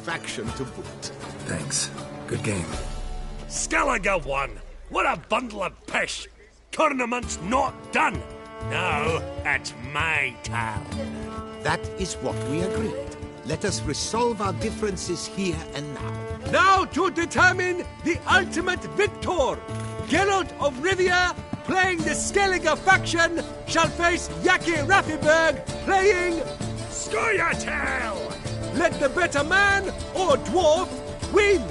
faction to boot. Thanks. Good game. Skellige won. What a bundle of pish. Tournament's not done. Now, it's my turn. That is what we agreed. Let us resolve our differences here and now. Now to determine the ultimate victor! Geralt of Rivia, playing the Skellige faction, shall face Yaki Raffiberg, playing Scoia'tael! Let the better man or dwarf win!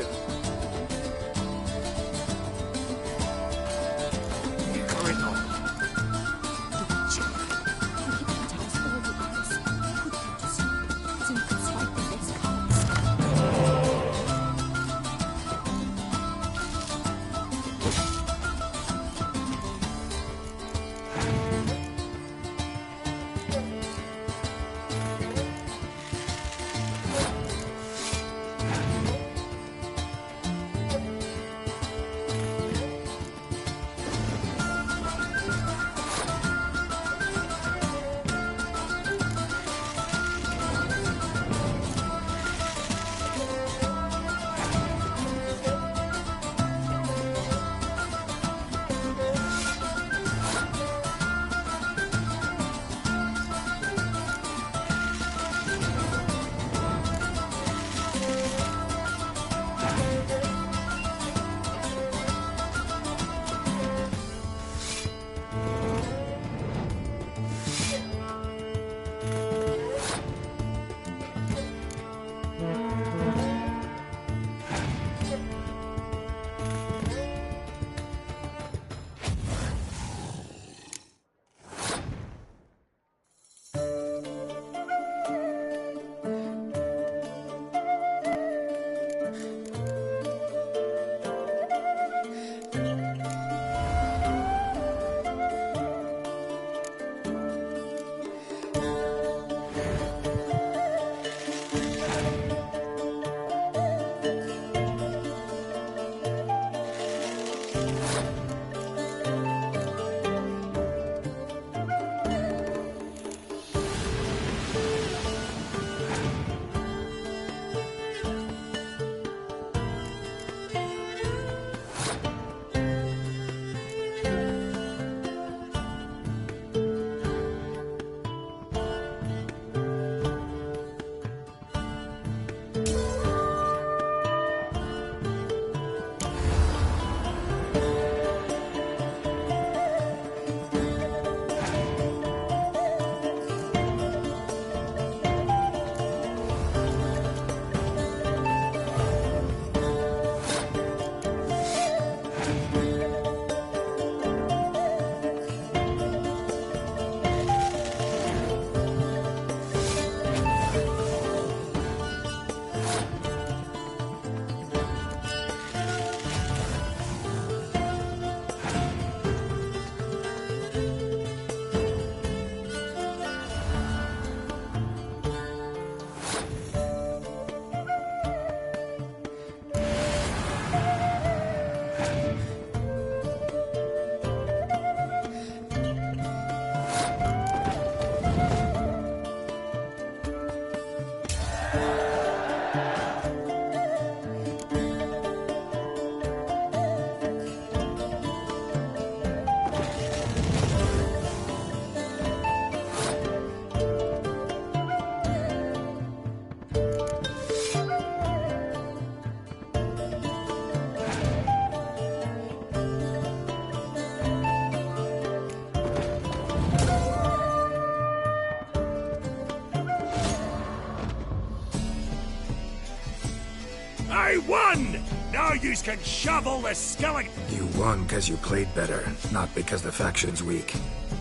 I won! Now yous can shovel the skeleton. You won because you played better, not because the faction's weak.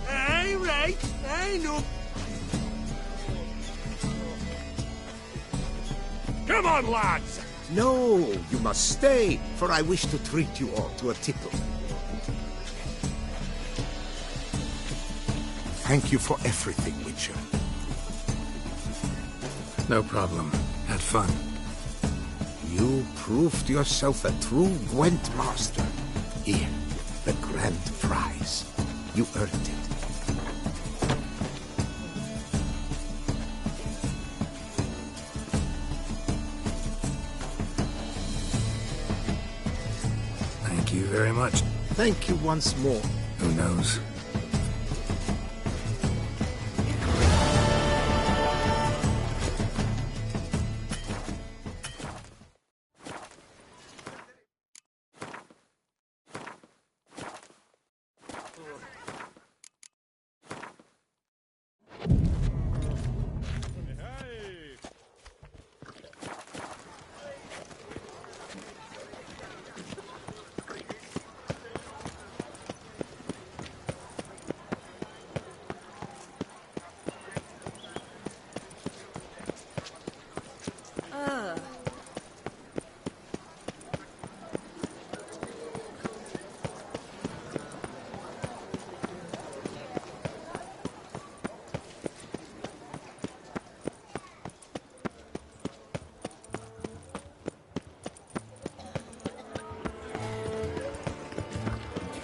Aye, right. I know. Come on, lads! No, you must stay, for I wish to treat you all to a tickle. Thank you for everything, Witcher. No problem. Had fun. You proved yourself a true Gwent master. Here, the grand prize. You earned it. Thank you very much. Thank you once more. Who knows?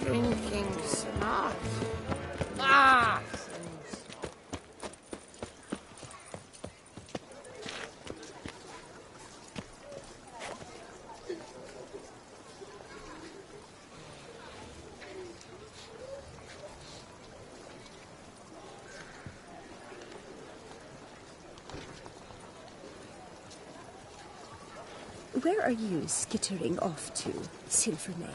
Drinking smart. Ah! Where are you skittering off to, Silvermane?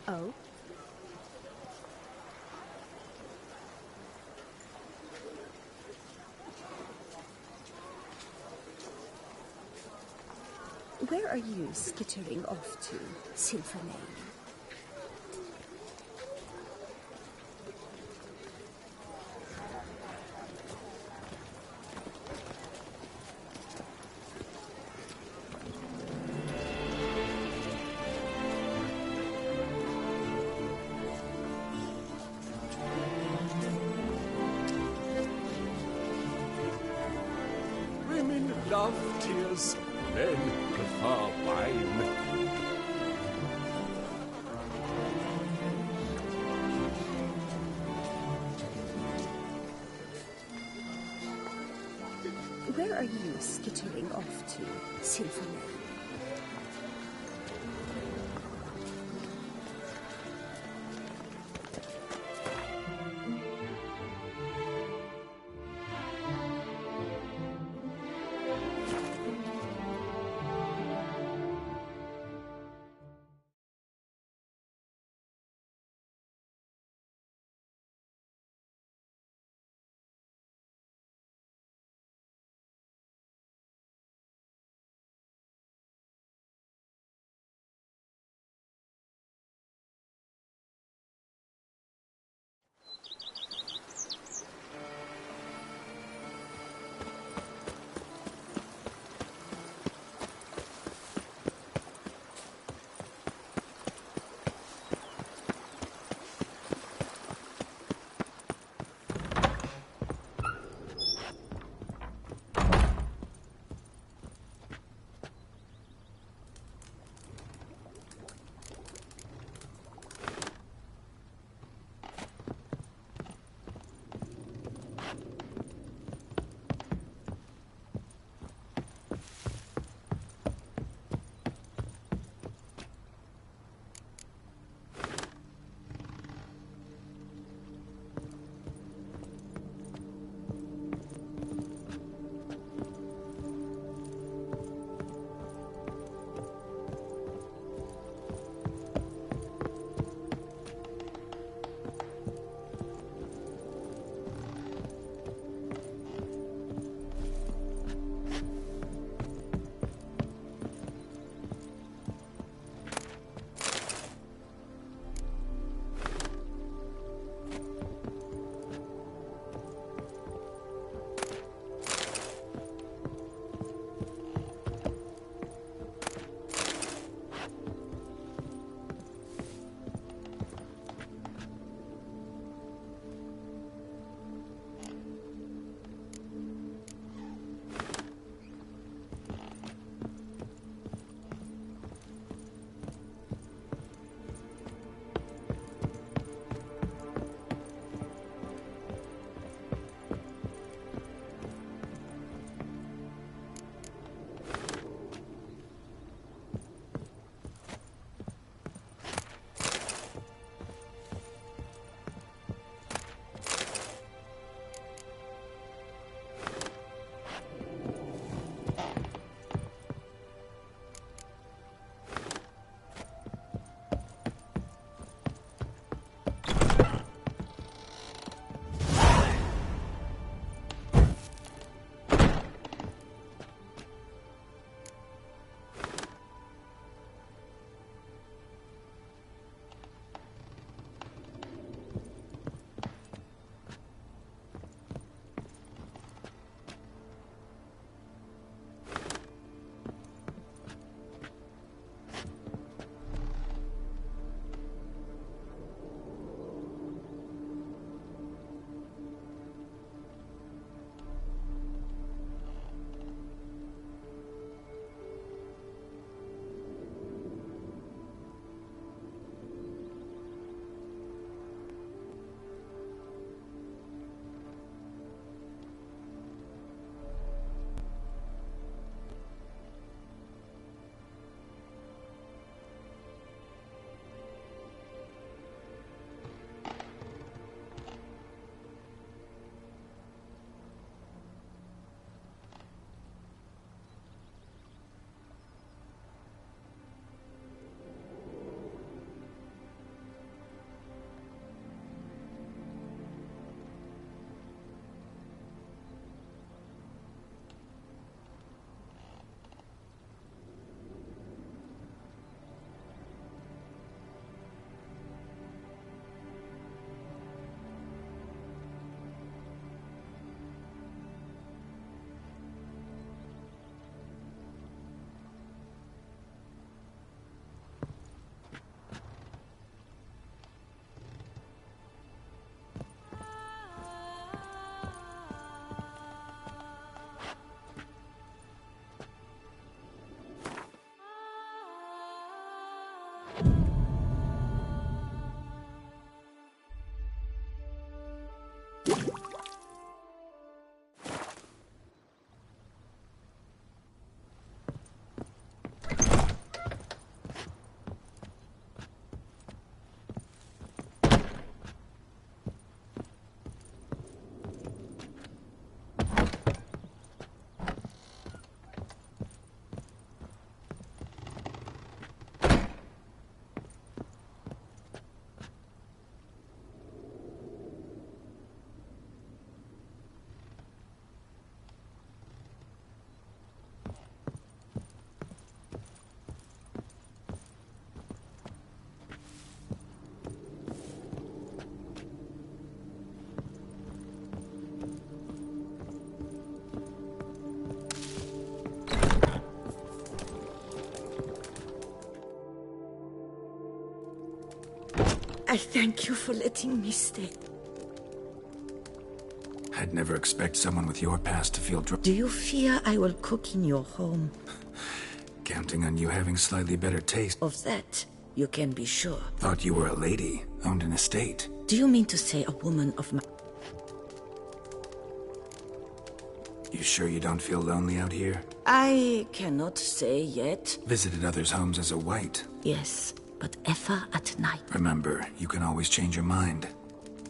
Oh? Where are you skittering off to, Silvermane? Women love tears, men prefer wine. Where are you skittering off to, Silvermane? I thank you for letting me stay. I'd never expect someone with your past to feel Do you fear I will cook in your home? Counting on you having slightly better taste. Of that, you can be sure. Thought you were a lady, owned an estate. Do you mean to say a woman of my... You sure you don't feel lonely out here? I cannot say yet. Visited others' homes as a white. Yes, but ever at night. Remember, you can always change your mind.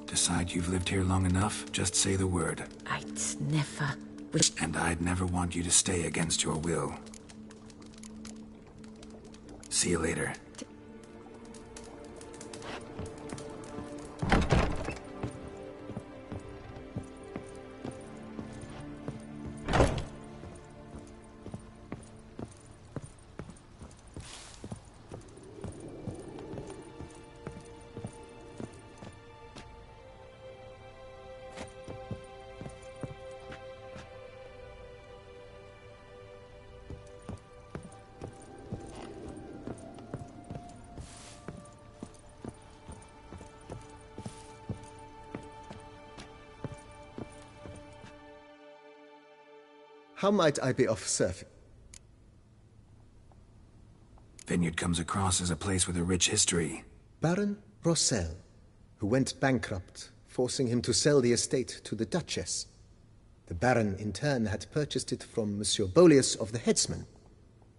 Decide you've lived here long enough, just say the word. I'd never wish... And I'd never want you to stay against your will. See you later. How might I be of service? Vineyard comes across as a place with a rich history. Baron Rossel, who went bankrupt, forcing him to sell the estate to the Duchess. The Baron, in turn, had purchased it from Monsieur Bolius of the Headsman.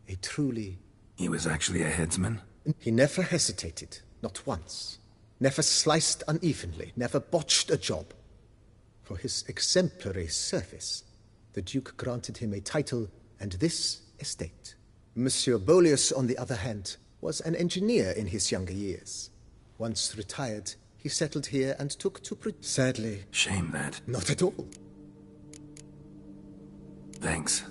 A truly... He was actually a headsman? He never hesitated, not once. Never sliced unevenly, never botched a job. For his exemplary service, the Duke granted him a title and this estate. Monsieur Bolius, on the other hand, was an engineer in his younger years. Once retired, he settled here and took to Sadly... Shame that. Not at all. Thanks.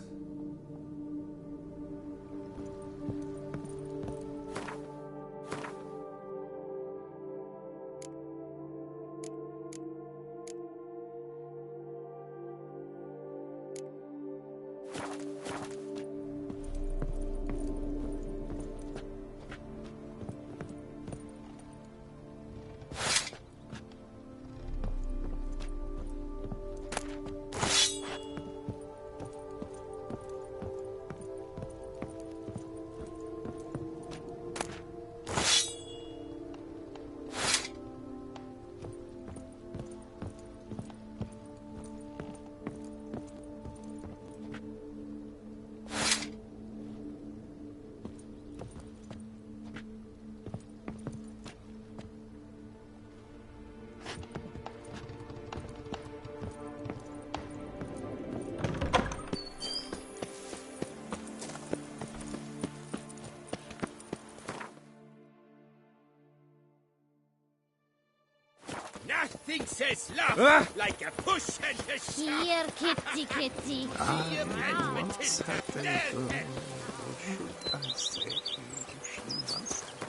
Nothing says love like a push and a shove. Here, kitty, kitty. Once had a girl, what should I say? She once had...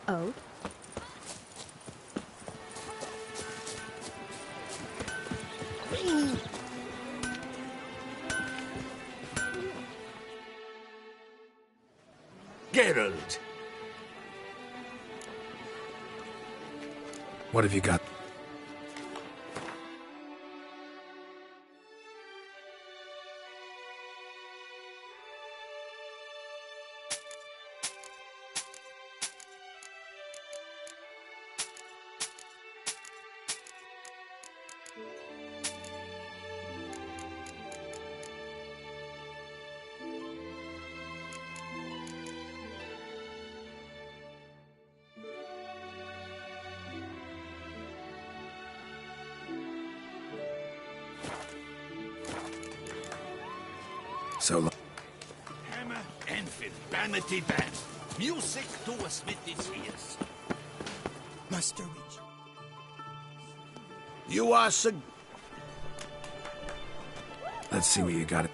Oh? Geralt. What have you got? So long. Teufel, Banity Band. Music to us mit den ears. Master Witch. You are Let's see what you got.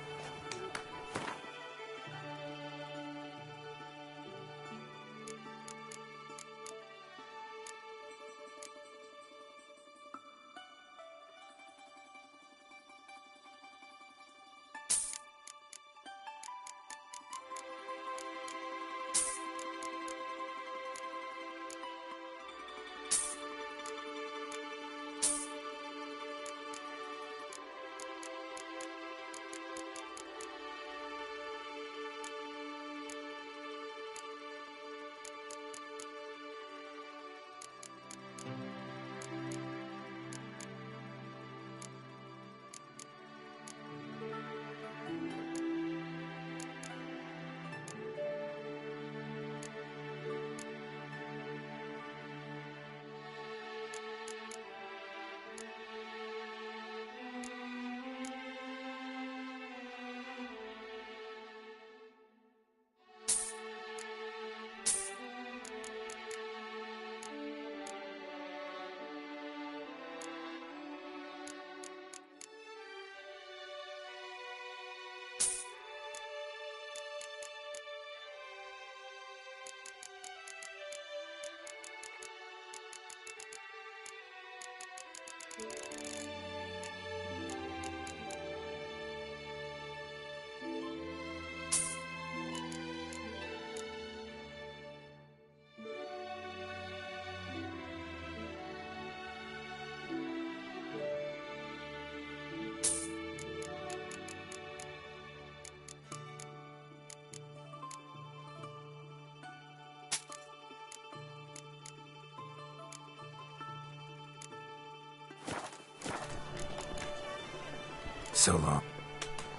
So long.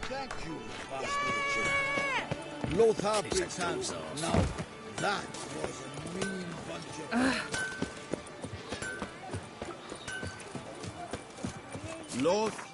Thank you, Master Witcher. Lothar Briggs hands. Now, that was a mean bunch of... Lothar...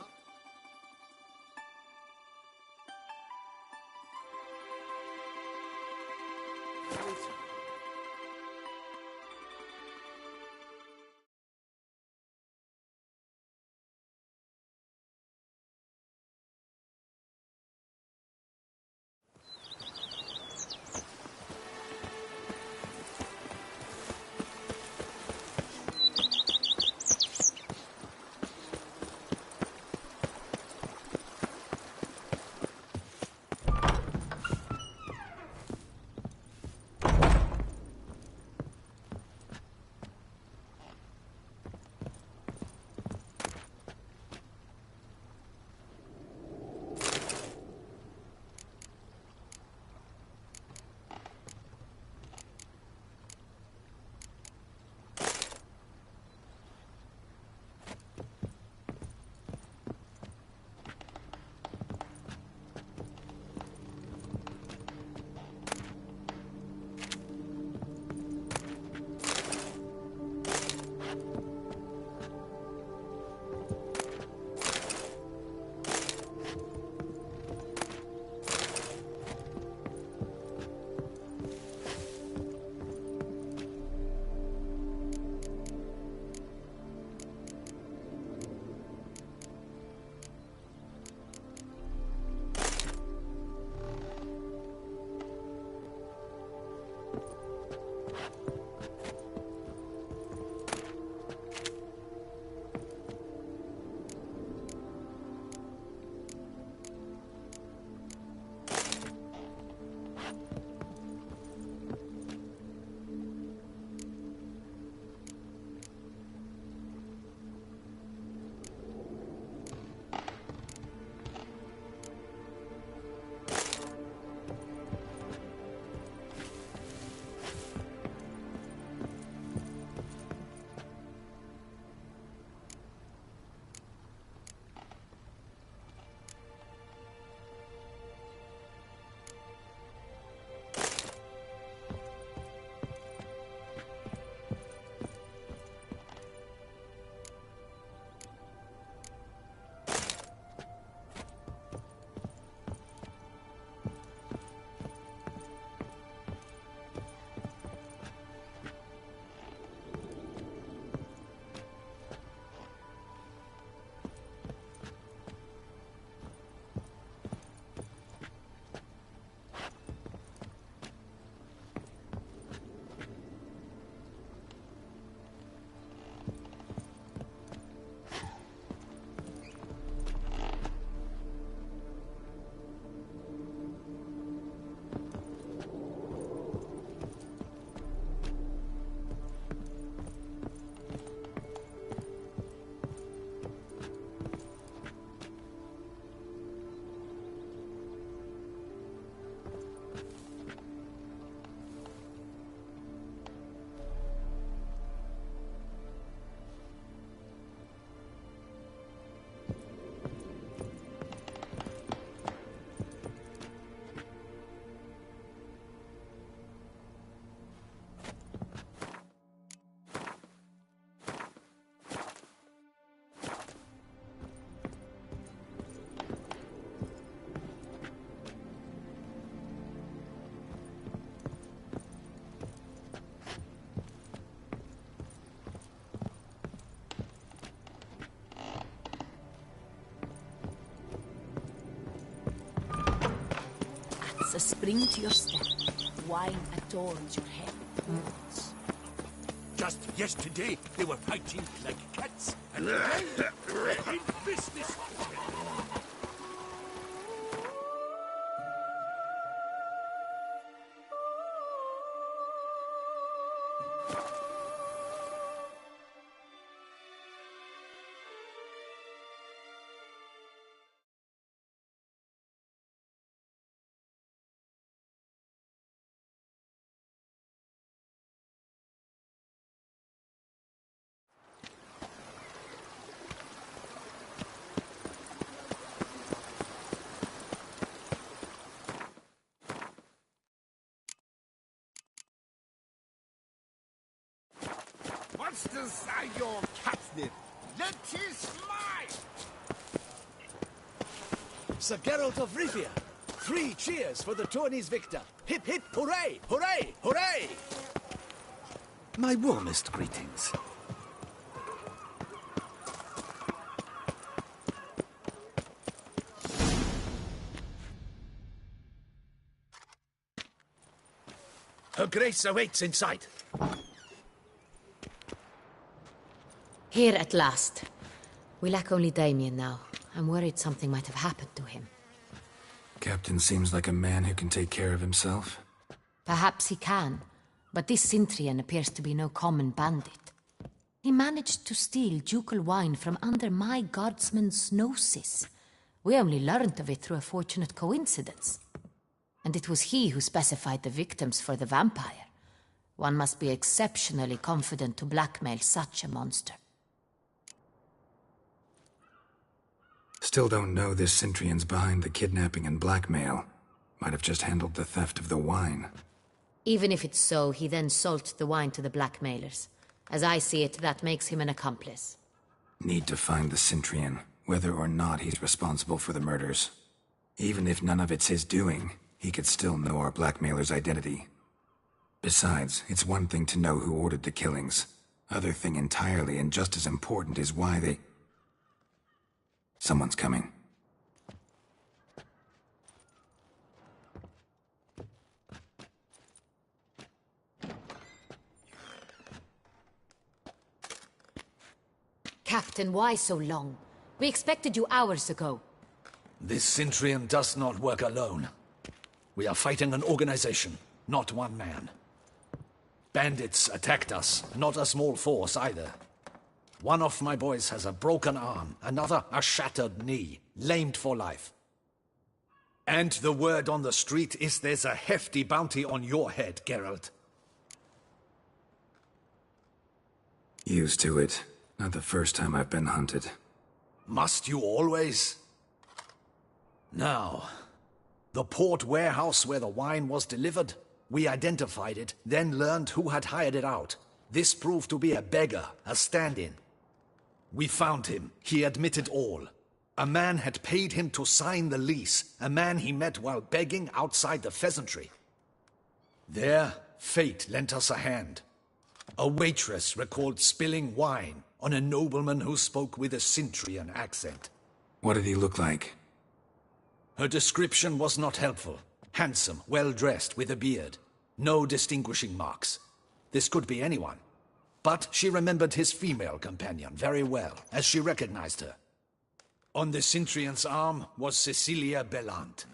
a spring to your step. Wine adorns your head. Just yesterday, they were fighting like cats, and today, they're in business. What's the side your catnip? Let his mine! Sir Geralt of Rivia! 3 cheers for the tourney's victor! Hip hip hooray! Hooray! Hooray! My warmest greetings. Her Grace awaits inside. Here at last. We lack only Damien now. I'm worried something might have happened to him. Captain seems like a man who can take care of himself. Perhaps he can, but this Cintrian appears to be no common bandit. He managed to steal ducal wine from under my guardsman's noses. We only learned of it through a fortunate coincidence. And it was he who specified the victims for the vampire. One must be exceptionally confident to blackmail such a monster. Still don't know this Cintrian's behind the kidnapping and blackmail. Might have just handled the theft of the wine. Even if it's so, he then sold the wine to the blackmailers. As I see it, that makes him an accomplice. Need to find the Cintrian, whether or not he's responsible for the murders. Even if none of it's his doing, he could still know our blackmailer's identity. Besides, it's one thing to know who ordered the killings. Other thing entirely, and just as important, is why they... Someone's coming. Captain, why so long? We expected you hours ago. This Cintrian does not work alone. We are fighting an organization, not one man. Bandits attacked us, not a small force either. One of my boys has a broken arm, another a shattered knee, lamed for life. And the word on the street is there's a hefty bounty on your head, Geralt. Used to it. Not the first time I've been hunted. Must you always? Now, the port warehouse where the wine was delivered, we identified it, then learned who had hired it out. This proved to be a beggar, a stand-in. We found him. He admitted all. A man had paid him to sign the lease, a man he met while begging outside the pheasantry. There, fate lent us a hand. A waitress recalled spilling wine on a nobleman who spoke with a Cintrian accent. What did he look like? Her description was not helpful. Handsome, well-dressed, with a beard. No distinguishing marks. This could be anyone. But she remembered his female companion very well, as she recognized her. On the Cintrian's arm was Cecilia Bellant.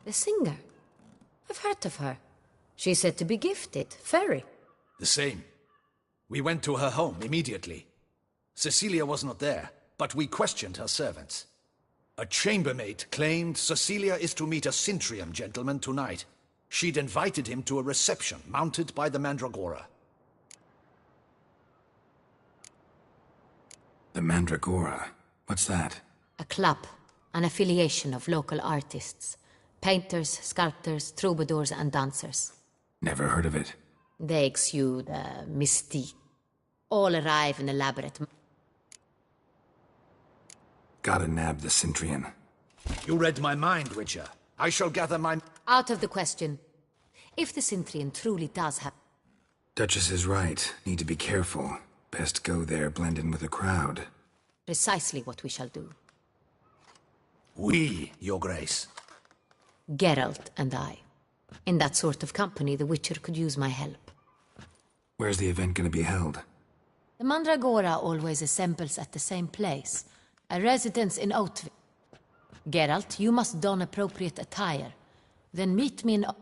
The singer? I've heard of her. She's said to be gifted, fairy. The same. We went to her home immediately. Cecilia was not there, but we questioned her servants. A chambermaid claimed Cecilia is to meet a Cintrian gentleman tonight. She'd invited him to a reception mounted by the Mandragora. The Mandragora? What's that? A club, an affiliation of local artists. Painters, sculptors, troubadours and dancers. Never heard of it. They exude mystique. All arrive in elaborate... Gotta nab the Cintrian. You read my mind, Witcher. I shall gather my... Out of the question. If the Cintrian truly does have... Duchess is right. Need to be careful. Best go there, blend in with the crowd. Precisely what we shall do. We, Your Grace. Geralt and I. In that sort of company, the Witcher could use my help. Where's the event gonna be held? The Mandragora always assembles at the same place, a residence in Oatville. Geralt, you must don appropriate attire. Then meet me in... Ow!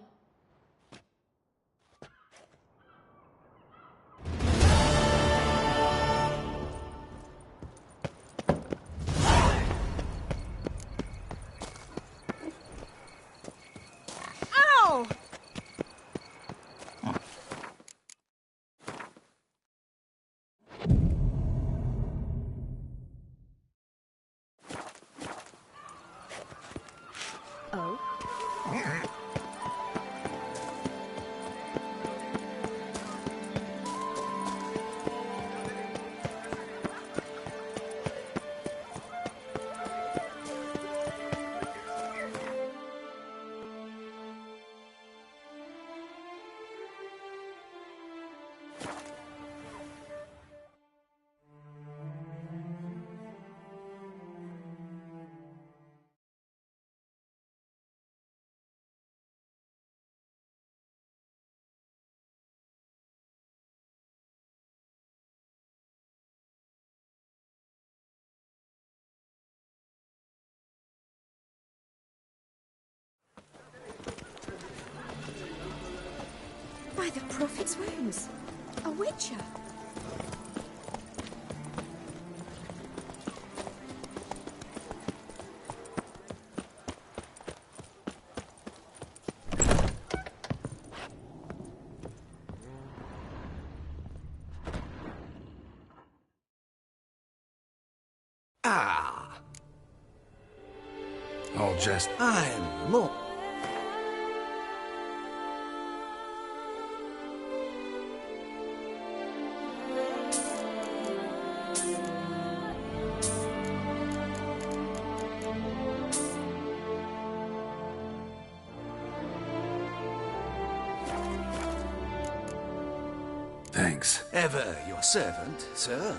Oh? By the Prophet's wounds, a Witcher. Ah! All just... I'm more... Thanks. Ever your servant, sir.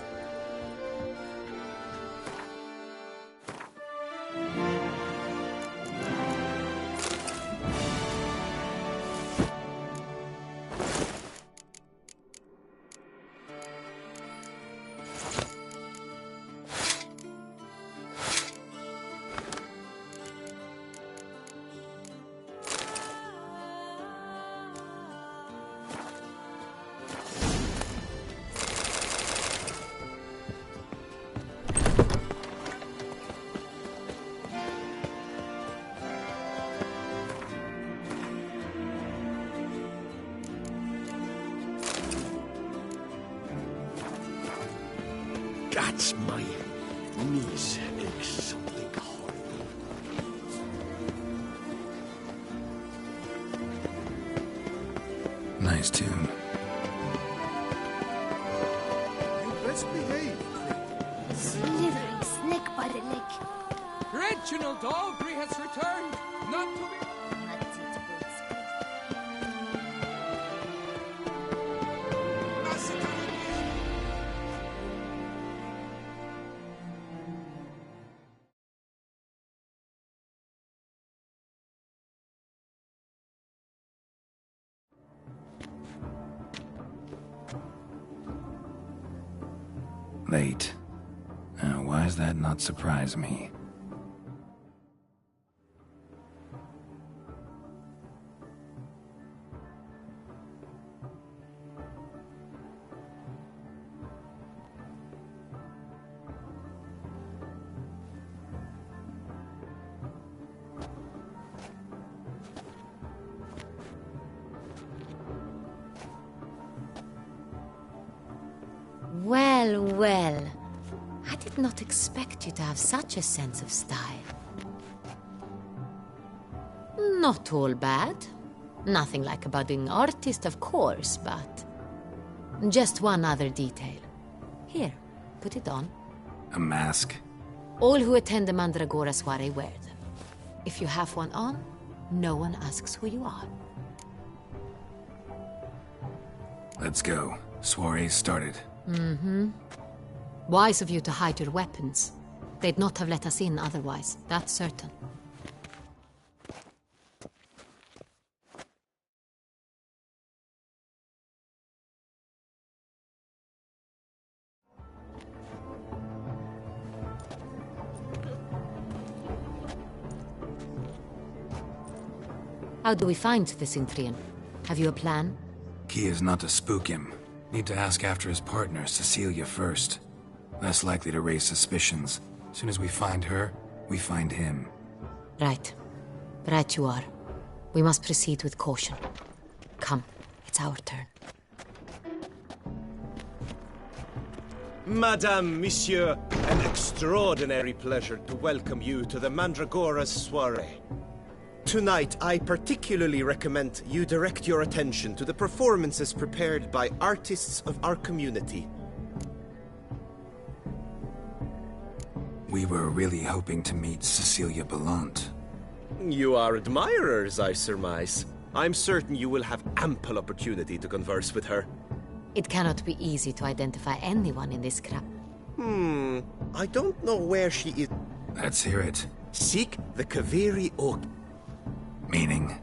That's my niece is something horrible. Nice tune. You best behave. Slithering snake by the leg. Reginald Aubrey has returned, not to be... Late. Why does that not surprise me? Well, well. I did not expect you to have such a sense of style. Not all bad. Nothing like a budding artist, of course, but... just one other detail. Here, put it on. A mask? All who attend the Mandragora soiree wear them. If you have one on, no one asks who you are. Let's go. Soiree's started. Mm-hmm. Wise of you to hide your weapons. They'd not have let us in otherwise, that's certain. How do we find the Cintrian? Have you a plan? Key is not to spook him. Need to ask after his partner, Cecilia, first. Less likely to raise suspicions. Soon as we find her, we find him. Right. Right you are. We must proceed with caution. Come, it's our turn. Madame, Monsieur, an extraordinary pleasure to welcome you to the Mandragora's soiree. Tonight, I particularly recommend you direct your attention to the performances prepared by artists of our community. We were really hoping to meet Cecilia Bellant. You are admirers, I surmise. I'm certain you will have ample opportunity to converse with her. It cannot be easy to identify anyone in this crowd. I don't know where she is. Let's hear it. Seek the Kaviri Oak. Meaning?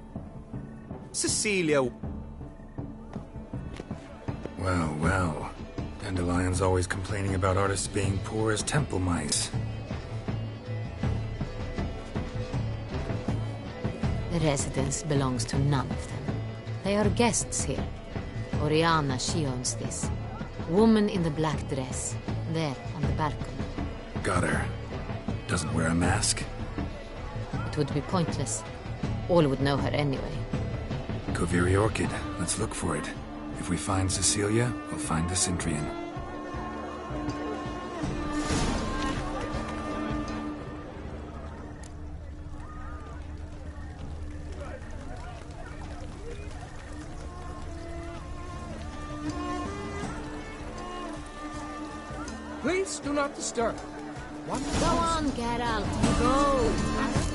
Cecilia. Well, well. Dandelion's always complaining about artists being poor as temple mice. The residence belongs to none of them. They are guests here. Oriana, she owns this. Woman in the black dress. There, on the balcony. Got her. Doesn't wear a mask? It would be pointless. All would know her anyway. Kaviri Orchid. Let's look for it. If we find Cecilia, we'll find the Cintrian. Please do not disturb. Go on, Geralt. Go.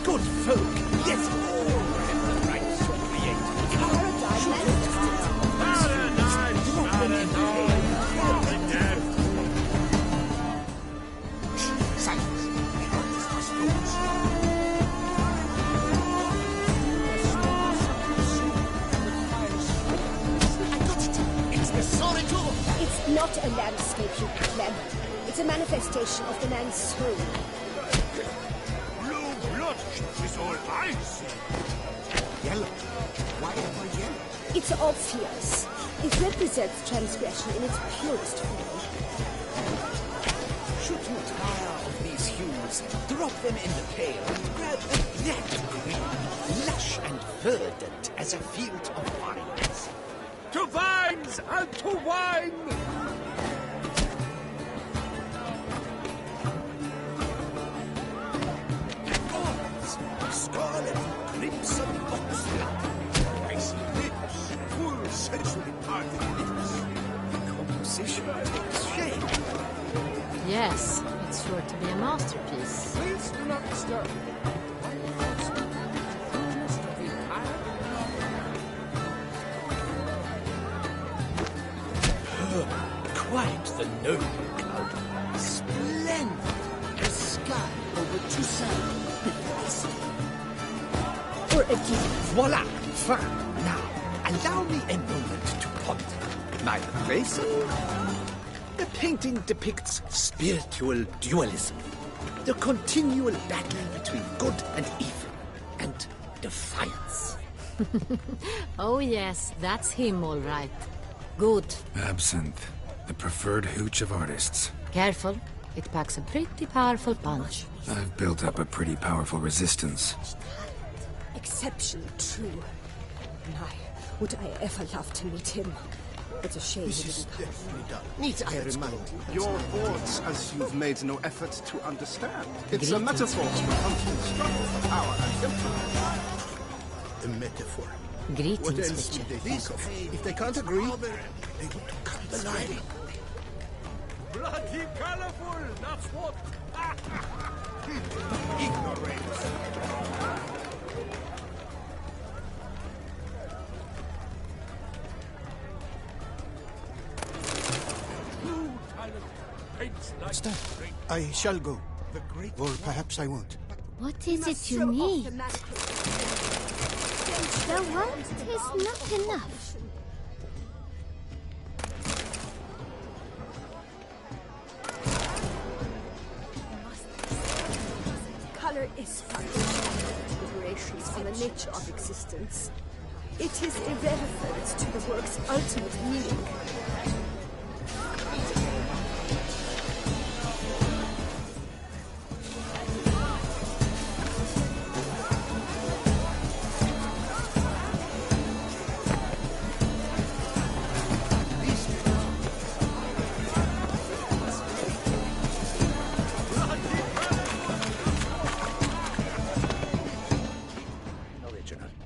Good folk. Yes, all have the right to create. Silence. I got it. It's the solitude. It's not a landscape, you pleb. It's a manifestation of the man's soul. Blue blood is all I see. Yellow. Why ever yellow? It's obvious. It represents transgression in its purest form. Should you tire of these hues, drop them in the pail and grab a black green, lush and verdant as a field of vines. To vines and to wine! Scarlet and crimson boxwood. Nice lips, full sensually parted lips. The composition takes shape. Yes, it's sure to be a masterpiece. Please do not disturb. Quite the noble cloud. Splendid. The sky over Toussaint. Or a deep. Voila! Fine. Now, allow me a moment to ponder. My appraisal? The painting depicts spiritual dualism. The continual battle between good and evil. And defiance. Oh yes, that's him all right. Good. Absinthe. The preferred hooch of artists. Careful. It packs a pretty powerful punch. I've built up a pretty powerful resistance. Exceptionally true. My, would I ever love to meet him? It's a shame This he is didn't come. definitely done. Need I remind you? Your thoughts, as you've made no effort to understand. It's a Greetings, metaphor for the constant struggle for power and influence. A metaphor. Greetings, What else Witcher. would they think of? If they can't agree, they want to cut the line. Bloody colorful, that's what. Ignorance. Master, I shall go. Or perhaps I won't. What is it you need? The world is not enough. Color is fun. Liberations from a nature of existence. It is irrelevant to the work's ultimate meaning.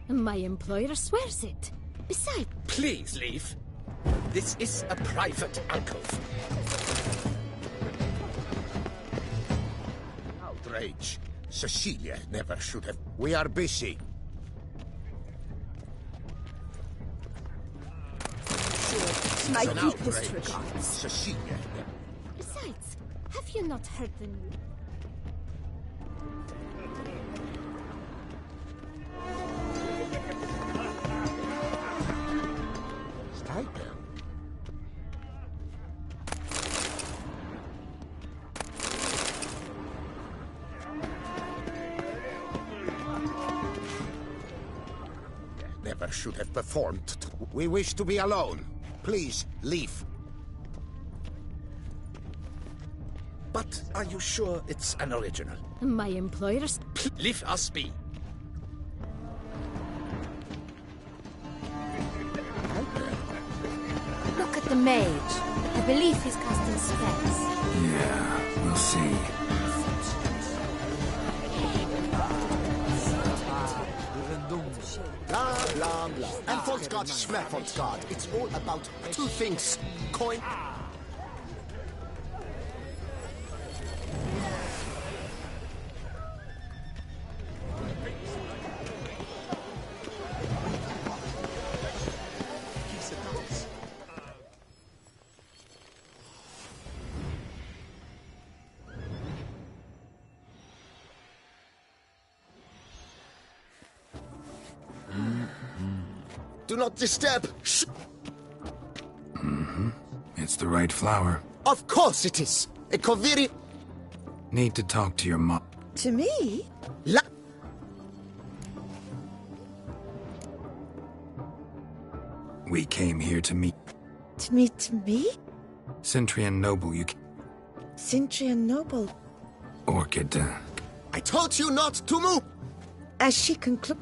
My employer swears it. Besides... Please leave. This is a private alcove. Outrage. Cecilia never should have... We are busy. My It's an deepest outrage. regards. Cecilia. Besides, have you not heard the news? Never should have performed. We wish to be alone. Please, leave. But are you sure it's an original? My employer's... Leave us be. Look at the mage. I believe he's casting spells. Yeah, we'll see. Blah, blah, blah. And Volksgard, Schmervolksgard. It's all about two things. Coin... Do not disturb. Shh. It's the right flower. Of course it is. A Koviri... Need to talk to your mom. To me? La... We came here to meet To meet me? Cintrian Noble. Cintrian Noble. Orchid. I told you not to move. As she concludes,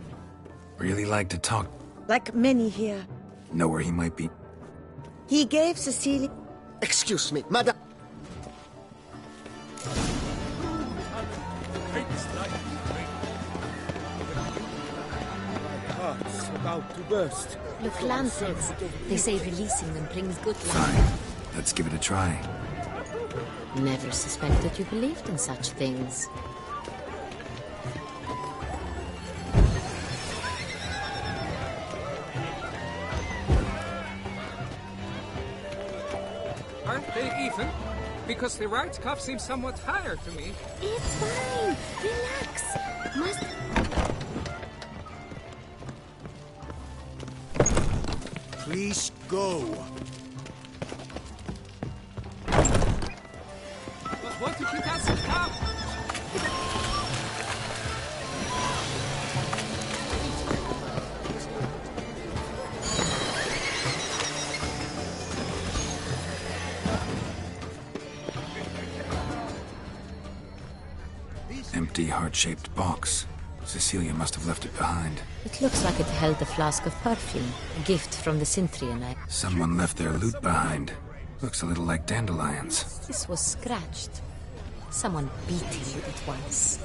Really like to talk. like many here, Know where he might be. he gave Cecilia... Excuse me, madam. Heart's about to burst. Look, lanterns. They say releasing them brings good luck. Fine. Let's give it a try. Never suspected you believed in such things. Aren't they even? Because the right cuff seems somewhat higher to me. It's fine. Relax. Must... Please go. But what if he doesn't come? Empty heart-shaped box. Cecilia must have left it behind. It looks like it held a flask of perfume, a gift from the Cintrian. Someone left their loot behind. Looks a little like dandelions. This was scratched. Someone beat him with it once.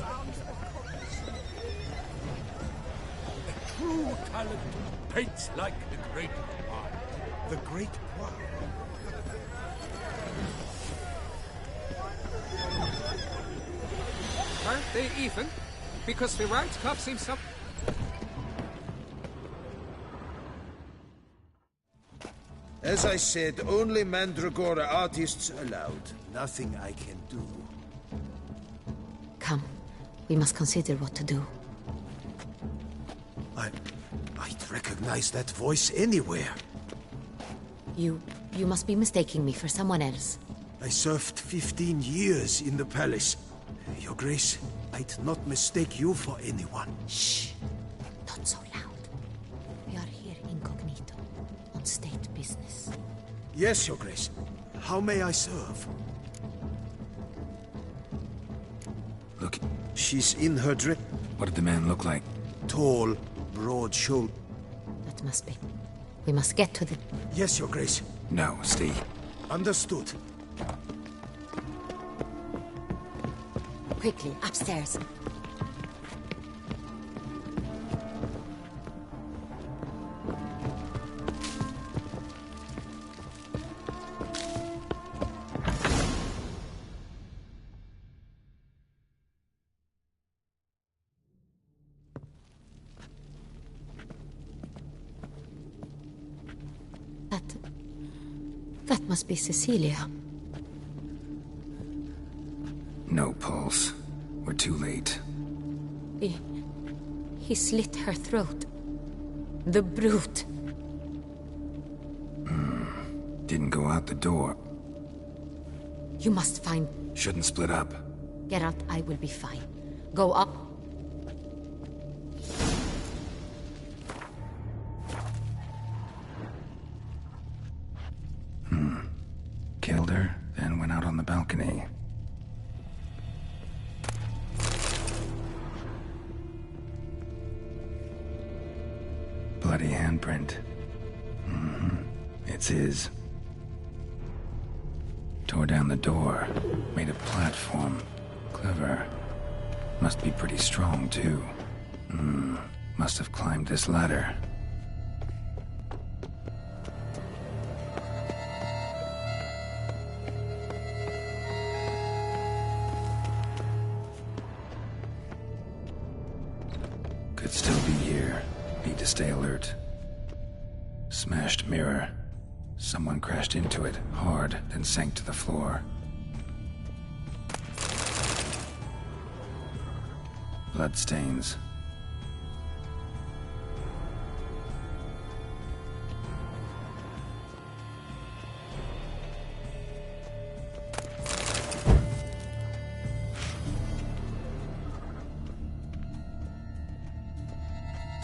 True talent paints like the great one. The great one. Aren't they even? Because the right cuff seems some... As I said, only Mandragora artists allowed. Nothing I can do. Come, we must consider what to do. I'd recognize that voice anywhere. You must be mistaking me for someone else. I served 15 years in the palace. Your Grace, I'd not mistake you for anyone. Shh. Don't Yes, Your Grace. How may I serve? Look. She's in her dress. What did the man look like? Tall, broad-shouldered. That must be. We must get to the... Yes, Your Grace. No, stay. Understood. Quickly, upstairs. That must be Cecilia. No pulse. We're too late. He slit her throat. The brute. Didn't go out the door. You must find... Shouldn't split up. Geralt, I will be fine. Go up. Killed her, then went out on the balcony. Bloody handprint. It's his. Tore down the door. Made a platform. Clever. Must be pretty strong, too. Must have climbed this ladder. Could still be here. Need to stay alert. Smashed mirror. Someone crashed into it, hard, then sank to the floor. Bloodstains.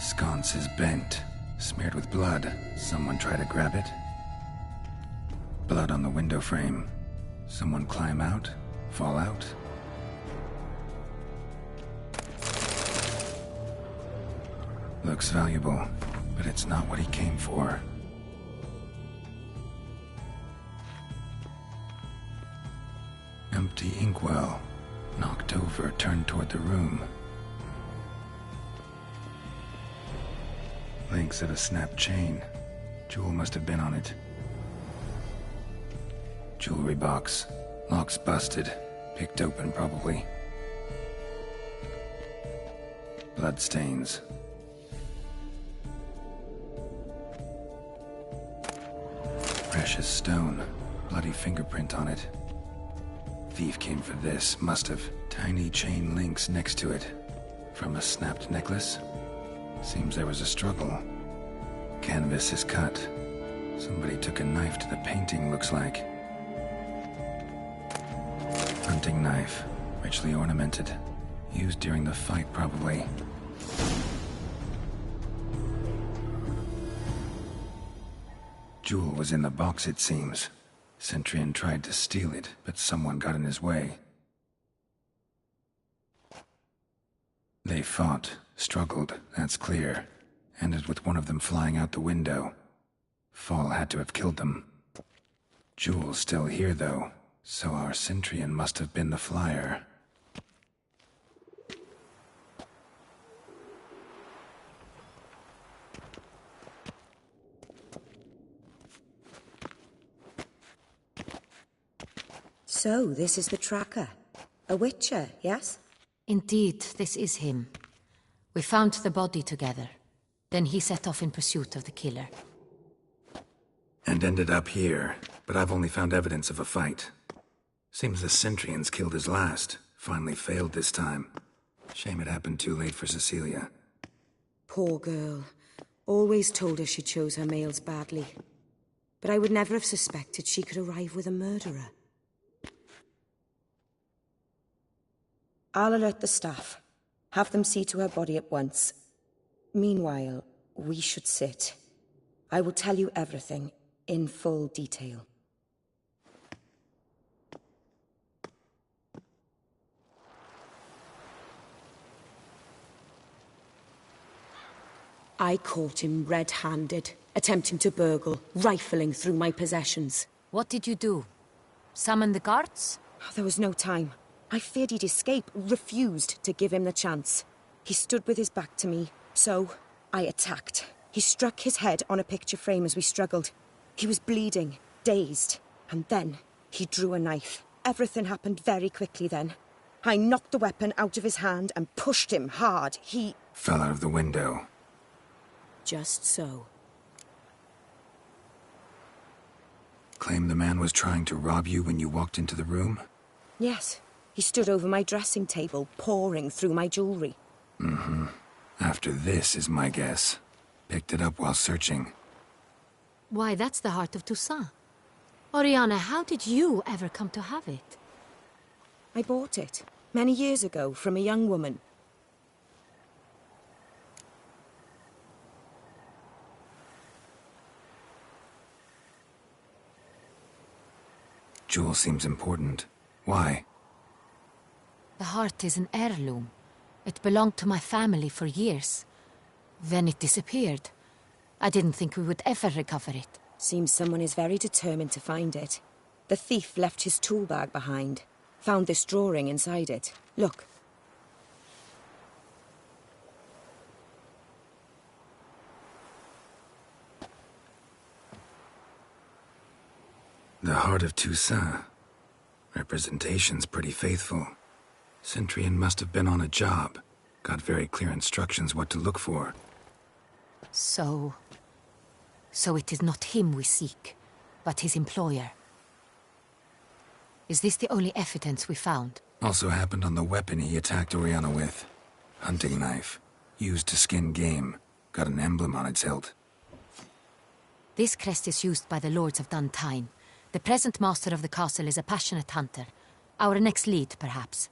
Sconce is bent, smeared with blood. Someone try to grab it? Blood on the window frame. Someone climb out? Fall out? Looks valuable, but it's not what he came for. Empty inkwell. Knocked over, turned toward the room. Links of a snapped chain. Jewel must have been on it. Jewelry box. Lock's busted. Picked open, probably. Bloodstains. Precious stone. Bloody fingerprint on it. Thief came for this. Must have. Tiny chain links next to it. From a snapped necklace? Seems there was a struggle. Canvas is cut. Somebody took a knife to the painting, looks like. Hunting knife. Richly ornamented. Used during the fight, probably. Jewel was in the box, it seems. Centurion tried to steal it, but someone got in his way. They fought, struggled, that's clear. Ended with one of them flying out the window. Fall had to have killed them. Jewel's still here, though, so our Centurion must have been the flyer. So, this is the tracker. A witcher, yes? Indeed, this is him. We found the body together. Then he set off in pursuit of the killer. And ended up here, but I've only found evidence of a fight. Seems the Centurions killed his last. Finally failed this time. Shame it happened too late for Cecilia. Poor girl. Always told her she chose her males badly. But I would never have suspected she could arrive with a murderer. I'll alert the staff. Have them see to her body at once. Meanwhile, we should sit. I will tell you everything. in full detail. I caught him red-handed, attempting to burgle, rifling through my possessions. What did you do? Summon the guards? There was no time. I feared he'd escape, refused to give him the chance. He stood with his back to me, so I attacked. He struck his head on a picture frame as we struggled. He was bleeding, dazed, and then he drew a knife. Everything happened very quickly then. I knocked the weapon out of his hand and pushed him hard. He fell out of the window. Just so. Claim the man was trying to rob you when you walked into the room? Yes. He stood over my dressing table, pouring through my jewelry. Mm-hmm. After this is my guess. Picked it up while searching. Why, that's the heart of Toussaint. Oriana, how did you ever come to have it? I bought it, many years ago, from a young woman. Jewel seems important. Why? The heart is an heirloom. It belonged to my family for years. Then it disappeared. I didn't think we would ever recover it. Seems someone is very determined to find it. The thief left his tool bag behind. Found this drawing inside it. Look. The heart of Toussaint. Representation's pretty faithful. Centurion must have been on a job. Got very clear instructions what to look for. So it is not him we seek, but his employer. Is this the only evidence we found? Also happened on the weapon he attacked Oriana with. Hunting knife. Used to skin game. Got an emblem on its hilt. This crest is used by the Lords of Duntine. The present master of the castle is a passionate hunter. Our next lead, perhaps.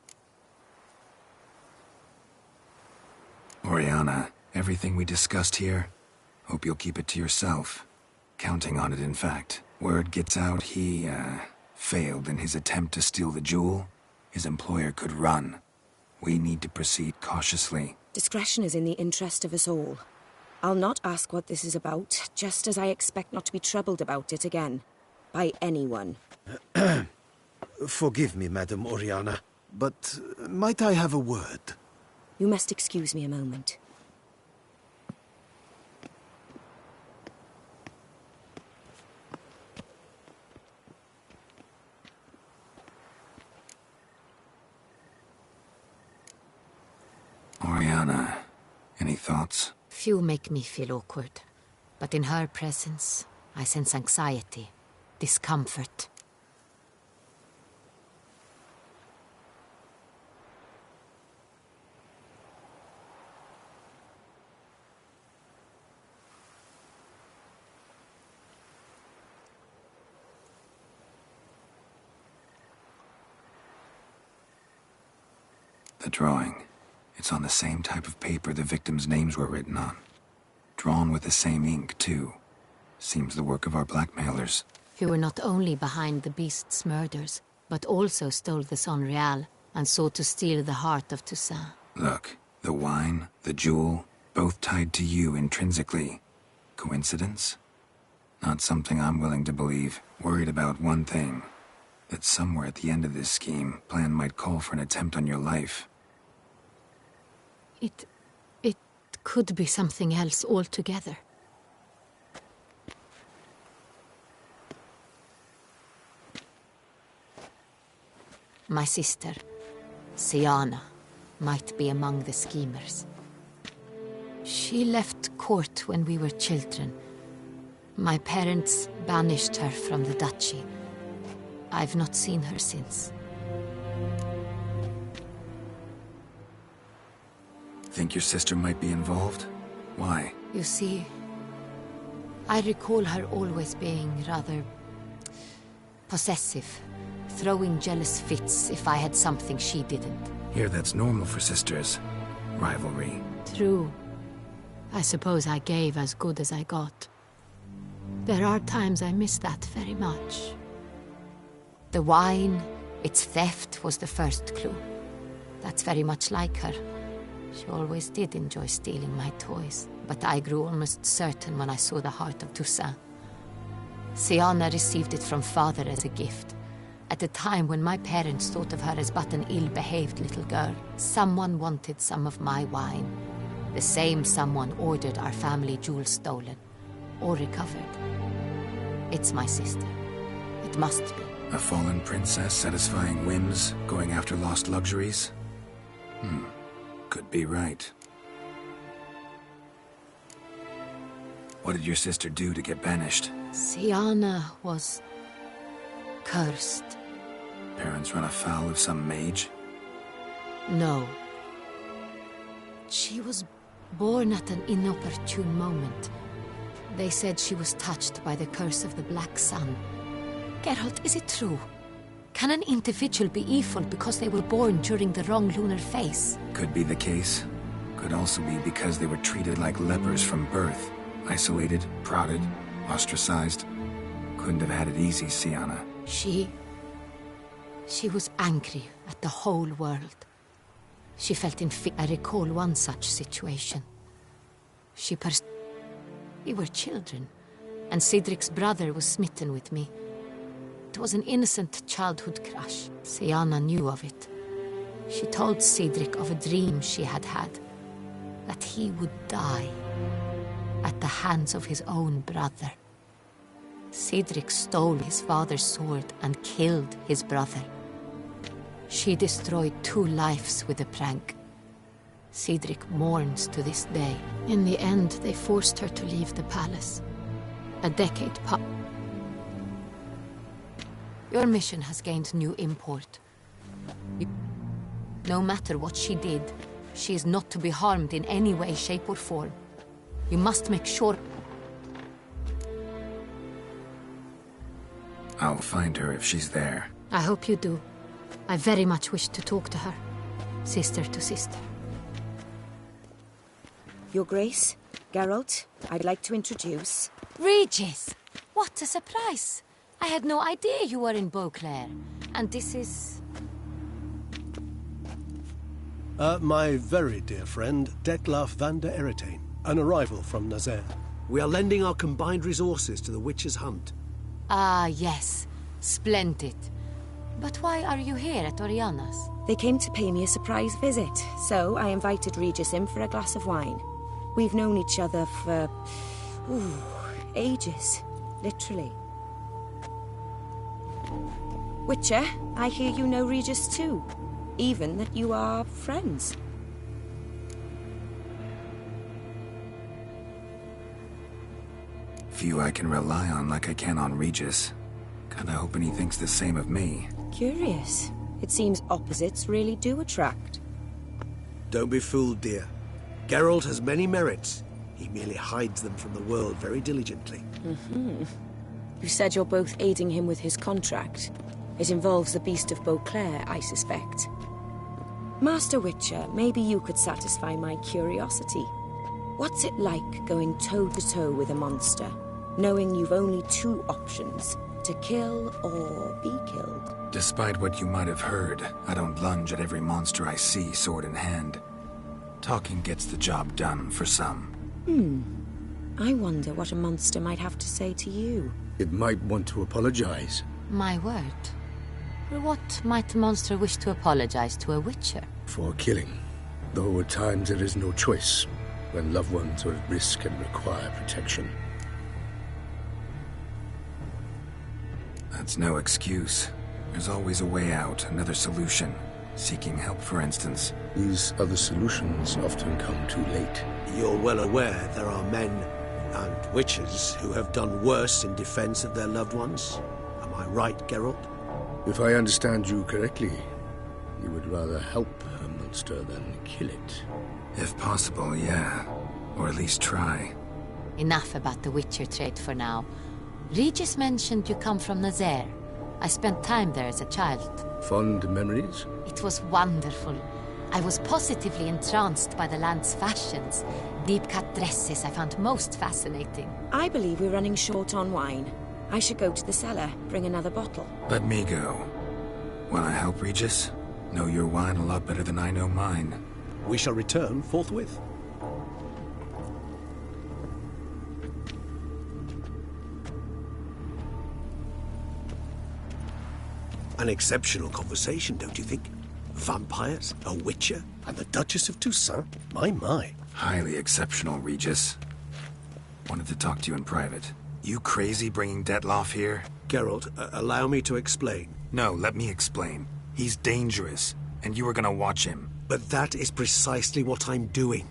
Oriana, everything we discussed here, hope you'll keep it to yourself. Counting on it, in fact. Word gets out he, failed in his attempt to steal the jewel. His employer could run. We need to proceed cautiously. Discretion is in the interest of us all. I'll not ask what this is about, just as I expect not to be troubled about it again. By anyone. Forgive me, Madam Oriana, but might I have a word? You must excuse me a moment. Oriana, any thoughts? Few make me feel awkward, but in her presence, I sense anxiety. Discomfort. The drawing. It's on the same type of paper the victims' names were written on. Drawn with the same ink, too. Seems the work of our blackmailers. Who were not only behind the beast's murders, but also stole the Son Real and sought to steal the heart of Toussaint. Look, the wine, the jewel, both tied to you intrinsically. Coincidence? Not something I'm willing to believe. Worried about one thing. That somewhere at the end of this scheme, plan might call for an attempt on your life. It could be something else altogether. My sister, Siana, might be among the schemers. She left court when we were children. My parents banished her from the duchy. I've not seen her since. Think your sister might be involved? Why? You see, I recall her always being rather possessive, throwing jealous fits if I had something she didn't. Here, that's normal for sisters. Rivalry. True. I suppose I gave as good as I got. There are times I miss that very much. The wine, its theft was the first clue. That's very much like her. She always did enjoy stealing my toys, but I grew almost certain when I saw the heart of Toussaint. Siana received it from father as a gift. At a time when my parents thought of her as but an ill-behaved little girl, someone wanted some of my wine. The same someone ordered our family jewels stolen, or recovered. It's my sister. It must be. A fallen princess satisfying whims, going after lost luxuries? Could be right. What did your sister do to get banished? Siana was cursed. Parents run afoul of some mage? No. She was born at an inopportune moment. They said she was touched by the curse of the Black Sun. Geralt, is it true? Can an individual be evil because they were born during the wrong lunar phase? Could be the case. Could also be because they were treated like lepers from birth. Isolated, prodded, ostracized. Couldn't have had it easy, Siana. She was angry at the whole world. She felt I recall one such situation. We were children, and Cedric's brother was smitten with me. It was an innocent childhood crush. Siana knew of it. She told Cedric of a dream she had had, that he would die at the hands of his own brother. Cedric stole his father's sword and killed his brother. She destroyed 2 lives with a prank. Cedric mourns to this day. In the end, they forced her to leave the palace. A decade passed. Your mission has gained new import. No matter what she did, she is not to be harmed in any way, shape, or form. You must make sure... I'll find her if she's there. I hope you do. I very much wish to talk to her. Sister to sister. Your Grace, Geralt, I'd like to introduce... Regis! What a surprise! I had no idea you were in Beauclair. And this is... My very dear friend, Detlaf van der Eretain, an arrival from Nazaire. We are lending our combined resources to the Witch's Hunt. Ah, yes. Splendid. But why are you here at Oriana's? They came to pay me a surprise visit, so I invited Regis in for a glass of wine. We've known each other for... ages. Literally. Witcher, I hear you know Regis too. Even that you are friends. Few I can rely on like I can on Regis. Kinda hoping he thinks the same of me. Curious. It seems opposites really do attract. Don't be fooled, dear. Geralt has many merits. He merely hides them from the world very diligently. You said you're both aiding him with his contract. It involves the Beast of Beauclair, I suspect. Master Witcher, maybe you could satisfy my curiosity. What's it like going toe-to-toe with a monster, knowing you've only 2 options, to kill or be killed? Despite what you might have heard, I don't lunge at every monster I see sword in hand. Talking gets the job done for some. I wonder what a monster might have to say to you. It might want to apologize. My word. What might a monster wish to apologize to a witcher? For killing. Though at times there is no choice, when loved ones are at risk and require protection. That's no excuse. There's always a way out, another solution. Seeking help, for instance. These other solutions often come too late. You're well aware there are men and witches who have done worse in defense of their loved ones. Am I right, Geralt? If I understand you correctly, you would rather help a monster than kill it. If possible, yeah. Or at least try. Enough about the Witcher trait for now. Regis mentioned you come from Nazaire. I spent time there as a child. Fond memories? It was wonderful. I was positively entranced by the land's fashions. Deep-cut dresses I found most fascinating. I believe we're running short on wine. I should go to the cellar, bring another bottle. Let me go. Wanna help, Regis? Know your wine a lot better than I know mine. We shall return forthwith. An exceptional conversation, don't you think? Vampires, a witcher, and the Duchess of Toussaint? My. Highly exceptional, Regis. Wanted to talk to you in private. You crazy bringing Detloff here? Geralt, allow me to explain. No, let me explain. He's dangerous, and you were gonna watch him. But that is precisely what I'm doing.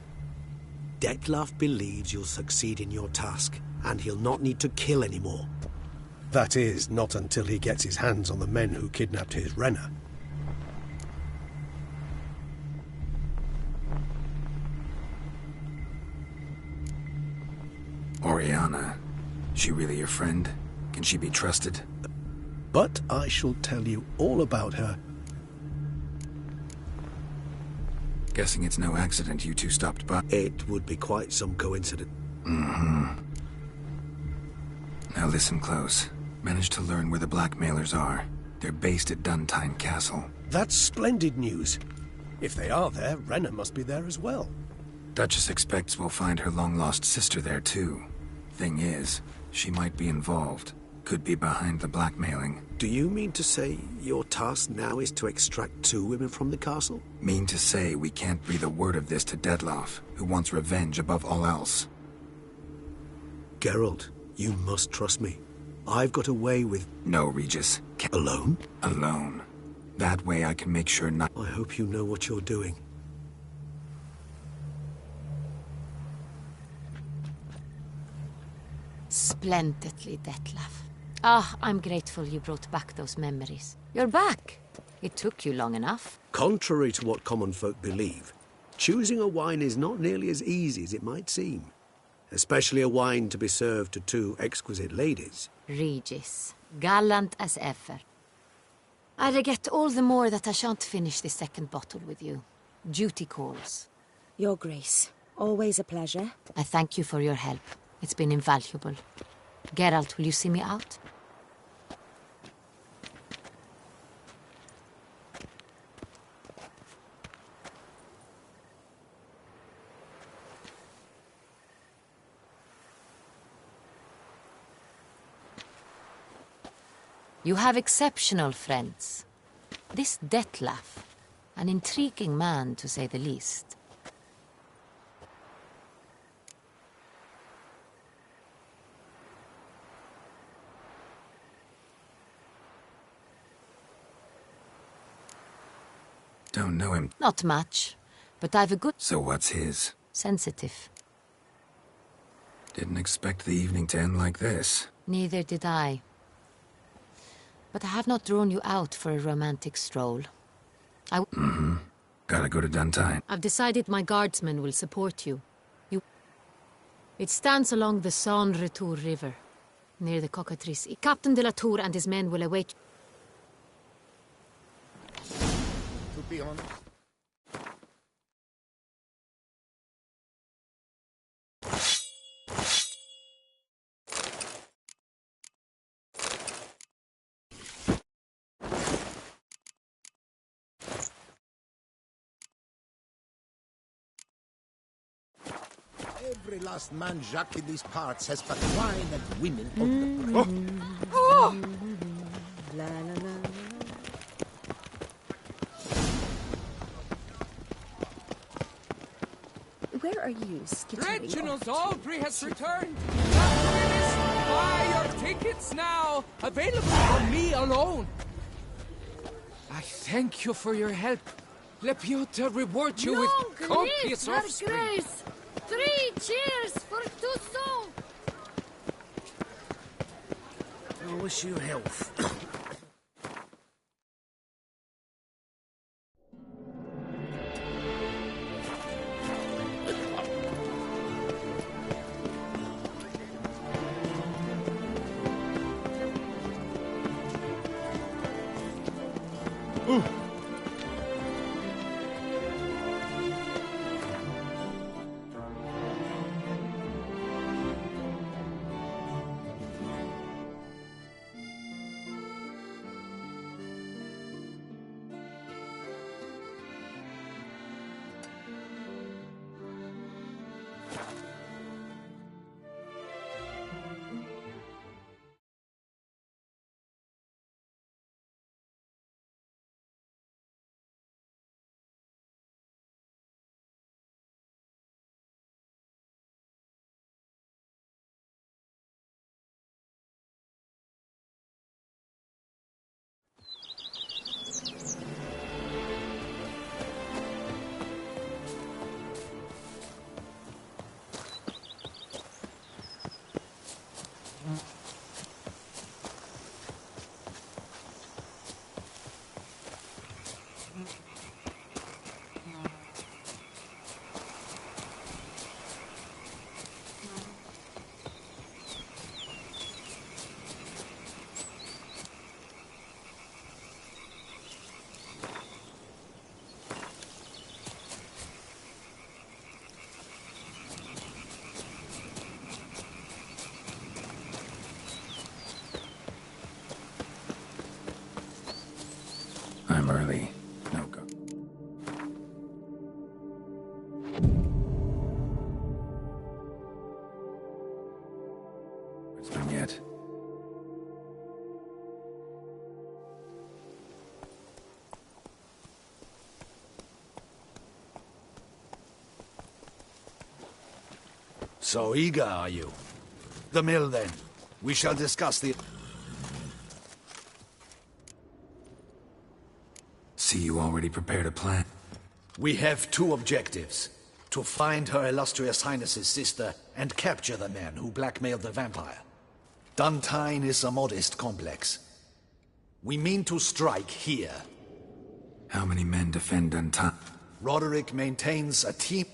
Detloff believes you'll succeed in your task, and he'll not need to kill anymore. That is, not until he gets his hands on the men who kidnapped his Renna. Oriana. She really your friend? Can she be trusted? But I shall tell you all about her. Guessing it's no accident you two stopped by. It would be quite some coincidence. Mm-hmm. Now listen close. Managed to learn where the blackmailers are. They're based at Duntine Castle. That's splendid news. If they are there, Renna must be there as well. Duchess expects we'll find her long-lost sister there too. Thing is, she might be involved. Could be behind the blackmailing. Do you mean to say your task now is to extract 2 women from the castle? Mean to say we can't breathe a word of this to Detloff, who wants revenge above all else. Geralt, you must trust me. I've got away with... No, Regis. Alone? Alone. That way I can make sure not... I hope you know what you're doing. Splendidly, Detlaff. Ah, I'm grateful you brought back those memories. You're back. It took you long enough. Contrary to what common folk believe, choosing a wine is not nearly as easy as it might seem. Especially a wine to be served to 2 exquisite ladies. Regis, gallant as ever. I regret all the more that I shan't finish the second bottle with you. Duty calls. Your Grace, always a pleasure. I thank you for your help. It's been invaluable. Geralt, will you see me out? You have exceptional friends. This Detlaff, an intriguing man to say the least. Don't know him. Not much, but I've a good... So what's his? Sensitive. Didn't expect the evening to end like this. Neither did I. But I have not drawn you out for a romantic stroll. Mm-hmm. Gotta go to Duntine. I've decided my guardsmen will support you. It stands along the San Retour River, near the Cockatrice. Captain de la Tour and his men will await... To be honest... Every last man Jacques in these parts has but wine and women on the brain. Oh! La, la, la. Where are you, skittering? Reginald Aubrey has returned! Buy your tickets now! Available from me alone! I thank you for your help. Let Piotr reward you with copious offspring. Grace! 3 cheers for Toussaint! I wish you health. I'm early. No go. It's done yet. So eager, are you? The mill, then. We shall discuss the... See, you already prepared a plan. We have two objectives. To find Her Illustrious Highness's sister and capture the man who blackmailed the vampire. Duntine is a modest complex. We mean to strike here. How many men defend Duntine? Roderick maintains a team.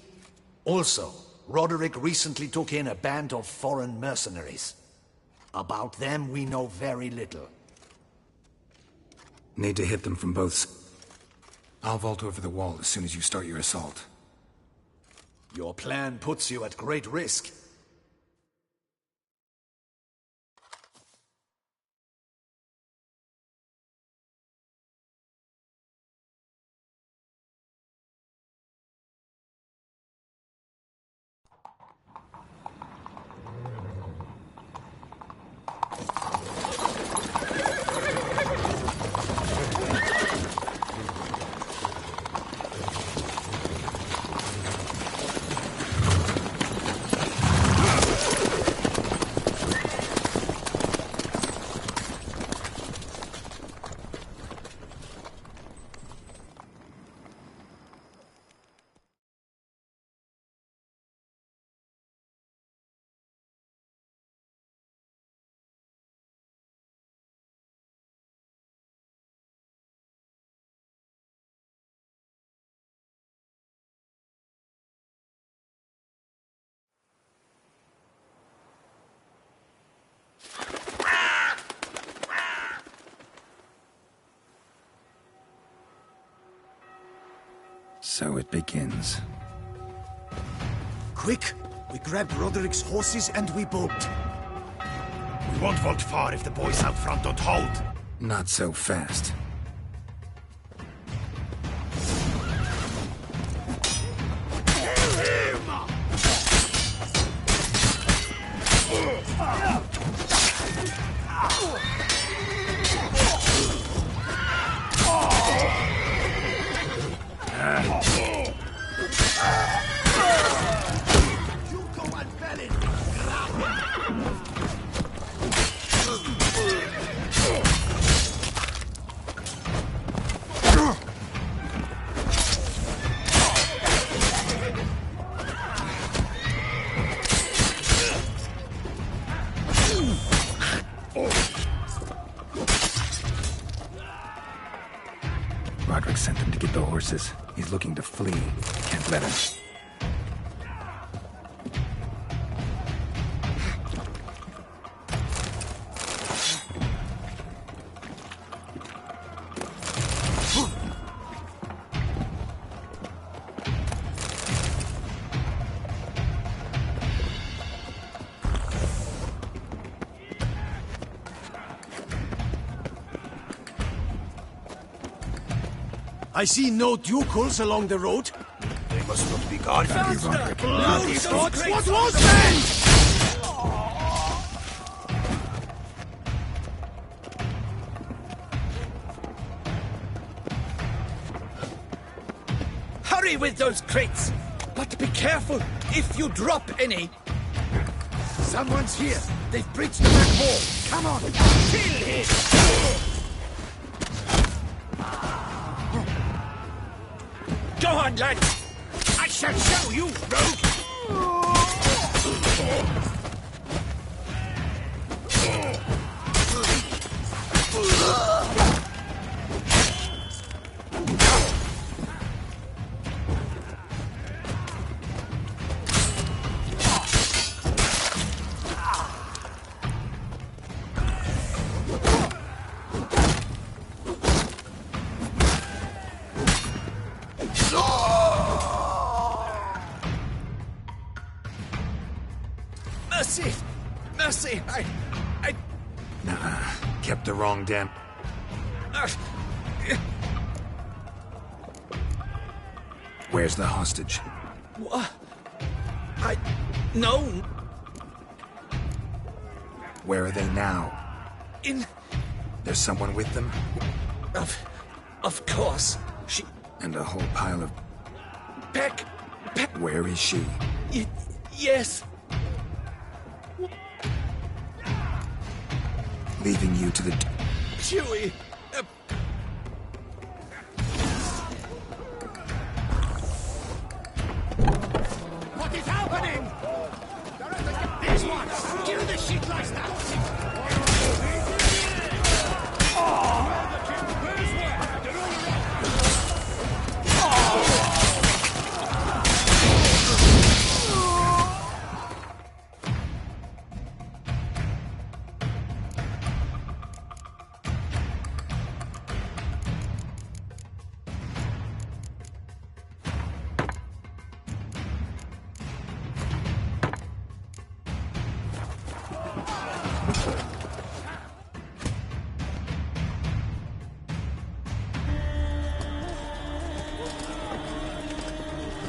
Also, Roderick recently took in a band of foreign mercenaries. About them, we know very little. Need to hit them from both sides. I'll vault over the wall as soon as you start your assault. Your plan puts you at great risk. So it begins. Quick! We grab Roderick's horses and we bolt. We won't vault far if the boys out front don't hold. Not so fast. Roderick sent them to get the horses. He's looking to flee. Can't let him. I see no ducals along the road. They must not be guarded. What was that? Hurry with those crates! But be careful if you drop any. Someone's here. They've breached the back wall. Come on. Kill him! Go on, lads! I shall show you, rogue! Mercy! Mercy! I... Nah, kept the wrong damn... Where's the hostage? What? No. Where are they now? In... There's someone with them? Of course. She... And a whole pile of... Peck! Where is she? Yes. Leaving you to the... Chewie! What is happening? This one! Kill the shit like that!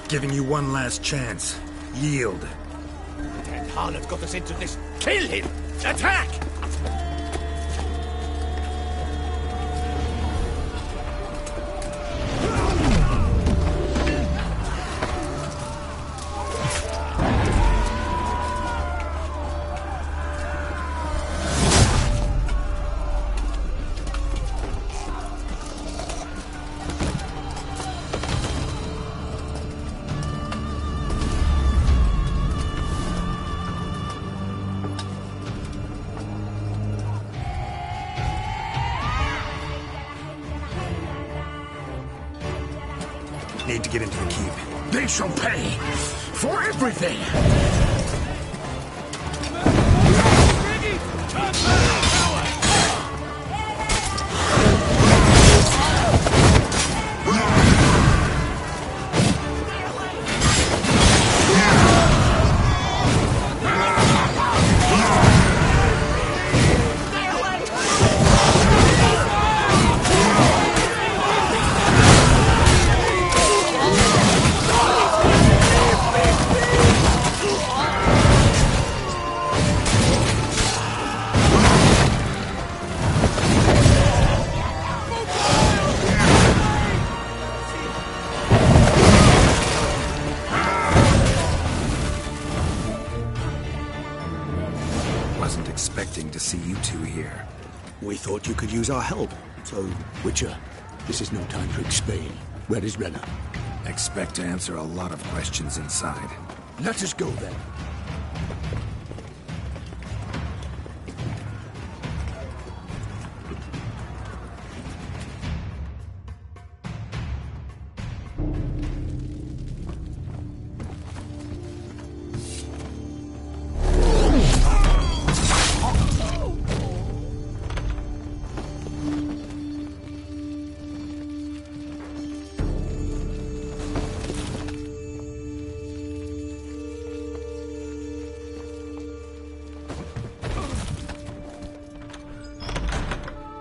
Giving you one last chance. Yield. That harlot got us into this. Kill him! Attack! Need to get into the keep. They shall pay for everything! Expecting to see you two here. We thought you could use our help, so... Witcher, this is no time to explain. Where is Renna? Expect to answer a lot of questions inside. Let us go, then.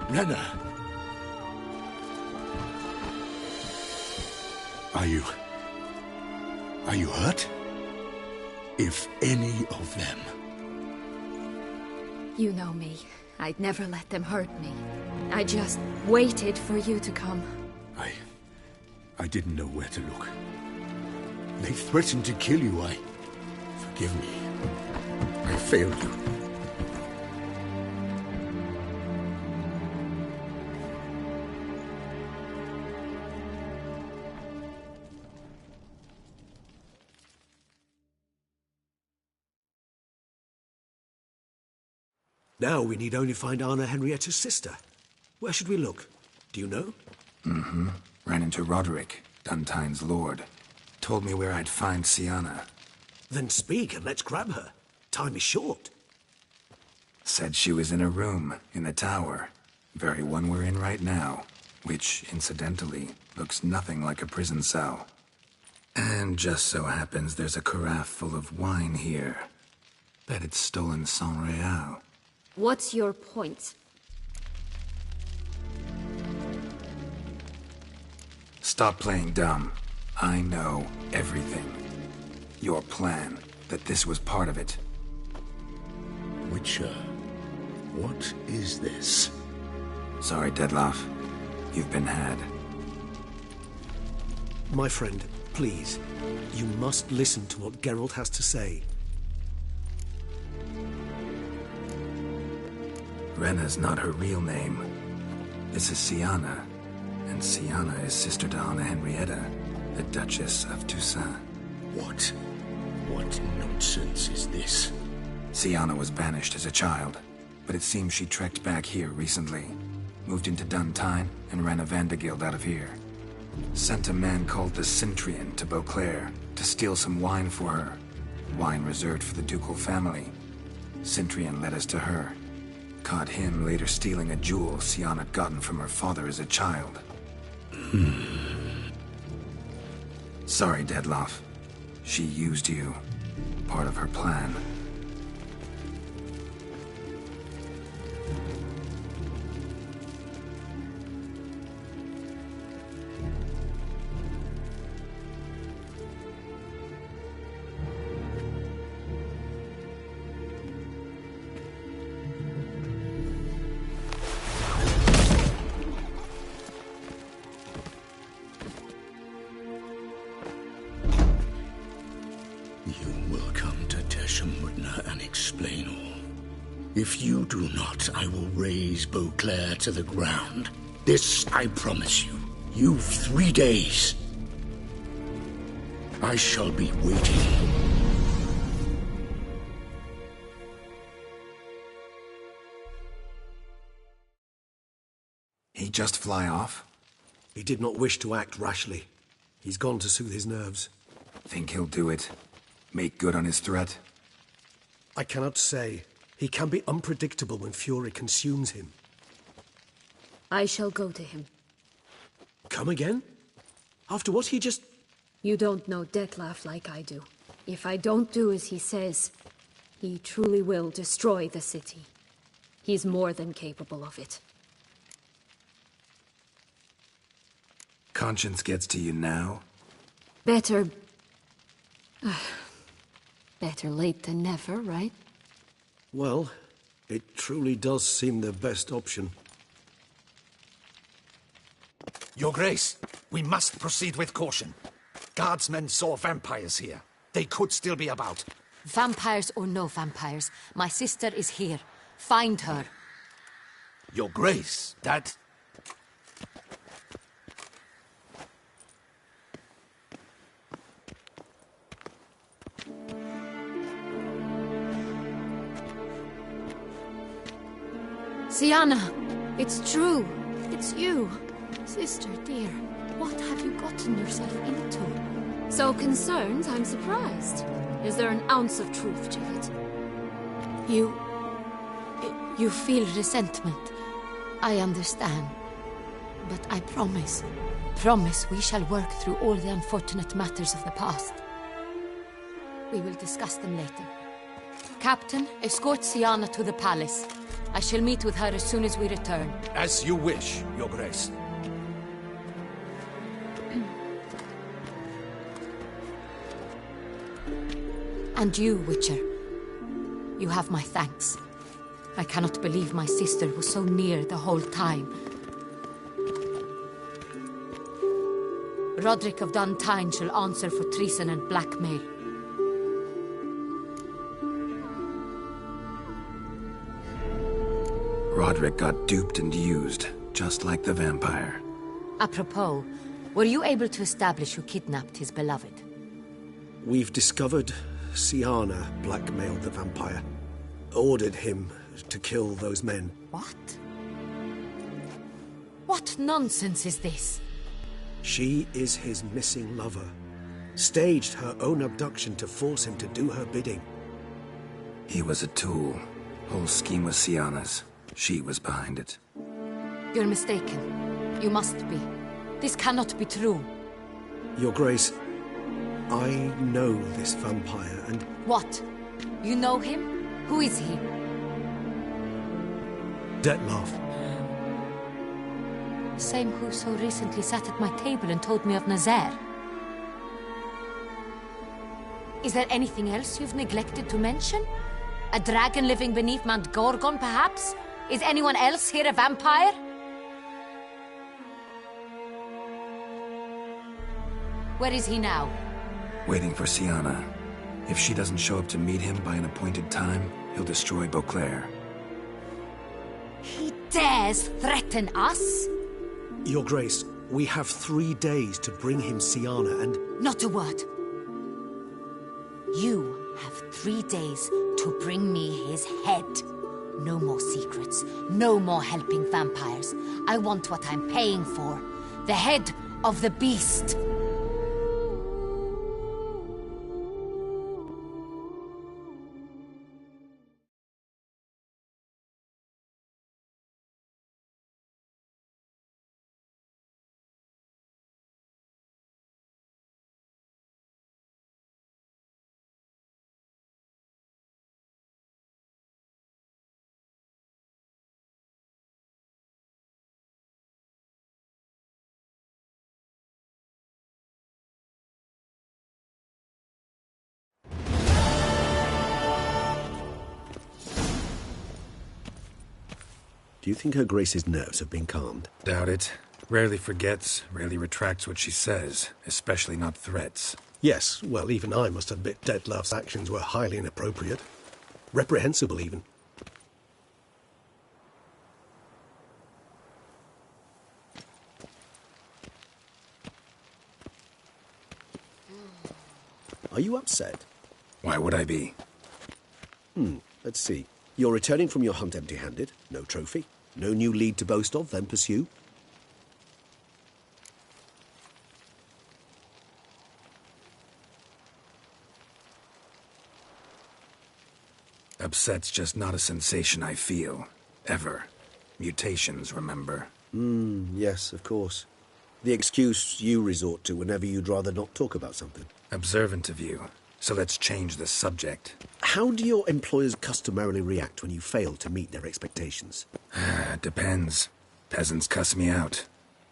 Renna! Are you hurt? If any of them... You know me. I'd never let them hurt me. I just waited for you to come. I didn't know where to look. They threatened to kill you. Forgive me. I failed you. Now we need only find Anna Henrietta's sister. Where should we look? Do you know? Mm-hmm. Ran into Roderick, Duntine's lord. Told me where I'd find Sienna. Then speak and let's grab her. Time is short. Said she was in a room in the tower. Very one we're in right now. Which, incidentally, looks nothing like a prison cell. And just so happens there's a carafe full of wine here. Bet it's stolen San Real. What's your point? Stop playing dumb. I know everything. Your plan, that this was part of it. Witcher, what is this? Sorry, Dettlaff. You've been had. My friend, please, you must listen to what Geralt has to say. Renna's not her real name. This is Siana, and Siana is sister to Anna Henrietta, the Duchess of Toussaint. What? What nonsense is this? Siana was banished as a child, but it seems she trekked back here recently. Moved into Duntine and ran a Vandergild out of here. Sent a man called the Cintrian to Beauclair to steal some wine for her. Wine reserved for the ducal family. Cintrian led us to her. Caught him later stealing a jewel Siana had gotten from her father as a child. Sorry, Dettlaff. She used you. Part of her plan. If you do not, I will raze Beauclair to the ground. This I promise you. You've 3 days. I shall be waiting. He just fly off? He did not wish to act rashly. He's gone to soothe his nerves. Think he'll do it? Make good on his threat? I cannot say. He can be unpredictable when fury consumes him. I shall go to him. Come again? After what he just... You don't know Dettlaff like I do. If I don't do as he says, he truly will destroy the city. He's more than capable of it. Conscience gets to you now? Better... better late than never, right? Well, it truly does seem the best option. Your Grace, we must proceed with caution. Guardsmen saw vampires here. They could still be about. Vampires or no vampires, my sister is here. Find her. Your Grace, that... Siana, it's true. It's you. Sister, dear, what have you gotten yourself into? So concerned, I'm surprised. Is there an ounce of truth to it? You feel resentment. I understand. But I promise we shall work through all the unfortunate matters of the past. We will discuss them later. Captain, escort Siana to the palace. I shall meet with her as soon as we return. As you wish, Your Grace. And you, Witcher. You have my thanks. I cannot believe my sister was so near the whole time. Roderick of Duntine shall answer for treason and blackmail. Roderick got duped and used, just like the vampire. Apropos, were you able to establish who kidnapped his beloved? We've discovered Siana blackmailed the vampire. Ordered him to kill those men. What? What nonsense is this? She is his missing lover. Staged her own abduction to force him to do her bidding. He was a tool. Whole scheme was Siana's. She was behind it. You're mistaken. You must be. This cannot be true. Your Grace, I know this vampire and... What? You know him? Who is he? Dettlaff. Same who so recently sat at my table and told me of Nazaire. Is there anything else you've neglected to mention? A dragon living beneath Mount Gorgon, perhaps? Is anyone else here a vampire? Where is he now? Waiting for Siana. If she doesn't show up to meet him by an appointed time, he'll destroy Beauclair. He dares threaten us? Your Grace, we have 3 days to bring him Siana and... Not a word. You have 3 days to bring me his head. No more secrets. No more helping vampires. I want what I'm paying for. The head of the beast. Do you think Her Grace's nerves have been calmed? Doubt it. Rarely forgets, rarely retracts what she says, especially not threats. Yes, well, even I must admit Detlav's actions were highly inappropriate. Reprehensible, even. Are you upset? Why would I be? Let's see. You're returning from your hunt empty-handed. No trophy. No new lead to boast of, then pursue. Upset's just not a sensation I feel. Ever. Mutations, remember? Yes, of course. The excuse you resort to whenever you'd rather not talk about something. Observant of you. So let's change the subject. How do your employers customarily react when you fail to meet their expectations? Depends. Peasants cuss me out.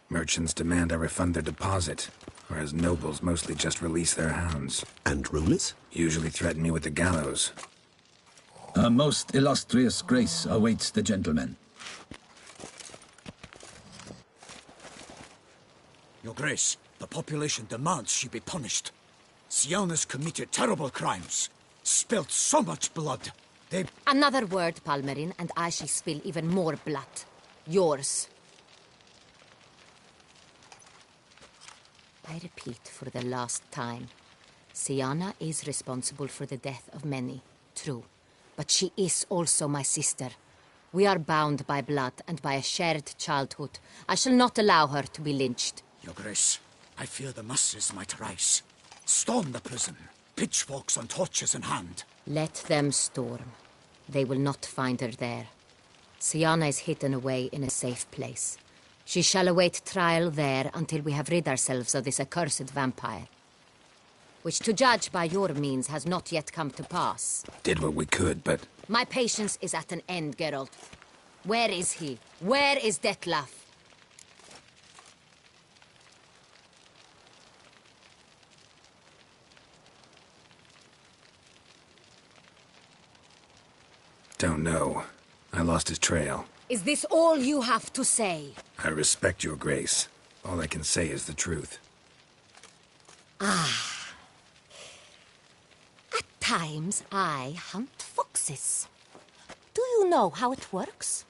Merchants demand I refund their deposit, whereas nobles mostly just release their hounds. And rulers? Usually threaten me with the gallows. A most illustrious grace awaits the gentleman. Your Grace, the population demands she be punished. Siana's committed terrible crimes. Spilt so much blood. They... Another word, Palmerin, and I shall spill even more blood. Yours. I repeat for the last time. Siana is responsible for the death of many, true. But she is also my sister. We are bound by blood and by a shared childhood. I shall not allow her to be lynched. Your Grace, I fear the masses might rise. Storm the prison, pitchforks and torches in hand. Let them storm. They will not find her there. Siana is hidden away in a safe place. She shall await trial there until we have rid ourselves of this accursed vampire. Which, to judge by your means, has not yet come to pass. Did what we could, but... My patience is at an end, Geralt. Where is he? Where is Detlav? Don't know. I lost his trail. Is this all you have to say? I respect your grace. All I can say is the truth. Ah. At times, I hunt foxes. Do you know how it works?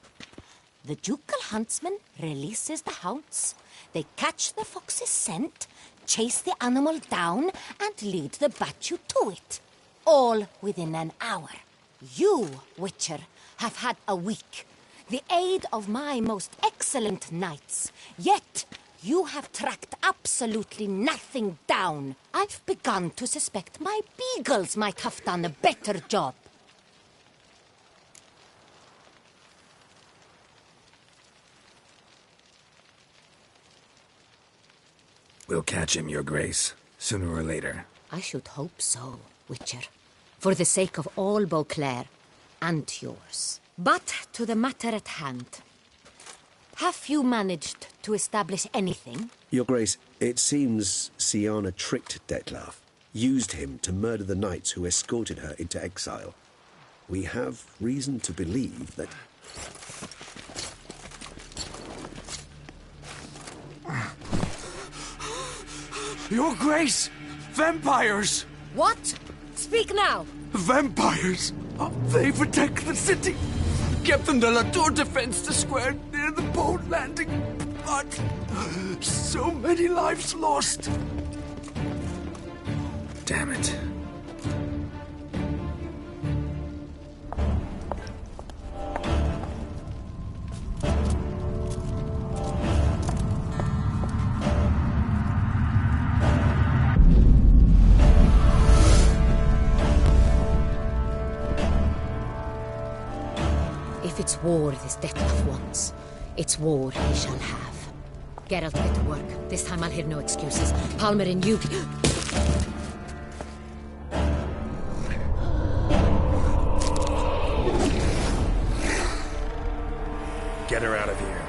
The ducal huntsman releases the hounds. They catch the fox's scent, chase the animal down, and lead the battue to it. All within an hour. You, Witcher, have had a week. The aid of my most excellent knights. Yet, you have tracked absolutely nothing down. I've begun to suspect my beagles might have done a better job. We'll catch him, your grace. Sooner or later. I should hope so, Witcher. For the sake of all Beauclair and yours. But to the matter at hand. Have you managed to establish anything? Your Grace, it seems Siana tricked Detlav. used him to murder the knights who escorted her into exile. We have reason to believe that... Your Grace! Vampires! What? Speak now! Vampires! They protect the city! Captain de la Tour defends the square near the boat landing, but so many lives lost. Damn it. If it's war this Dettlaff wants, it's war he shall have. Geralt, get to work. This time I'll hear no excuses. Palmer and you... Get her out of here.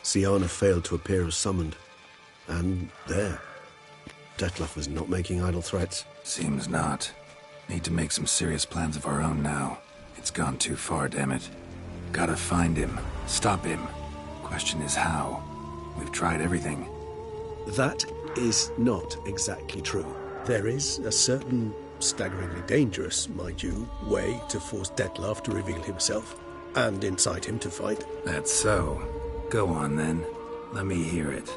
Siana failed to appear as summoned. And there. Dettlaff was not making idle threats. Seems not. Need to make some serious plans of our own now. It's gone too far, damn it. Gotta find him. Stop him. Question is how. We've tried everything. That is not exactly true. There is a certain, staggeringly dangerous, mind you, way to force Dettlaff to reveal himself, and incite him to fight. That's so. Go on, then. Let me hear it.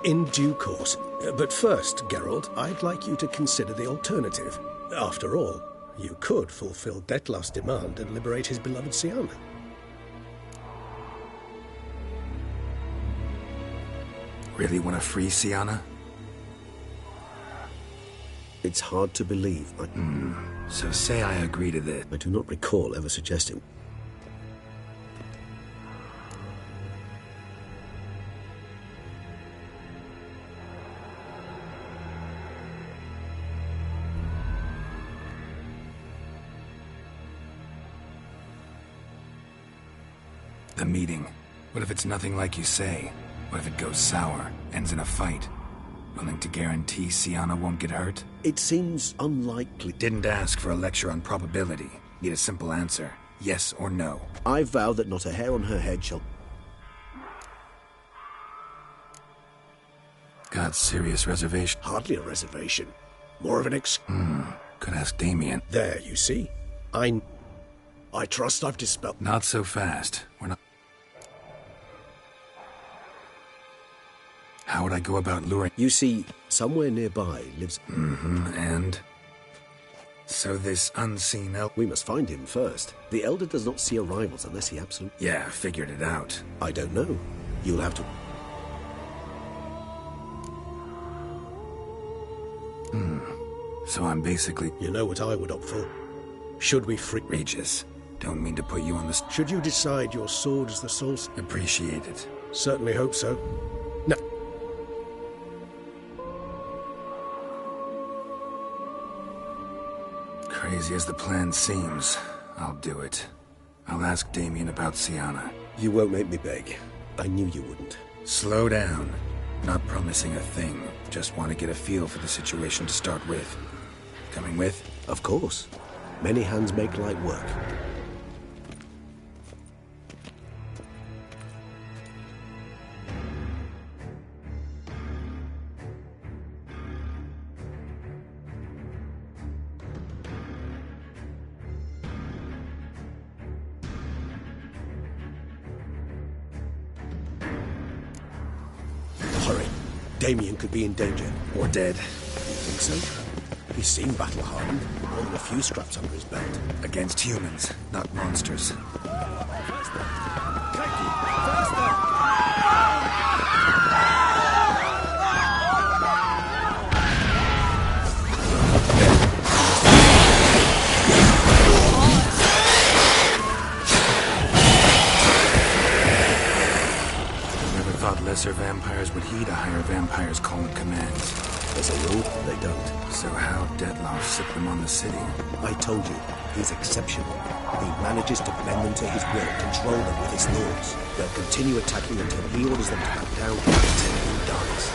In due course. But first, Geralt, I'd like you to consider the alternative. After all, you could fulfill Dettlaff's demand and liberate his beloved Siana. Really want to free Siana? It's hard to believe. So say I agree to this. I do not recall ever suggesting... The meeting. What if it's nothing like you say? What if it goes sour, ends in a fight? Willing to guarantee Siana won't get hurt? It seems unlikely. Didn't ask for a lecture on probability. Need a simple answer. Yes or no. I vow that not a hair on her head shall... Got serious reservation? Hardly a reservation. More of an Could ask Damien. There, you see. I trust I've dispelled... Not so fast. We're not... How would I go about luring... You see, somewhere nearby lives... and? So this unseen elf... We must find him first. The Elder does not see arrivals unless he absolutely... Yeah, figured it out. I don't know. You'll have to... So I'm basically... You know what I would opt for? Should we free... Regis. Don't mean to put you on the... Should you decide your sword is the source... Appreciate it. Certainly hope so. No. Crazy as the plan seems, I'll do it. I'll ask Damien about Siana. You won't make me beg. I knew you wouldn't. Slow down. Not promising a thing. Just want to get a feel for the situation to start with. Coming with? Of course. Many hands make light work. Damien could be in danger. Or dead. You think so? He seemed battle-hardened. Only a few scraps under his belt. Against humans, not monsters. Lesser vampires would heed a higher vampire's call and commands. As a rule, they don't. So how Detloff sick them on the city? I told you, he's exceptional. He manages to bend them to his will, control them with his laws. They'll continue attacking until he orders them to back down, until he dies.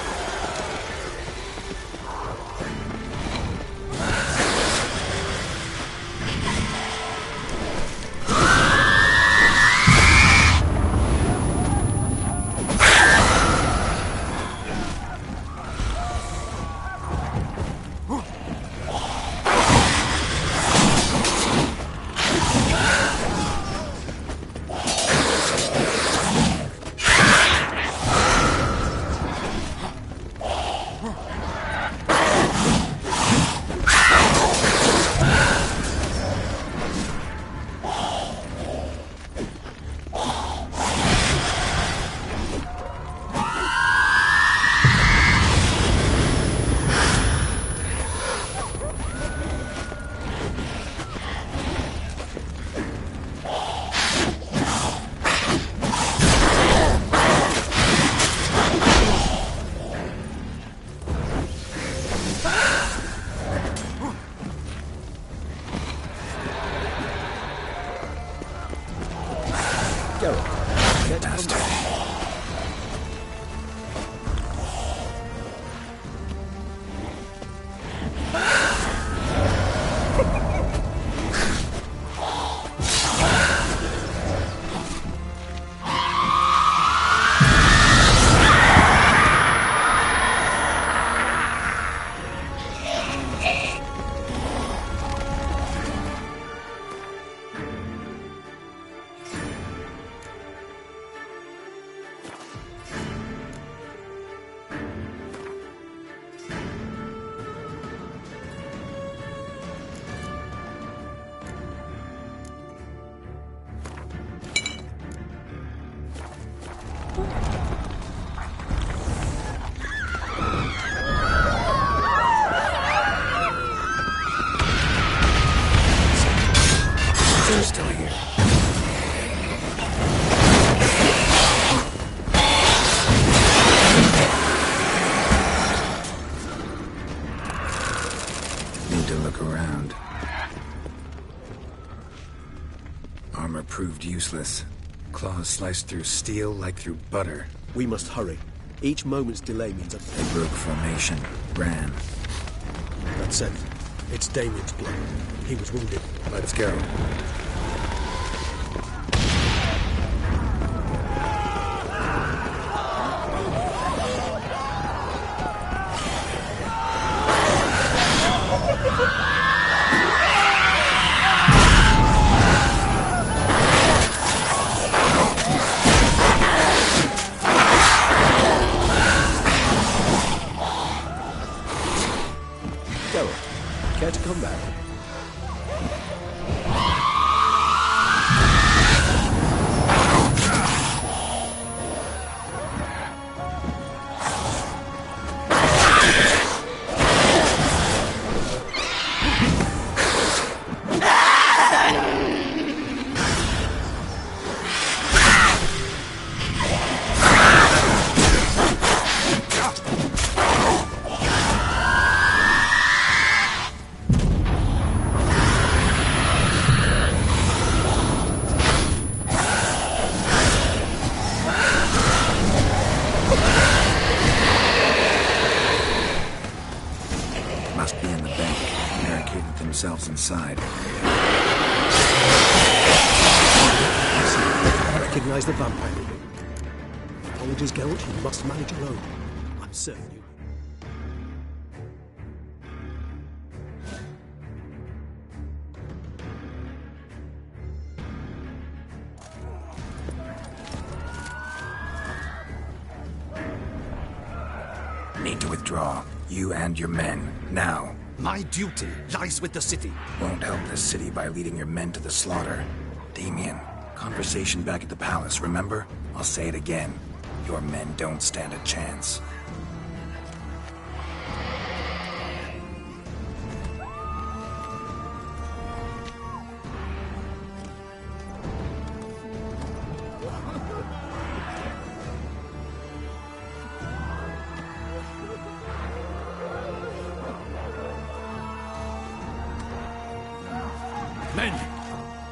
Proved useless. Claws sliced through steel like through butter. We must hurry. Each moment's delay means They broke formation, ran. That's it. It's Damien's blood. He was wounded. Let's go. Care to come back? themselves inside. Recognize the vampire. Apologies, Geralt. You must manage alone. I'm certain you... Need to withdraw. You and your men. Now. My duty lies with the city. Won't help the city by leading your men to the slaughter. Damien, conversation back at the palace, remember? I'll say it again. Your men don't stand a chance. Men,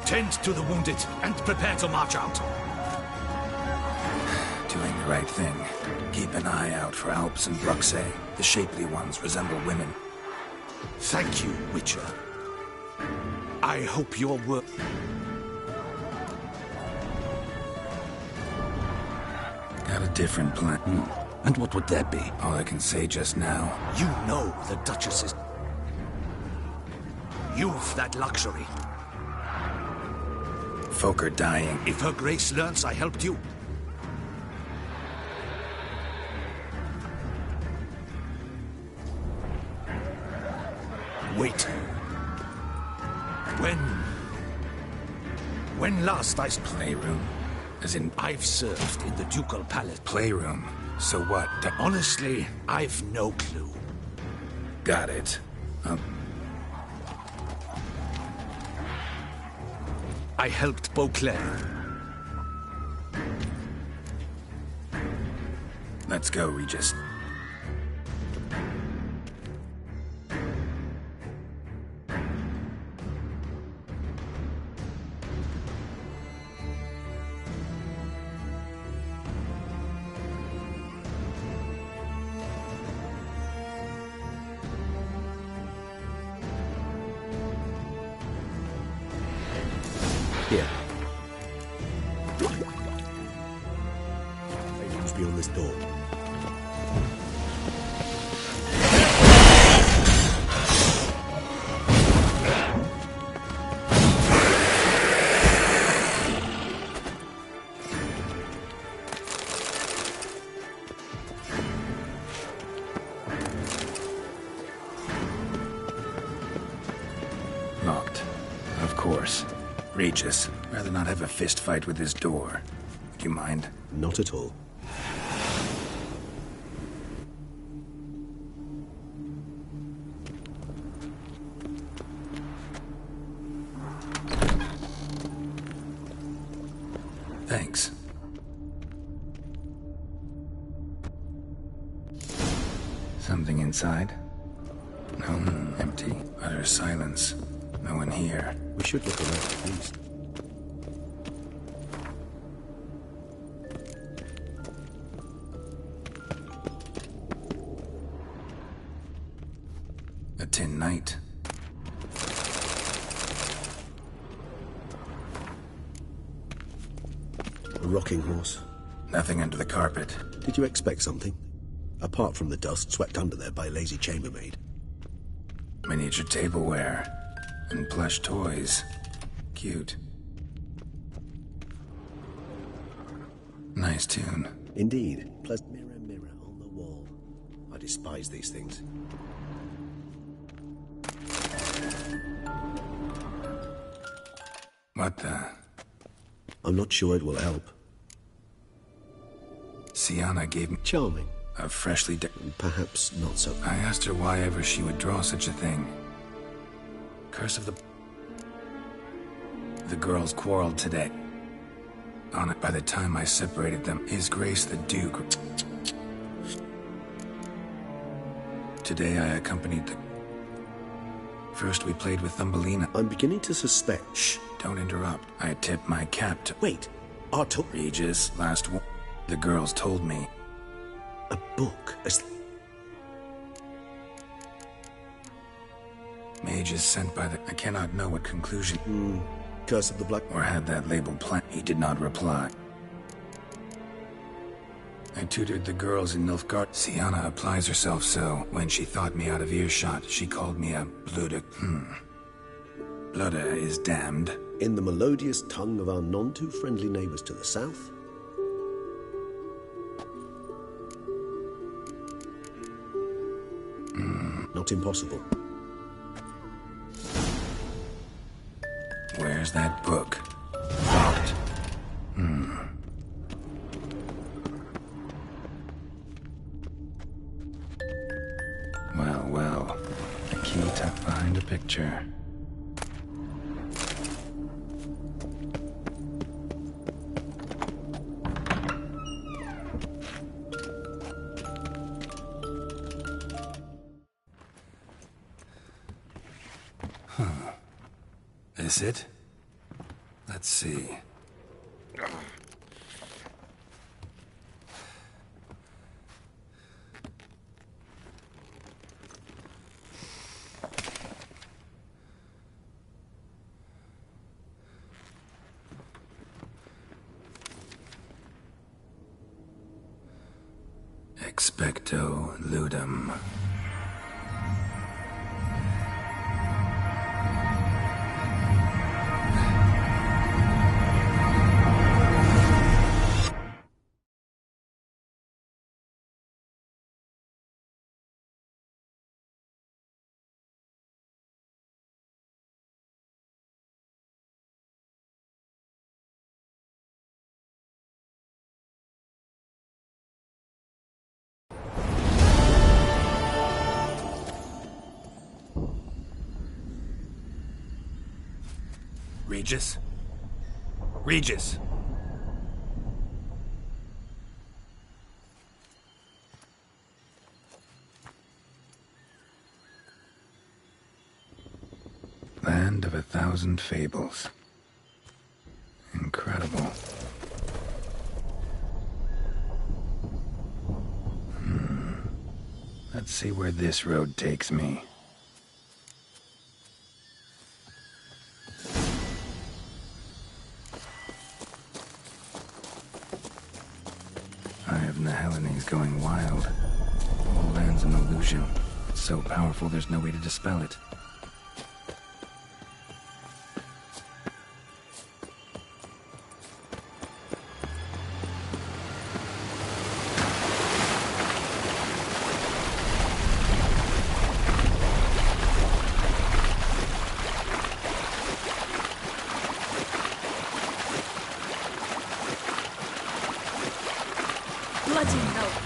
tend to the wounded and prepare to march out. Doing the right thing. Keep an eye out for Alps and Bruxay. The shapely ones resemble women. Thank you, Witcher. I hope your work... Got a different plan. And what would that be? All I can say just now. You know the Duchess is... You've that luxury. Folk are dying. If her grace learns I helped you... Wait. When last I... Playroom? As in... I've served in the ducal palace. Playroom? So what? Honestly, I've no clue. Got it. I helped Beauclair. Let's go, Regis. Here. They must be on this door. Locked. Of course. Regis, rather not have a fist fight with this door. Do you mind? Not at all. Thanks. Something inside? No, empty. Utter silence. No one here. We should look around at least. A tin knight. A rocking horse. Nothing under the carpet. Did you expect something? Apart from the dust swept under there by a lazy chambermaid. Miniature tableware. And plush toys. Cute. Nice tune. Indeed. Pleasant mirror, mirror on the wall. I despise these things. What the? I'm not sure it will help. Sienna gave me... Charming. A freshly... Perhaps not so. I asked her why ever she would draw such a thing. Curse of the... The girls quarreled today. On it, by the time I separated them, His Grace the Duke... Today I accompanied the... First we played with Thumbelina. I'm beginning to suspect... Shh, don't interrupt. I tipped my cap to... Wait, Arto... Regis, last one... The girls told me... A book as... Mages sent by the... I cannot know what conclusion... Curse of the Black... Or had that label plant. He did not reply. I tutored the girls in Nilfgaard. Sienna applies herself so. When she thought me out of earshot, she called me a Bluda... Bluda is damned. In the melodious tongue of our none-too-friendly neighbors to the south... not impossible. Where's that book? Locked. Well. A key tucked behind a picture. This it? Let's see. Expecto ludum. Regis? Regis! Land of 1,000 fables. Incredible. Let's see where this road takes me. Helen's going wild. All land's an illusion. It's so powerful there's no way to dispel it.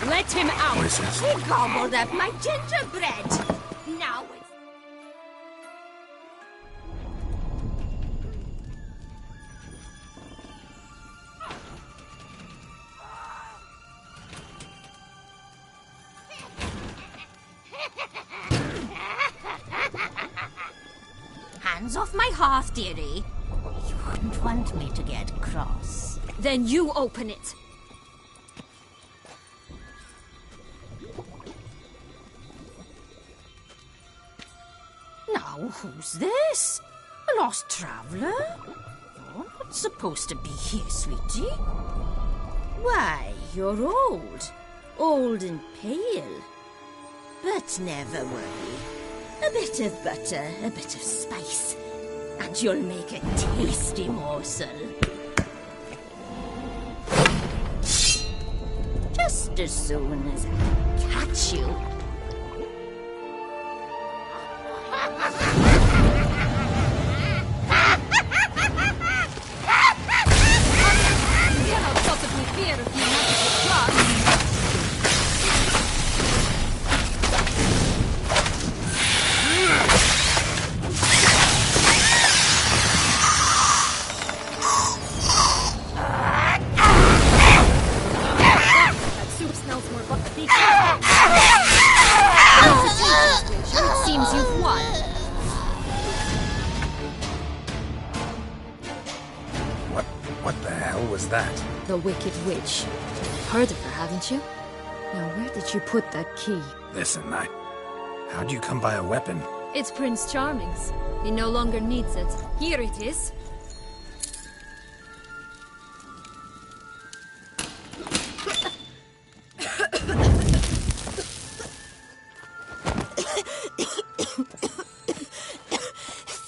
Let him out! Voices. He gobbled up my gingerbread! Now it's... Hands off my hearth, dearie. You wouldn't want me to get cross. Then you open it. Now, who's this? A lost traveler? You're not supposed to be here, sweetie. Why, you're old. Old and pale. But never worry. A bit of butter, a bit of spice, and you'll make a tasty morsel. Just as soon as I catch you. The Wicked Witch. You've heard of her, haven't you? Now, where did you put that key? Listen, how'd you come by a weapon? It's Prince Charming's. He no longer needs it. Here it is.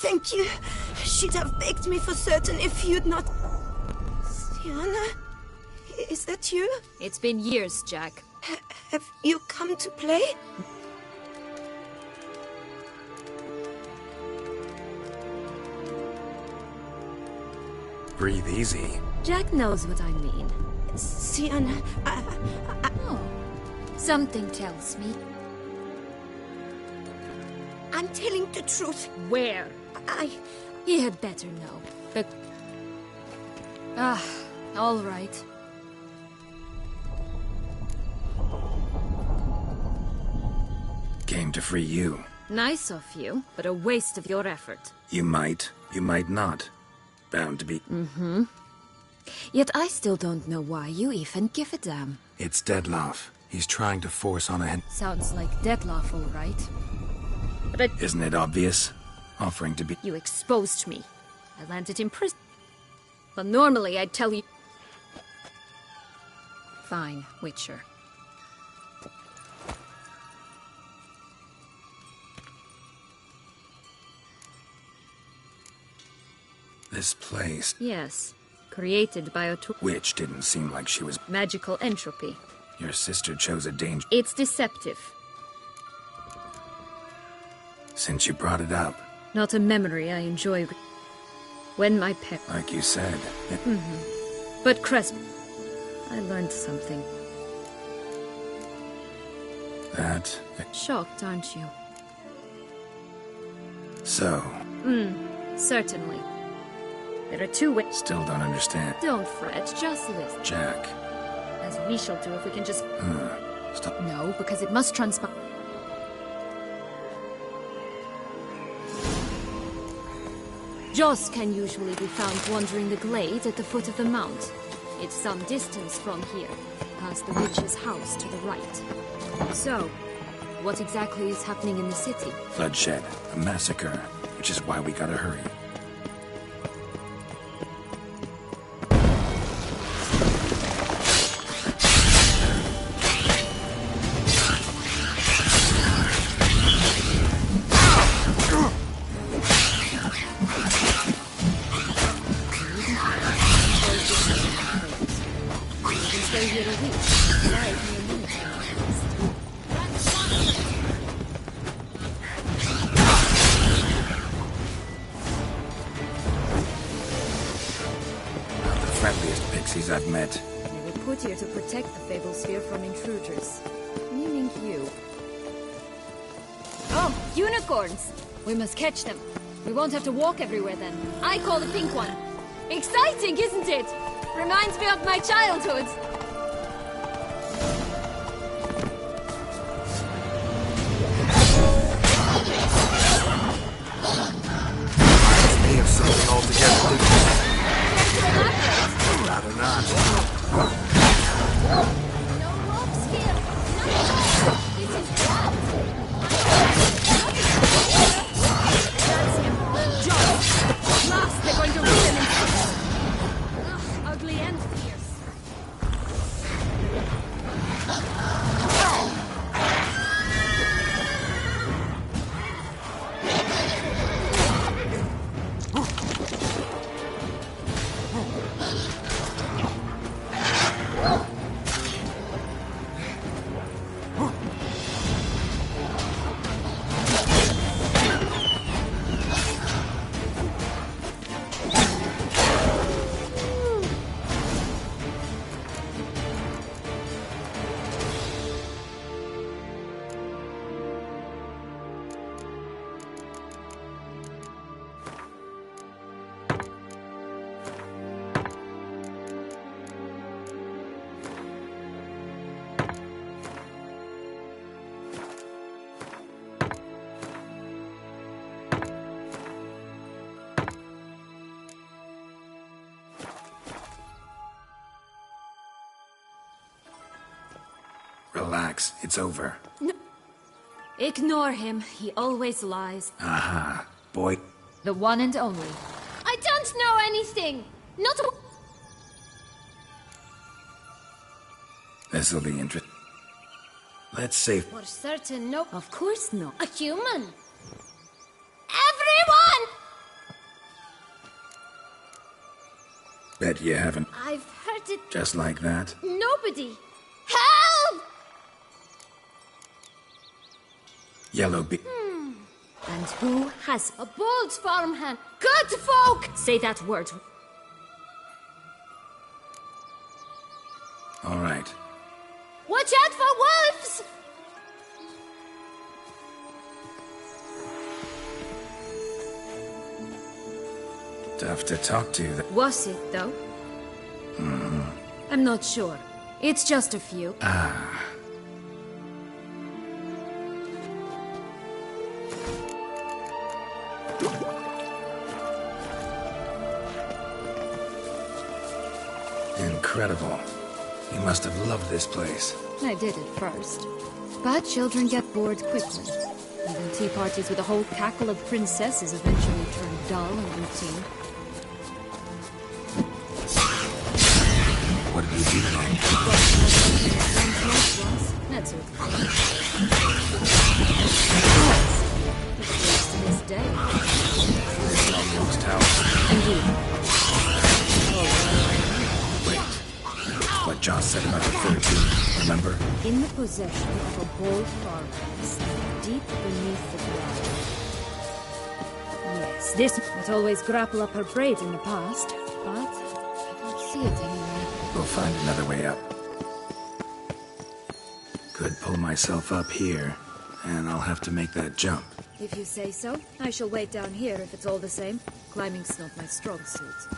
Thank you. She'd have begged me for certain if you'd not... Sienna? Is that you? It's been years, Jack. Have you come to play? Breathe easy. Jack knows what I mean. Sienna, Oh, something tells me. I'm telling the truth. Where? He had better know. All right. Came to free you. Nice of you, but a waste of your effort. You might not. Bound to be. Mm-hmm. Yet I still don't know why you even give a damn. It's Dettlaff. He's trying to force on a Sounds like Dettlaff, all right. But Isn't it obvious? Offering to be... You exposed me. I landed in prison. But normally I'd tell you... Fine, Witcher. This place... Yes. Created by a Which didn't seem like she was... Magical entropy. Your sister chose a danger... It's deceptive. Since you brought it up. Not a memory I enjoy... When my pet... Like you said... But Cresp... I learned something. That... Shocked, aren't you? So... Certainly. There are two ways... Still don't understand. Don't fret, just listen. Jack. As we shall do if we can just... Stop. No, because it must transpire... Joss can usually be found wandering the glade at the foot of the mount. It's some distance from here, past the witch's house to the right. So, what exactly is happening in the city? Bloodshed. A massacre. Which is why we gotta hurry. I've met. They were put here to protect the Fable Sphere from intruders. Meaning you. Oh, unicorns! We must catch them. We won't have to walk everywhere then. I call the pink one. Exciting, isn't it? Reminds me of my childhood. Reminds me of something altogether different. Rather not. No ropes here. This is bad. That's him. John. At last they're going to rip him in pieces. Ugly and fierce. Relax, it's over. No. Ignore him. He always lies. Aha, boy. The one and only. I don't know anything. Not a... This'll be interesting. Let's save. For certain, no. Of course not. A human. Everyone! Bet you haven't. I've heard it. Just like that? Nobody. Help! Yellow bee. And who has a bold farmhand? Good folk! Say that word. All right. Watch out for wolves! Tough to talk to. Was it, though? I'm not sure. It's just a few. Ah. Incredible. You must have loved this place. I did at first. But children get bored quickly. Even tea parties with a whole cackle of princesses eventually turn dull and routine. What did you do today? That's it. Yes, to this day. Almost house. Indeed. What John said about the 13, remember? In the possession of a bold forest, deep beneath the ground. Yes, this would always grapple up her braids in the past, but I don't see it anymore. We'll find another way up. Could pull myself up here, and I'll have to make that jump. If you say so, I shall wait down here if it's all the same. Climbing's not my strong suit.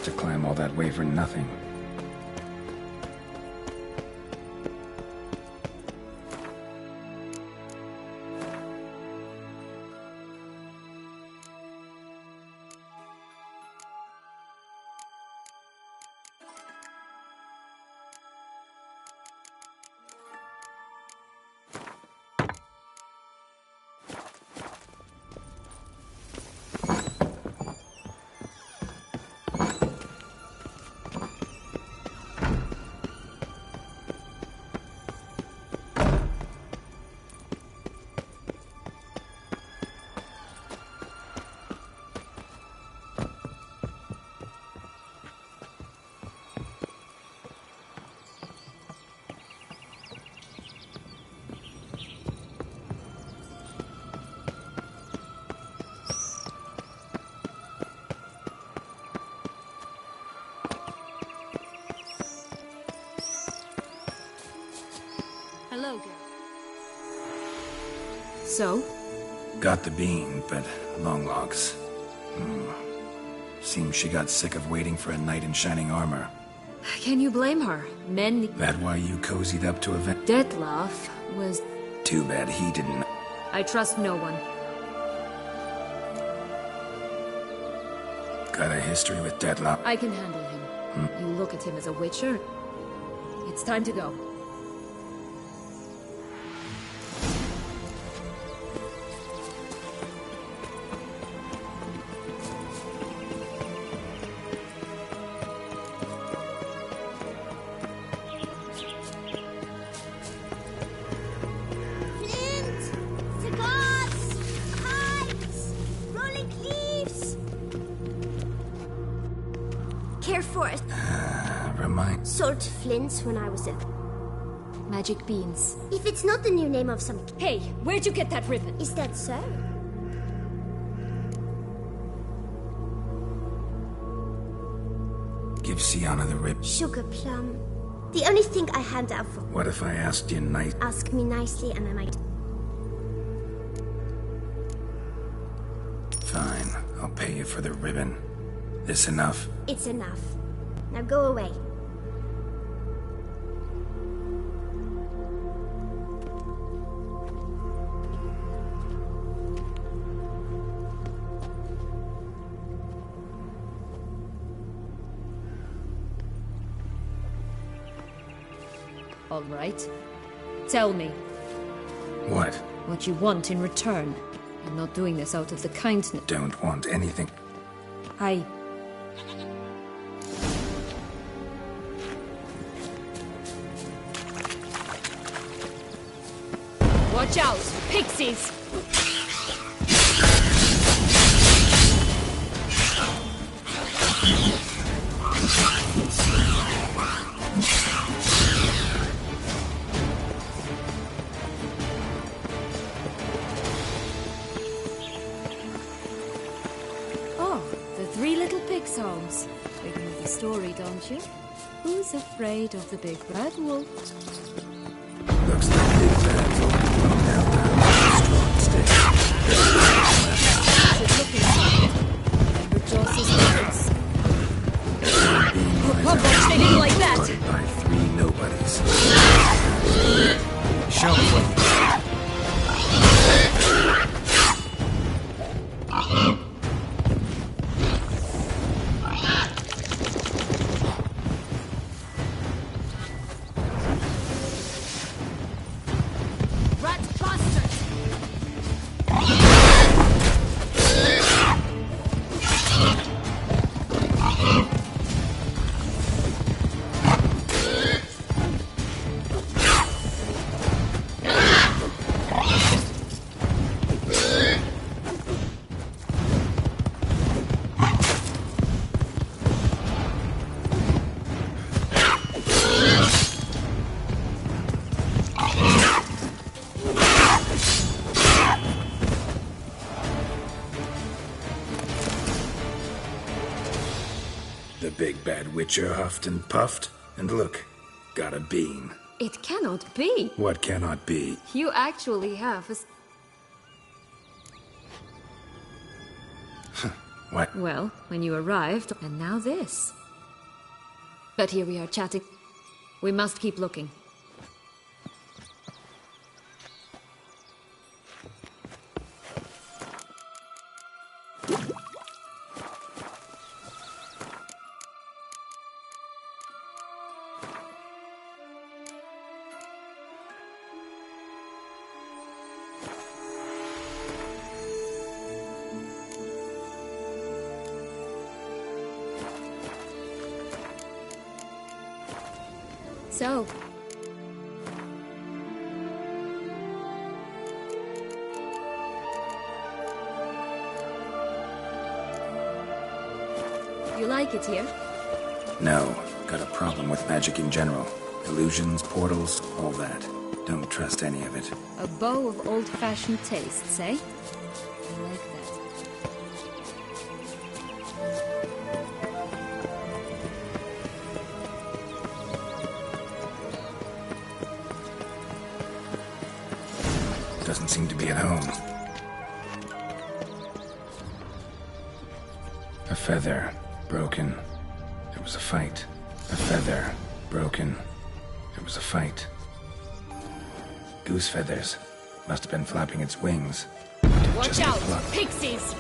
To climb all that way for nothing. Hello, girl. So? Got the bean, but long logs. Seems she got sick of waiting for a knight in shining armor. Can you blame her? Men... That why you cozied up to event? Dettlaff was... Too bad he didn't. I trust no one. Got a history with Dettlaff? I can handle him. You look at him as a witcher. It's time to go. Air Force. Remind. Sold flints when I was a... Magic beans. If it's not the new name of some... Hey, where'd you get that ribbon? Is that so? Give Sienna the rib. Sugar plum. The only thing I hand out for... What if I asked you nice? Ask me nicely and I might... Fine, I'll pay you for the ribbon. This enough? It's enough. Now go away. All right. Tell me. What? What you want in return. I'm not doing this out of the kindness. Don't want anything. Watch out! Pixies! Songs. Big movie story, don't you? Who's afraid of the big red wolf? Looks like big bad's all blown out now. Strong stick. Should look inside. Remember Joss's words. Oh, they didn't like that. By 3 nobodies. Show me. Big bad witcher huffed and puffed, and look, got a bean. It cannot be. What cannot be? You actually have a... What? Well, when you arrived, and now this. But here we are chatting. We must keep looking. So... You like it here? No. Got a problem with magic in general. Illusions, portals, all that. Don't trust any of it. A bow of old-fashioned tastes, eh? I like that. Doesn't seem to be at home. A feather. Broken. There was a fight. A feather. Broken. There was a fight. Goose feathers. Must have been flapping its wings. Watch out! Pixies!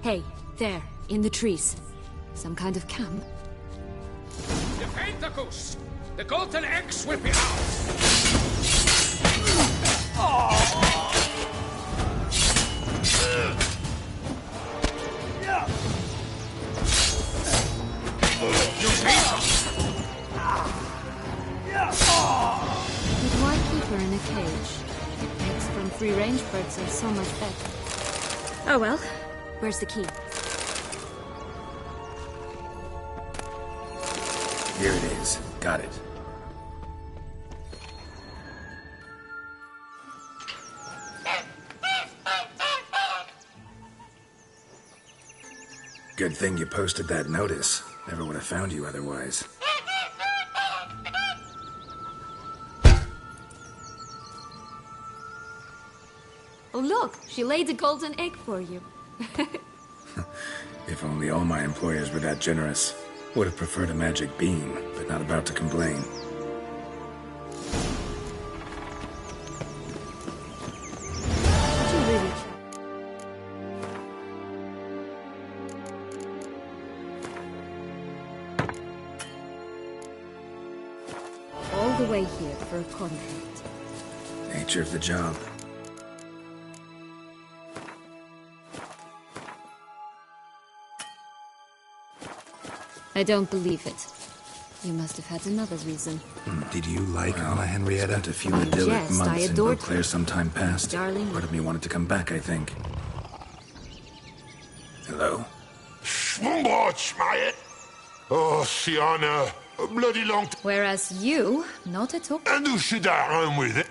Hey, there, In the trees. Some kind of camp? Defend the goose! The golden eggs will be ours! But why keep her in a cage? Eggs from free-range birds are so much better. Oh well. Where's the key? Here it is. Got it. Good thing you posted that notice. Never would have found you otherwise. Oh look, she laid a golden egg for you. If only all my employers were that generous. Would have preferred a magic bean, but not about to complain. All the way here for a contract. Nature of the job. I don't believe it. You must have had another reason. Did you like Anna Henrietta? Spent a few idyllic Yes, I months in adored Eau Claire some time past. Darling. Part of me wanted to come back, I think. Hello? Watch, mate. Oh, Sienna, a bloody long time. Whereas you, not at all. And who should I run with it?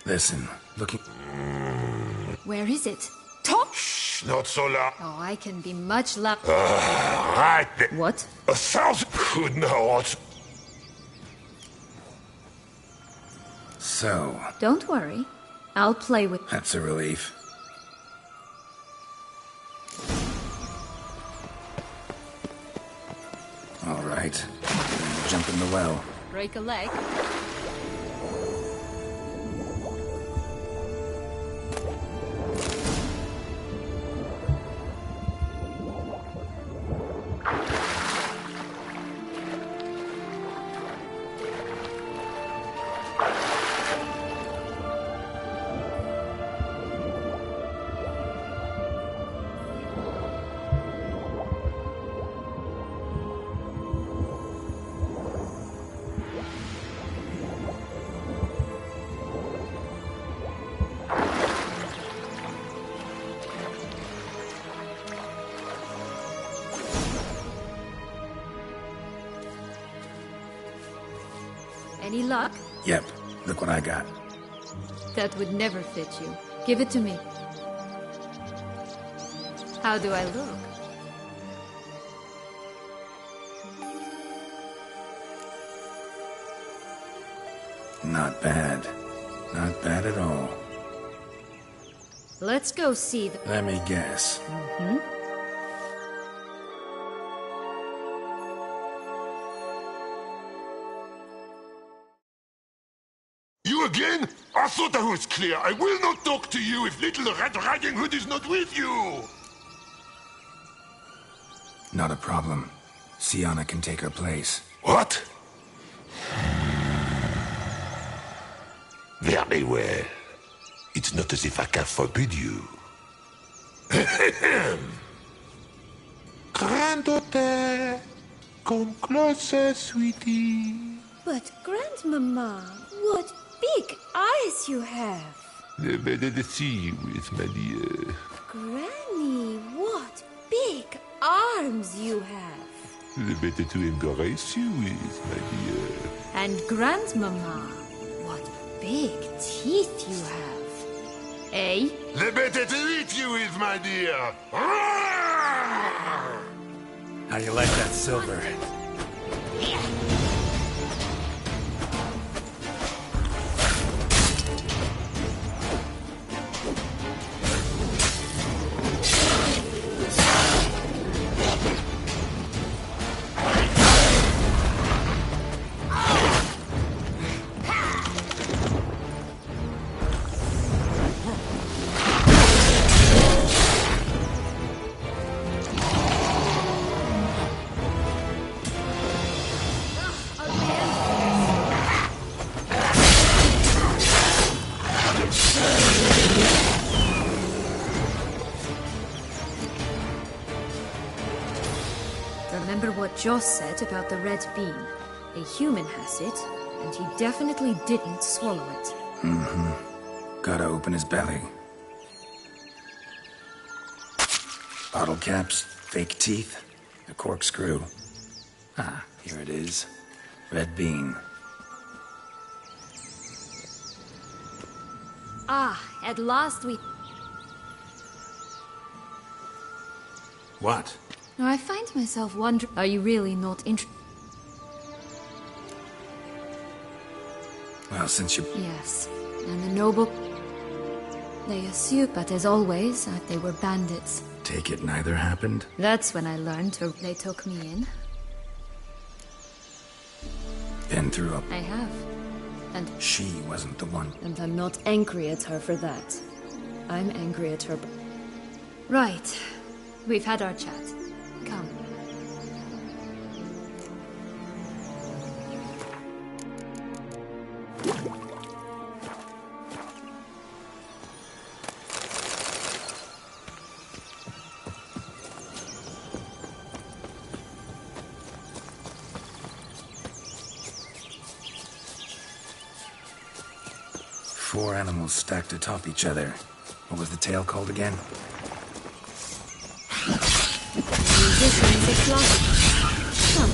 Listen, looking... Where is it? Top? Shh, not so loud. Oh, I can be much louder. Right there. What? 1,000 could not. So... Don't worry. I'll play with... That's a relief. All right. Jump in the well. Break a leg. Any luck? Yep. Look what I got. That would never fit you. Give it to me. How do I look? Not bad. Not bad at all. Let's go see the... Let me guess. Mm-hmm. You again? I thought I was clear. I will not talk to you if little Red Riding Hood is not with you. Not a problem. Sienna can take her place. What? Very well. It's not as if I can forbid you. Granddaughter, come closer, sweetie. But, Grandmama, what big eyes you have. The better to see you with, my dear. Granny, what big arms you have. The better to embrace you with, my dear. And Grandmama, what big teeth you have. Eh? The better to eat you with, my dear. How you like that silver? Joss said about the red bean. A human has it, and he definitely didn't swallow it. Mm-hmm. Gotta open his belly. Bottle caps, fake teeth, a corkscrew. Ah, here it is. Red bean. Ah, at last we... What? Now I find myself wondering... Are you really not interested? Well, since you... Yes, and the noble... They assumed, but as always, they were bandits. Take it neither happened? That's when I learned they took me in. Been through a... I have. And... She wasn't the one. And I'm not angry at her for that. I'm angry at her... Right. We've had our chat. Come. Four animals stacked atop each other. What was the tale called again? Musicians are classic. Come,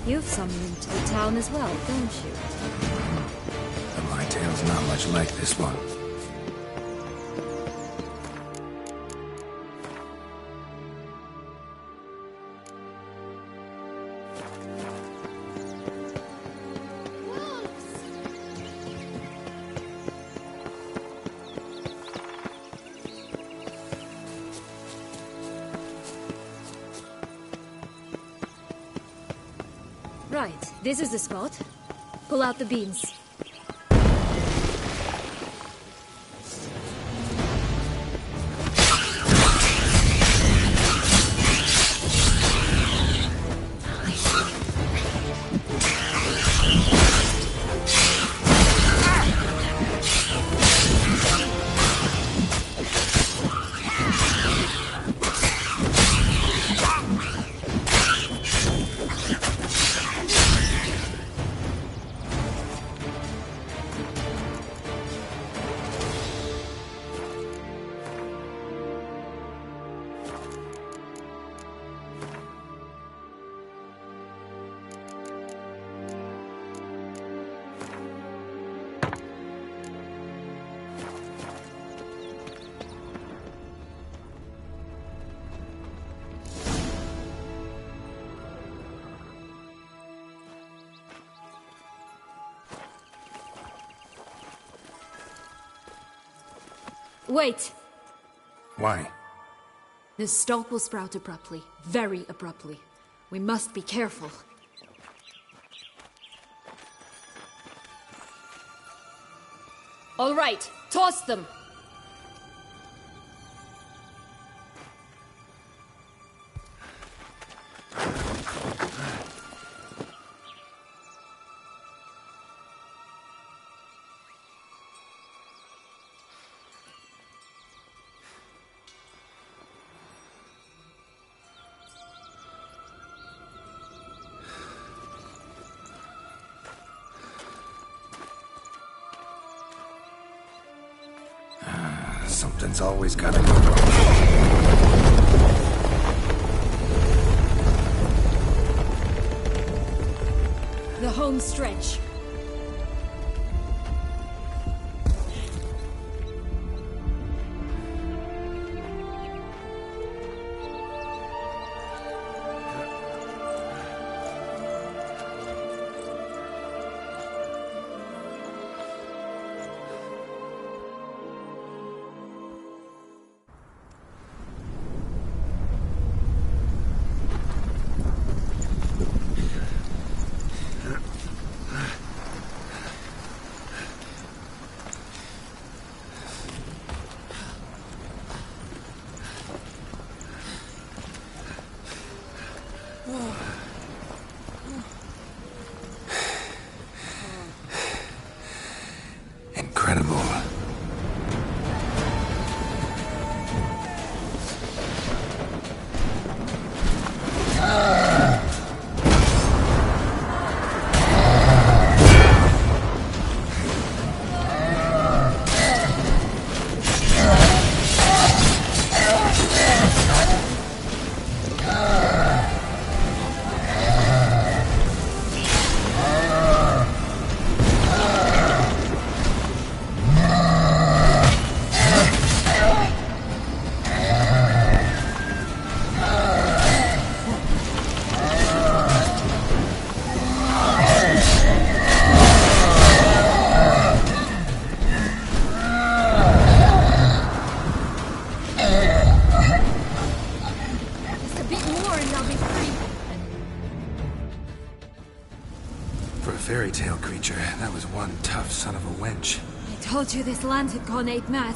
you've some link to the town as well, don't you? But my tale's not much like this one. Right, this is the spot. Pull out the beans. Wait! Why? The stalk will sprout abruptly. Very abruptly. We must be careful. All right, toss them! Something's always gotta go wrong. The home stretch. tail creature. That was one tough son of a wench. I told you this land had gone ape mad,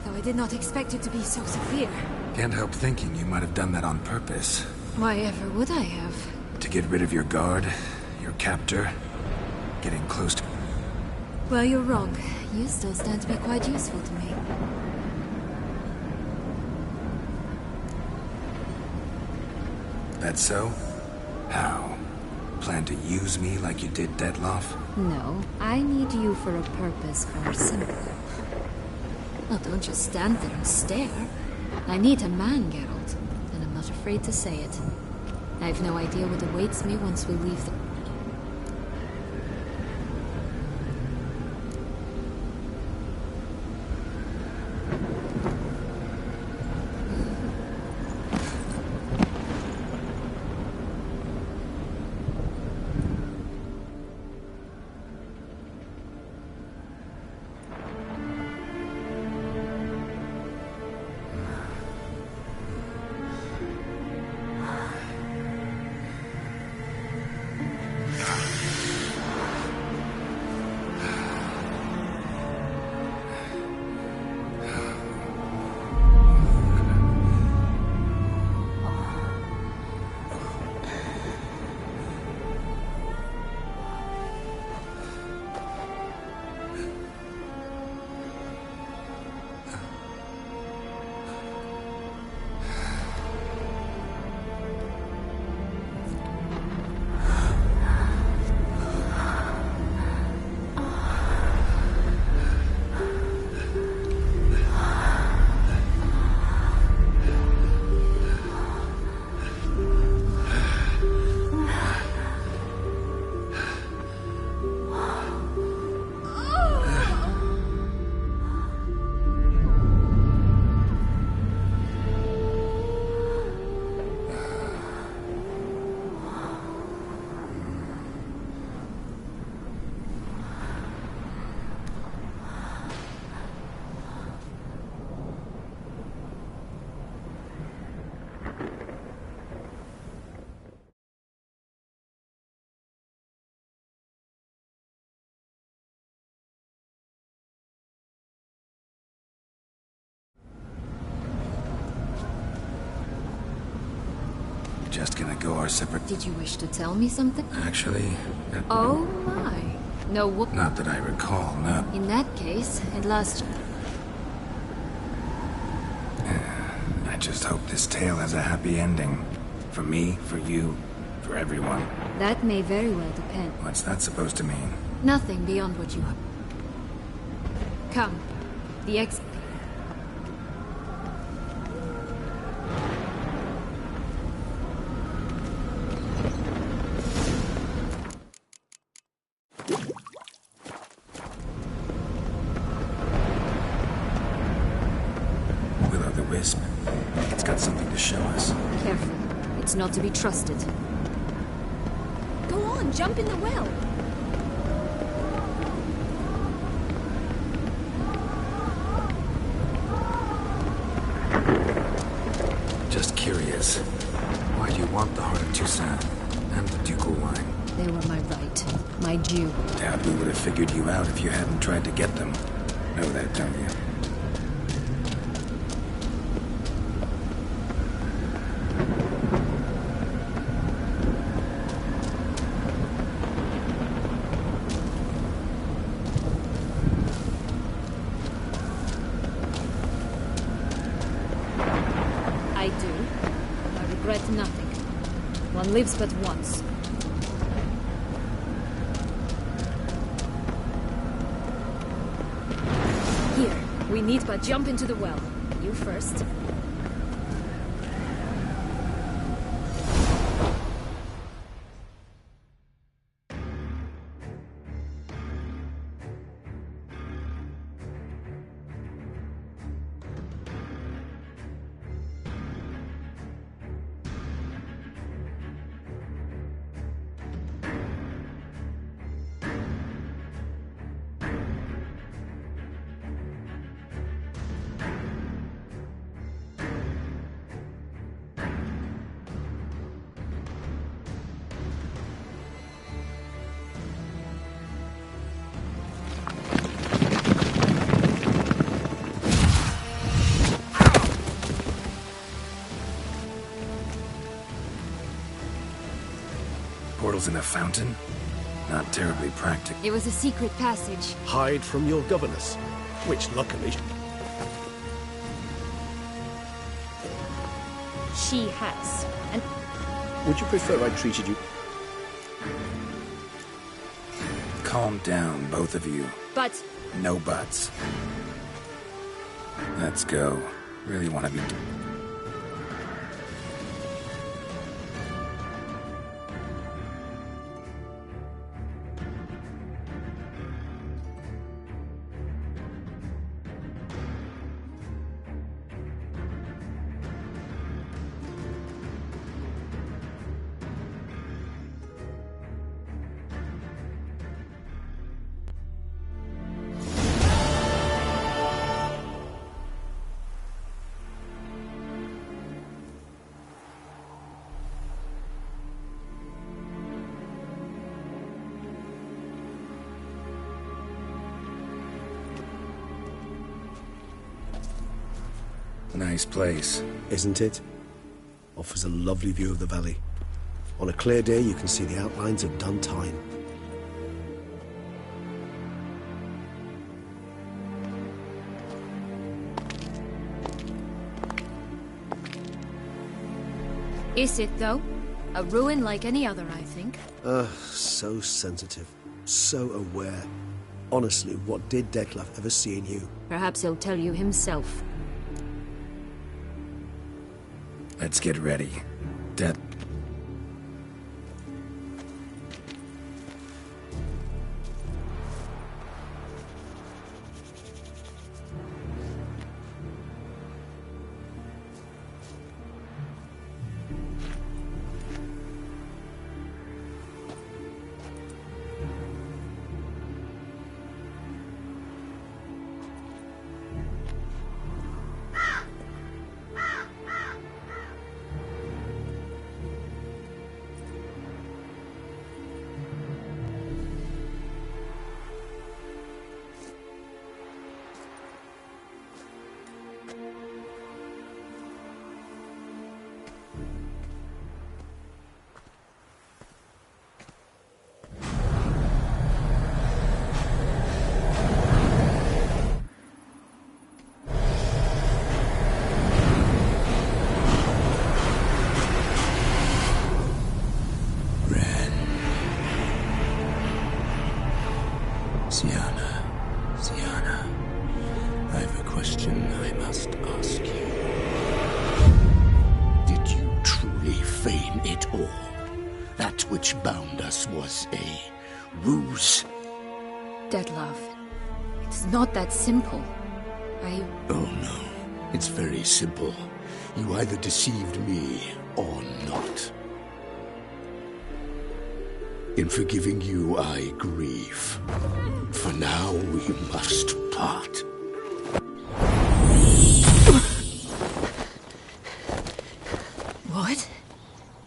though I did not expect it to be so severe. Can't help thinking you might have done that on purpose. Why ever would I have? To get rid of your guard, your captor, getting close to... Well, you're wrong. You still stand to be quite useful to me. That so? How? Plan to use me like you did Detloff? No, I need you for a purpose far simpler. Well, don't just stand there and stare. I need a man, Geralt, and I'm not afraid to say it. I have no idea what awaits me once we leave the... Just gonna go our separate... Did you wish to tell me something? Actually... Oh my. No whoop. Not that I recall, no. In that case, at last... I just hope this tale has a happy ending. For me, for you, for everyone. That may very well depend. What's that supposed to mean? Nothing beyond what you have. Come. The exit. It's got something to show us. Careful. It's not to be trusted. Go on, jump in the well. Just curious. Why do you want the Heart of Toussaint and the ducal wine? They were my right. My due. Doubt we would have figured you out if you hadn't tried to get them. Know that, don't you? I do. I regret nothing. One lives but once. Here, we need but jump into the well. You first. portals in a fountain? Not terribly practical. It was a secret passage. Hide from your governess, which luckily... She has. And Would you prefer I treated you... Calm down, both of you. But... No buts. Let's go. Really want to be... Nice place. Isn't it? Offers a lovely view of the valley. On a clear day, you can see the outlines of Dun Time. is it, though? A ruin like any other, I think. So sensitive. So aware. Honestly, what did Detlef ever see in you? Perhaps he'll tell you himself. Let's get ready. Dead. Sienna, I have a question I must ask you. Did you truly feign it all? That which bound us was a ruse? Detlef, it's not that simple. Oh no, it's very simple. You either deceived me or not. In forgiving you, I grieve. For now, we must part. What?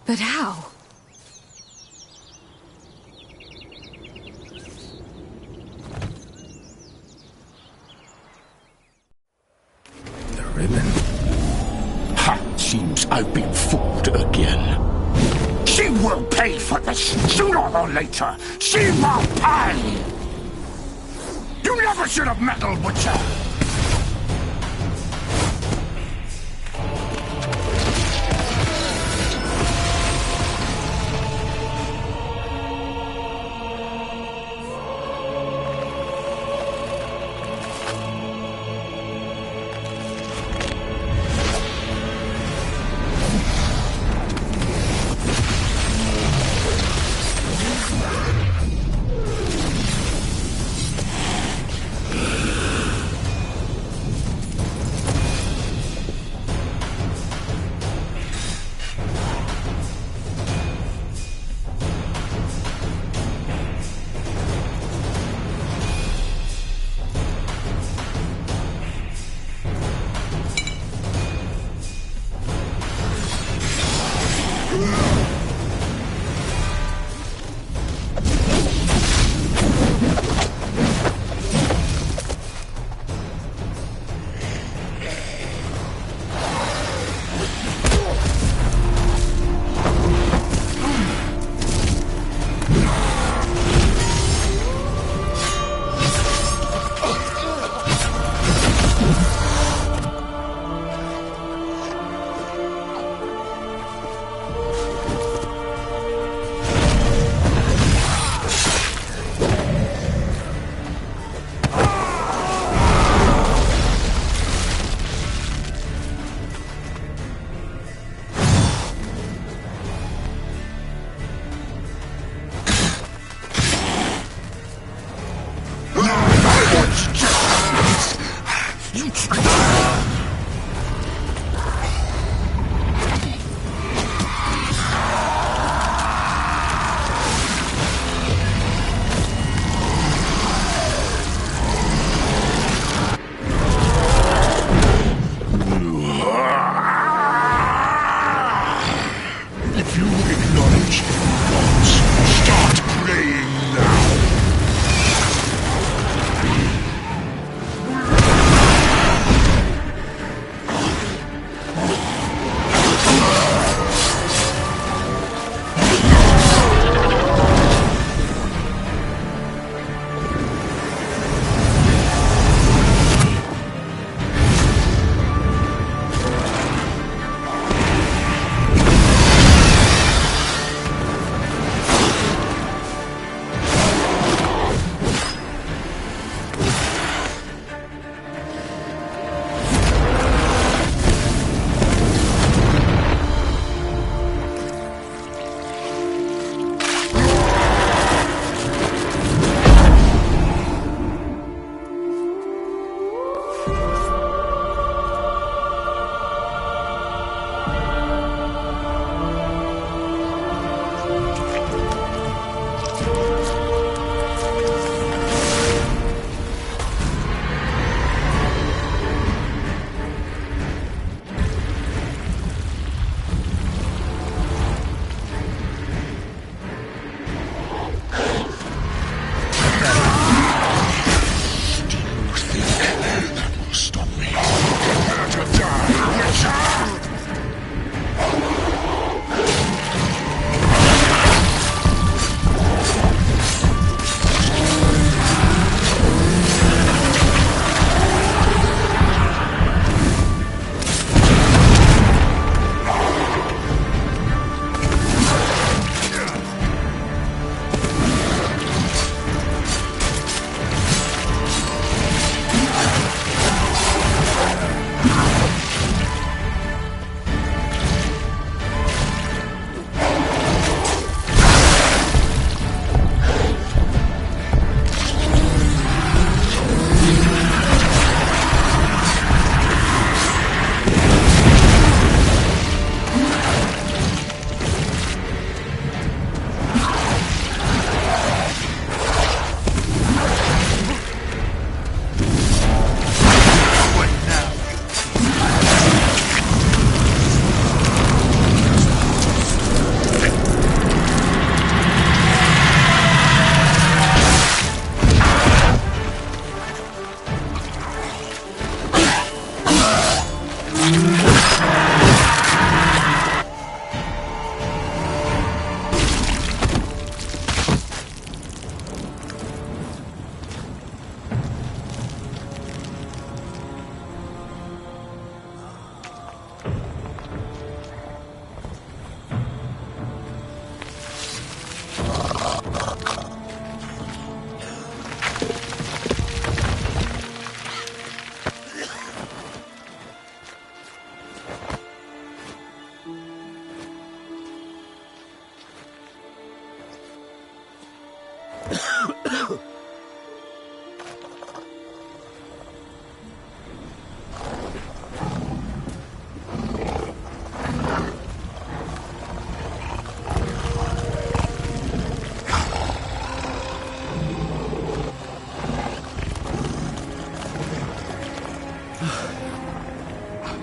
But how? The ribbon. Ha! Seems I've been fooled again. She will pay for this, sooner or later. She will pay! You never should have meddled with her!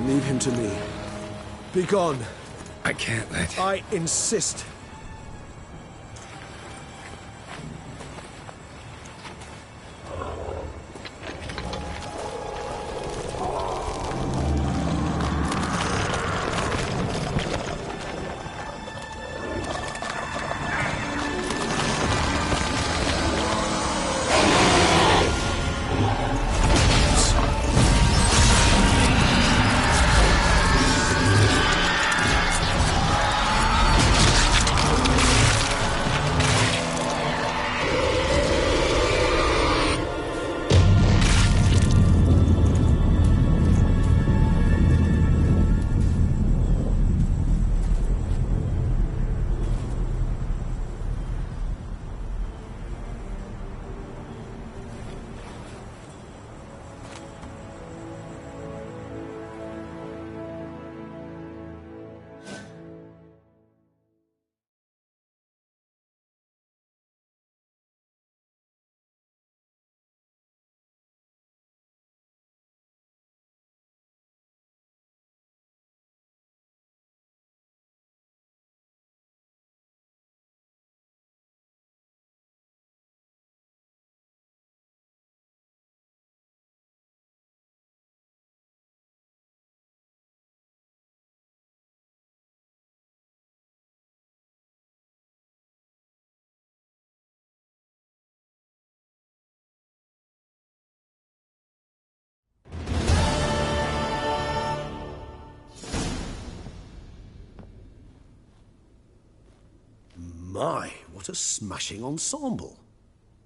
Leave him to me. Be gone. I can't let... I insist. My, what a smashing ensemble.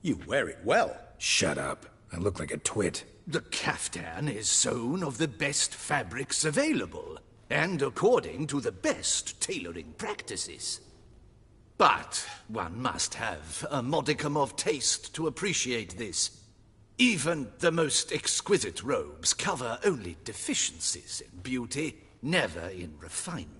You wear it well. Shut up. I look like a twit. The caftan is sewn of the best fabrics available, and according to the best tailoring practices. But one must have a modicum of taste to appreciate this. Even the most exquisite robes cover only deficiencies in beauty, never in refinement.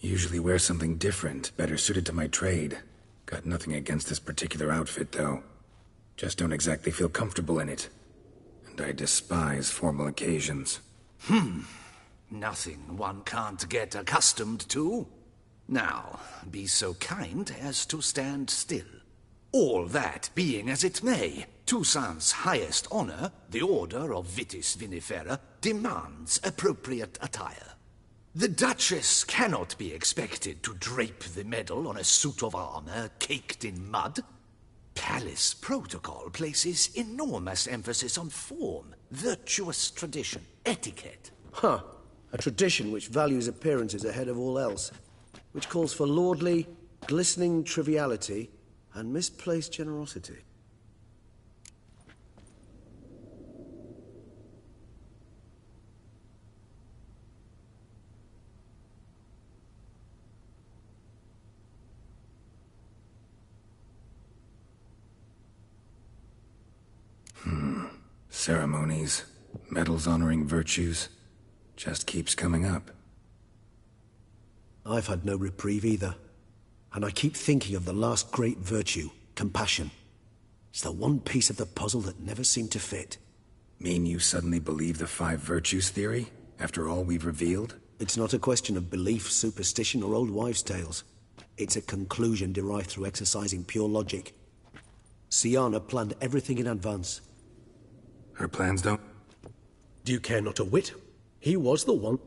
Usually wear something different, better suited to my trade. Got nothing against this particular outfit, though. Just don't exactly feel comfortable in it. And I despise formal occasions. Nothing one can't get accustomed to. Now, be so kind as to stand still. All that being as it may, Toussaint's highest honor, the Order of Vitis Vinifera, demands appropriate attire. The Duchess cannot be expected to drape the medal on a suit of armor caked in mud. Palace protocol places enormous emphasis on form, virtuous tradition, etiquette. Huh. A tradition which values appearances ahead of all else. Which calls for lordly, glistening triviality and misplaced generosity. Ceremonies, medals honoring virtues, just keeps coming up. I've had no reprieve either. And I keep thinking of the last great virtue, compassion. It's the one piece of the puzzle that never seemed to fit. Mean you suddenly believe the 5 virtues theory, after all we've revealed? It's not a question of belief, superstition, or old wives' tales. It's a conclusion derived through exercising pure logic. Siana planned everything in advance. Her plans don't... Do you care not a whit? He was the one.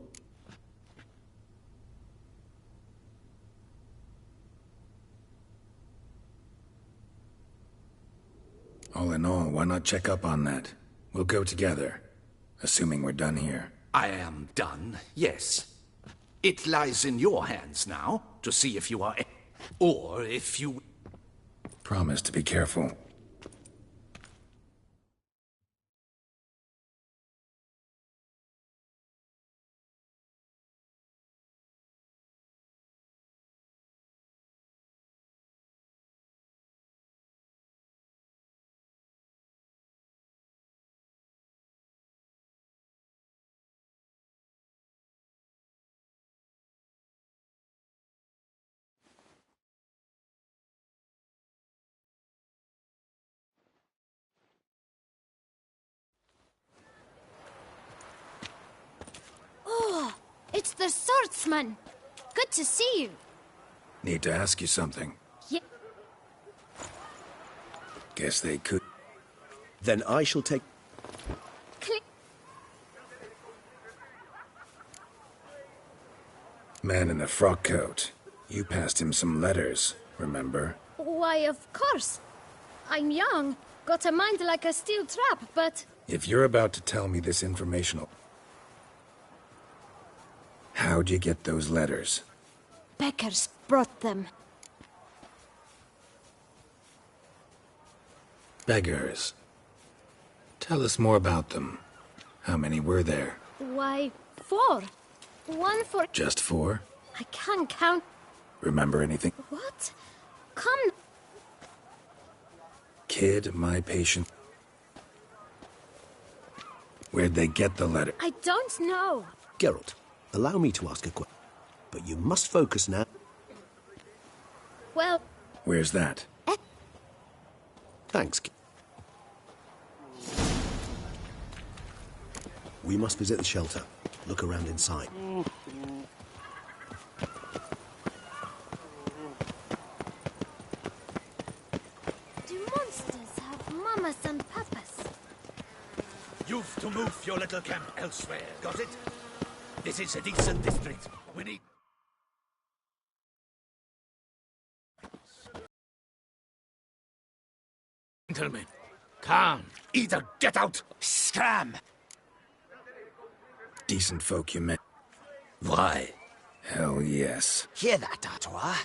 All in all, why not check up on that? We'll go together, assuming we're done here. I am done, yes. It lies in your hands now, to see if you are... or if you... Promise to be careful. Oh, it's the swordsman. Good to see you. Need to ask you something. Yeah. Guess they could. Then I shall take... Click. Man in the frock coat. You passed him some letters, remember? Why, of course. I'm young, got a mind like a steel trap, but... If you're about to tell me this informational... How'd you get those letters? Beggars brought them. Beggars. Tell us more about them. How many were there? Why, 4. 1 for... Just 4? I can't count. Remember anything? What? Come... Kid, my patient. Where'd they get the letter? I don't know. Geralt, allow me to ask a question. But you must focus now. Well... Where's that? Thanks. We must visit the shelter. Look around inside. up your little camp elsewhere, got it? This is a decent district. We need... Gentlemen, calm. Either get out, scram! Decent folk you met. Why? Hell yes. Hear that, Artois?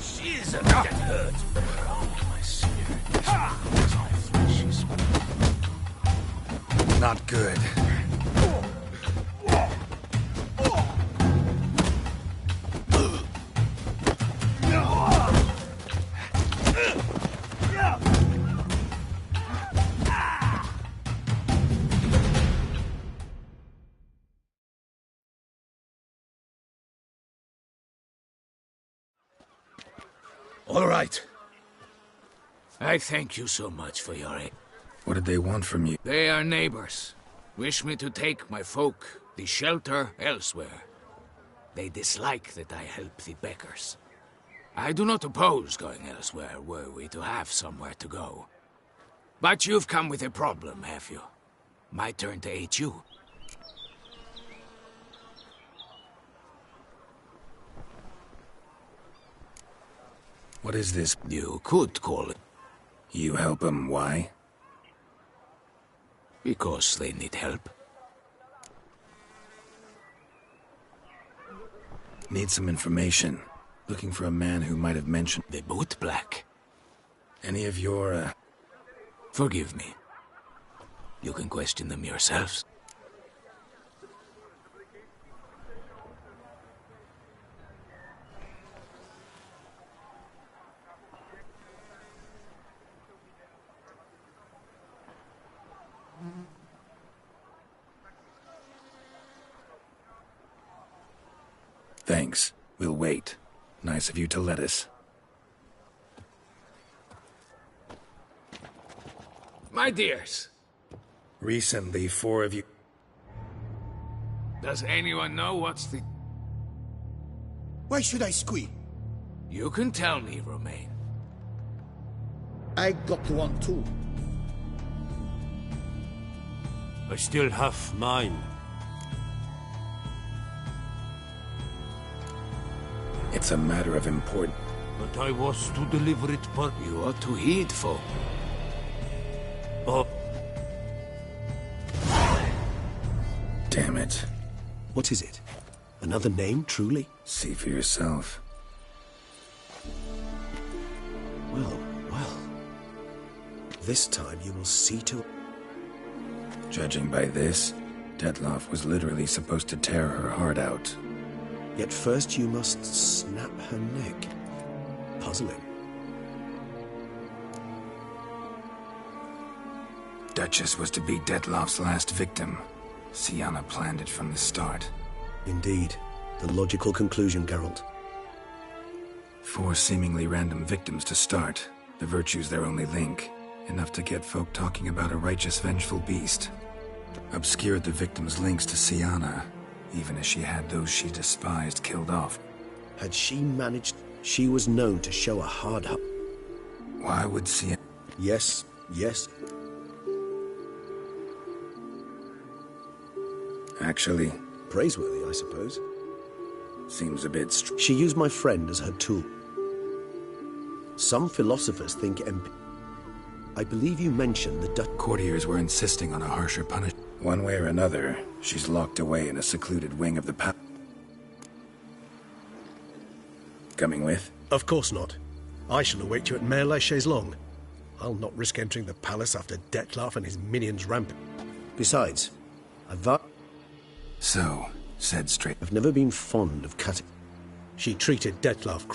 She's a get hurt. Not good. All right. I thank you so much for your aid. What did they want from you? They are neighbors. Wish me to take my folk, the shelter, elsewhere. They dislike that I help the beggars. I do not oppose going elsewhere were we to have somewhere to go. But you've come with a problem, have you? My turn to aid you. What is this? You could call it. You help them, why? Because they need help. Need some information. Looking for a man who might have mentioned... The boot black. Any of your, Forgive me. You can question them yourselves. Thanks. We'll wait. Nice of you to let us. My dears. Recently, 4 of you... Does anyone know what's the... Why should I squeal? You can tell me, Romain. I got one too. I still have mine. It's a matter of importance. But I was to deliver it, but... You ought to heed, folk. Oh. Damn it. What is it? Another name, truly? See for yourself. Well, well. This time you will see to... Judging by this, Detloff was literally supposed to tear her heart out. Yet first you must snap her neck. Puzzling. Duchess was to be Detloff's last victim. Sienna planned it from the start. Indeed. The logical conclusion, Geralt. 4 seemingly random victims to start. The virtue's their only link. Enough to get folk talking about a righteous, vengeful beast. Obscured the victims' links to Sienna, even as she had those she despised killed off. Had she managed... She was known to show a hard heart. Why would Sienna... Yes, yes. Actually... Praiseworthy, I suppose. Seems a bit She used my friend as her tool. Some philosophers think I believe you mentioned the Dutch... Courtiers were insisting on a harsher punishment. One way or another, she's locked away in a secluded wing of the palace. Coming with? Of course not. I shall await you at Mare la Chaise-Longue. I'll not risk entering the palace after Detloff and his minions rampant. Besides, So, said straight. I've never been fond of cutting. She treated Detloff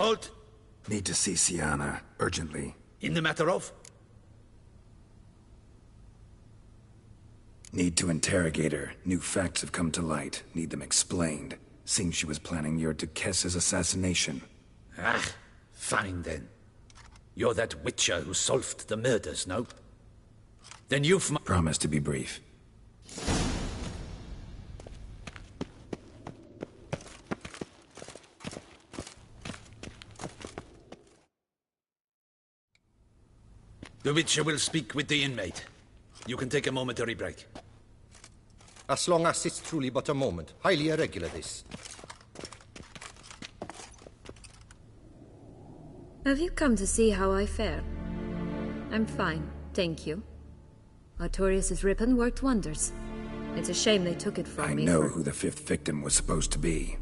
Halt! Need to see Sienna, urgently. In the matter of? Need to interrogate her. New facts have come to light. Need them explained. Seems she was planning your Duquesse's assassination. Ah, fine then. You're that witcher who solved the murders, no? Then you've... Promise to be brief. The Witcher will speak with the inmate. You can take a momentary break. As long as it's truly but a moment. Highly irregular, this. Have you come to see how I fare? I'm fine, thank you. Artorius' ribbon worked wonders. It's a shame they took it from me. I know who the fifth victim was supposed to be.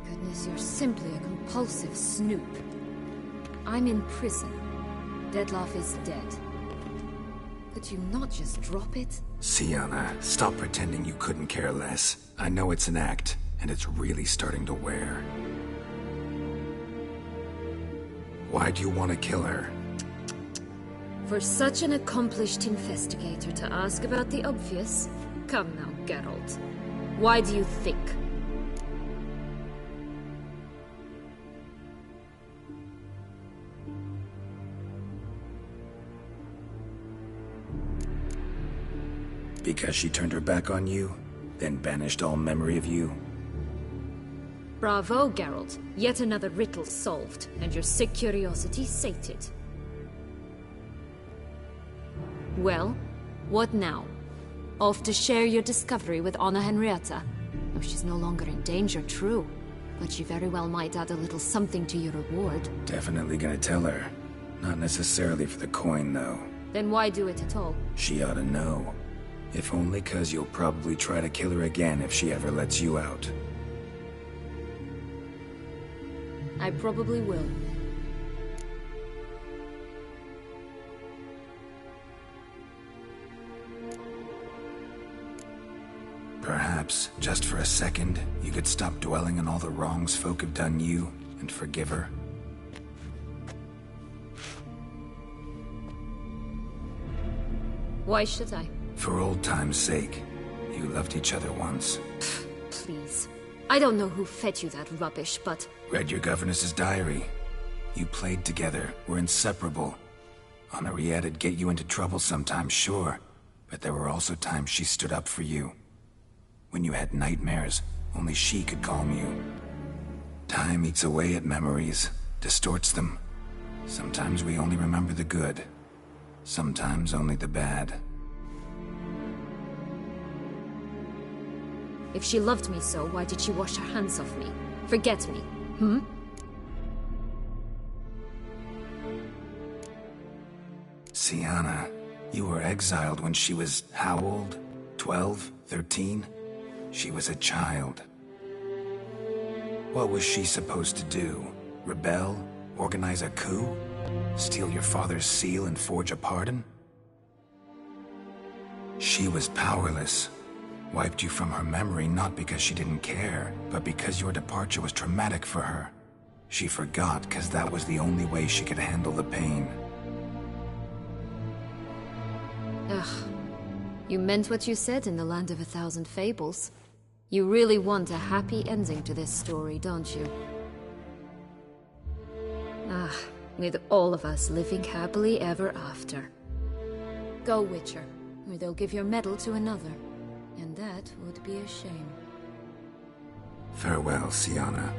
Goodness, you're simply a compulsive snoop. I'm in prison. Dettlaff is dead. Could you not just drop it? Sienna, stop pretending you couldn't care less. I know it's an act, and it's really starting to wear. Why do you want to kill her? For such an accomplished investigator to ask about the obvious? Come now, Geralt. Why do you think? Because she turned her back on you, then banished all memory of you? Bravo, Geralt. Yet another riddle solved, and your sick curiosity sated. Well, what now? Off to share your discovery with Anna Henrietta? Oh, she's no longer in danger, true. But she very well might add a little something to your reward. Definitely gonna tell her. Not necessarily for the coin, though. Then why do it at all? She ought to know. If only 'cause you'll probably try to kill her again if she ever lets you out. I probably will. Perhaps, just for a second, you could stop dwelling on all the wrongs folk have done you, and forgive her. Why should I? For old time's sake. You loved each other once. Please. I don't know who fed you that rubbish, but... Read your governess's diary. You played together, were inseparable. Henriette'd get you into trouble sometimes, sure. But there were also times she stood up for you. When you had nightmares, only she could calm you. Time eats away at memories, distorts them. Sometimes we only remember the good. Sometimes only the bad. If she loved me so, why did she wash her hands off me? Forget me, hmm? Sienna, you were exiled when she was how old? 12? 13? She was a child. What was she supposed to do? Rebel? Organize a coup? Steal your father's seal and forge a pardon? She was powerless. Wiped you from her memory not because she didn't care, but because your departure was traumatic for her. She forgot because that was the only way she could handle the pain. Ugh. You meant what you said in the Land of 1,000 Fables. You really want a happy ending to this story, don't you? Ah, with all of us living happily ever after. Go, Witcher, or they'll give your medal to another. And that would be a shame. Farewell, Siana.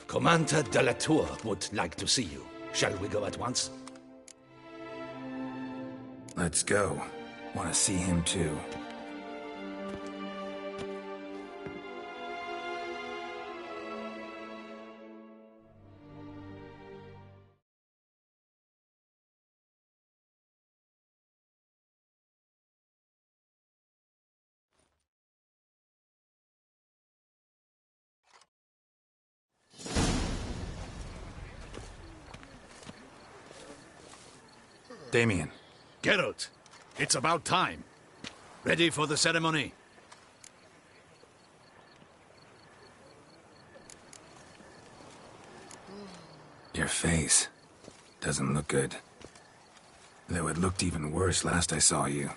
Commander de la Tour would like to see you. Shall we go at once? Let's go. Want to see him too. Damien. Geralt, it's about time. Ready for the ceremony? Your face doesn't look good. Though it looked even worse last I saw you.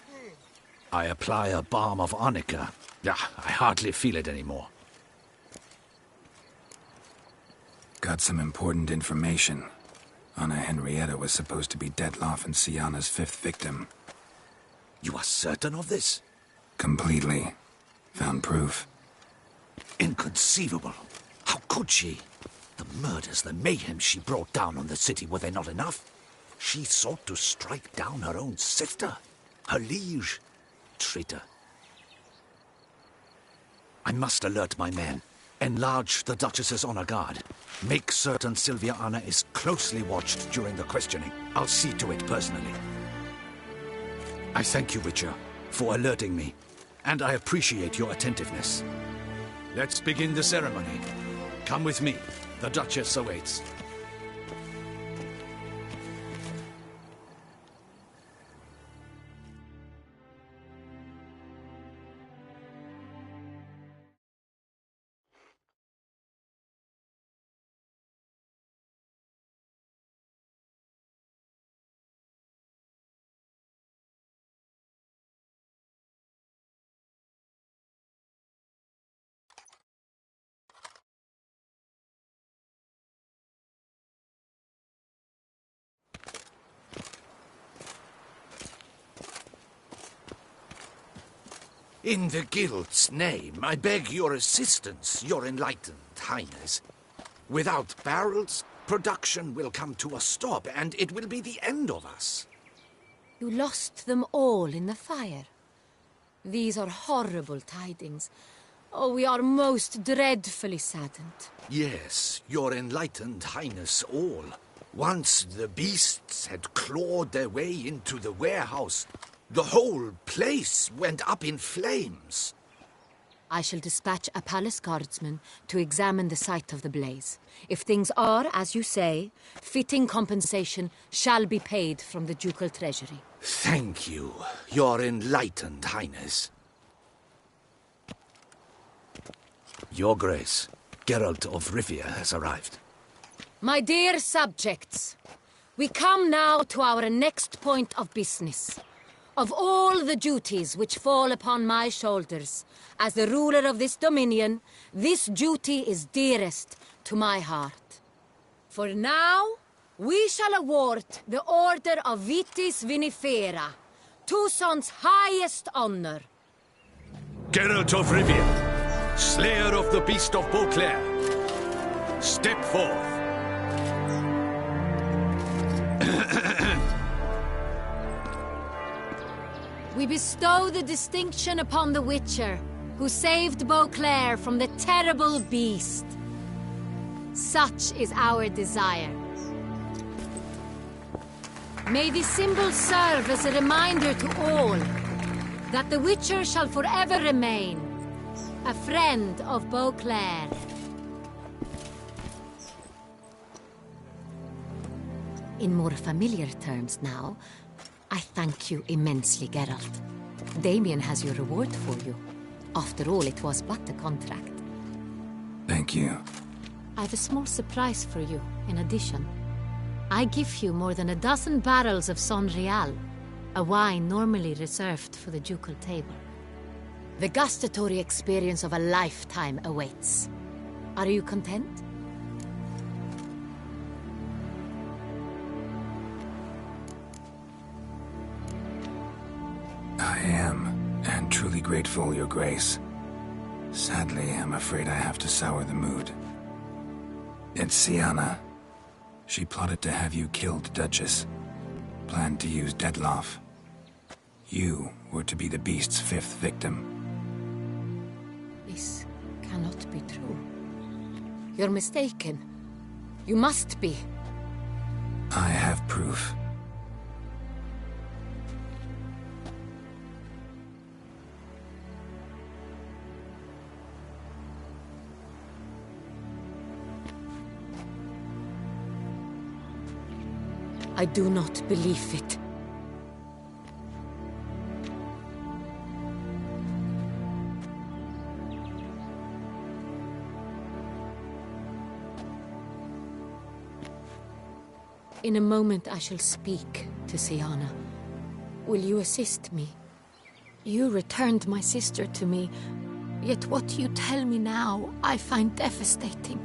I apply a balm of arnica. Yeah, I hardly feel it anymore. Got some important information. Anna Henrietta was supposed to be Detloff and Siana's 5th victim. You are certain of this? Completely. Found proof. Inconceivable. How could she? The murders, the mayhem she brought down on the city, were they not enough? She sought to strike down her own sister, her liege. Traitor. I must alert my men. Enlarge the Duchess's honor guard. Make certain Sylvia Anna is closely watched during the questioning. I'll see to it personally. I thank you, Witcher, for alerting me, and I appreciate your attentiveness. Let's begin the ceremony. Come with me. The Duchess awaits. In the Guild's name, I beg your assistance, your enlightened highness. Without barrels, production will come to a stop, and it will be the end of us. You lost them all in the fire. These are horrible tidings. Oh, we are most dreadfully saddened. Yes, your enlightened highness all. Once the beasts had clawed their way into the warehouse, the whole place went up in flames. I shall dispatch a palace guardsman to examine the site of the blaze. If things are as you say, fitting compensation shall be paid from the ducal treasury. Thank you, your enlightened highness. Your Grace, Geralt of Rivia has arrived. My dear subjects, we come now to our next point of business. Of all the duties which fall upon my shoulders, as the ruler of this dominion, this duty is dearest to my heart. For now, we shall award the Order of Vitis Vinifera, Tucson's highest honor. Geralt of Rivia, slayer of the beast of Beauclair, step forth. We bestow the distinction upon the Witcher, who saved Beauclair from the terrible beast. Such is our desire. May this symbol serve as a reminder to all that the Witcher shall forever remain a friend of Beauclair. In more familiar terms now, I thank you immensely, Geralt. Damien has your reward for you. After all, it was but a contract. Thank you. I have a small surprise for you, in addition. I give you more than a dozen barrels of Son Real, a wine normally reserved for the ducal table. The gustatory experience of a lifetime awaits. Are you content? I am, and truly grateful, Your Grace. Sadly, I'm afraid I have to sour the mood. It's Syanna. She plotted to have you killed, Duchess. Planned to use Detloff. You were to be the beast's 5th victim. This cannot be true. You're mistaken. You must be. I have proof. I do not believe it. In a moment I shall speak to Syanna. Will you assist me? You returned my sister to me, yet what you tell me now I find devastating.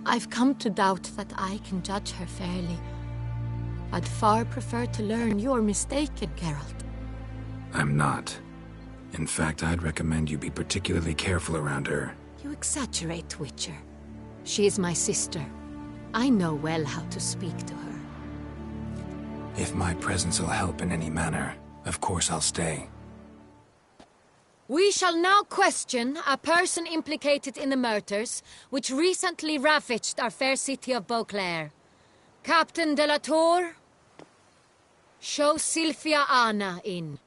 I've come to doubt that I can judge her fairly. I'd far prefer to learn you're mistaken, Geralt. I'm not. In fact, I'd recommend you be particularly careful around her. You exaggerate, Witcher. She is my sister. I know well how to speak to her. If my presence will help in any manner, of course I'll stay. We shall now question a person implicated in the murders which recently ravaged our fair city of Beauclair. Captain de la Tour, show Sylvia Anna in.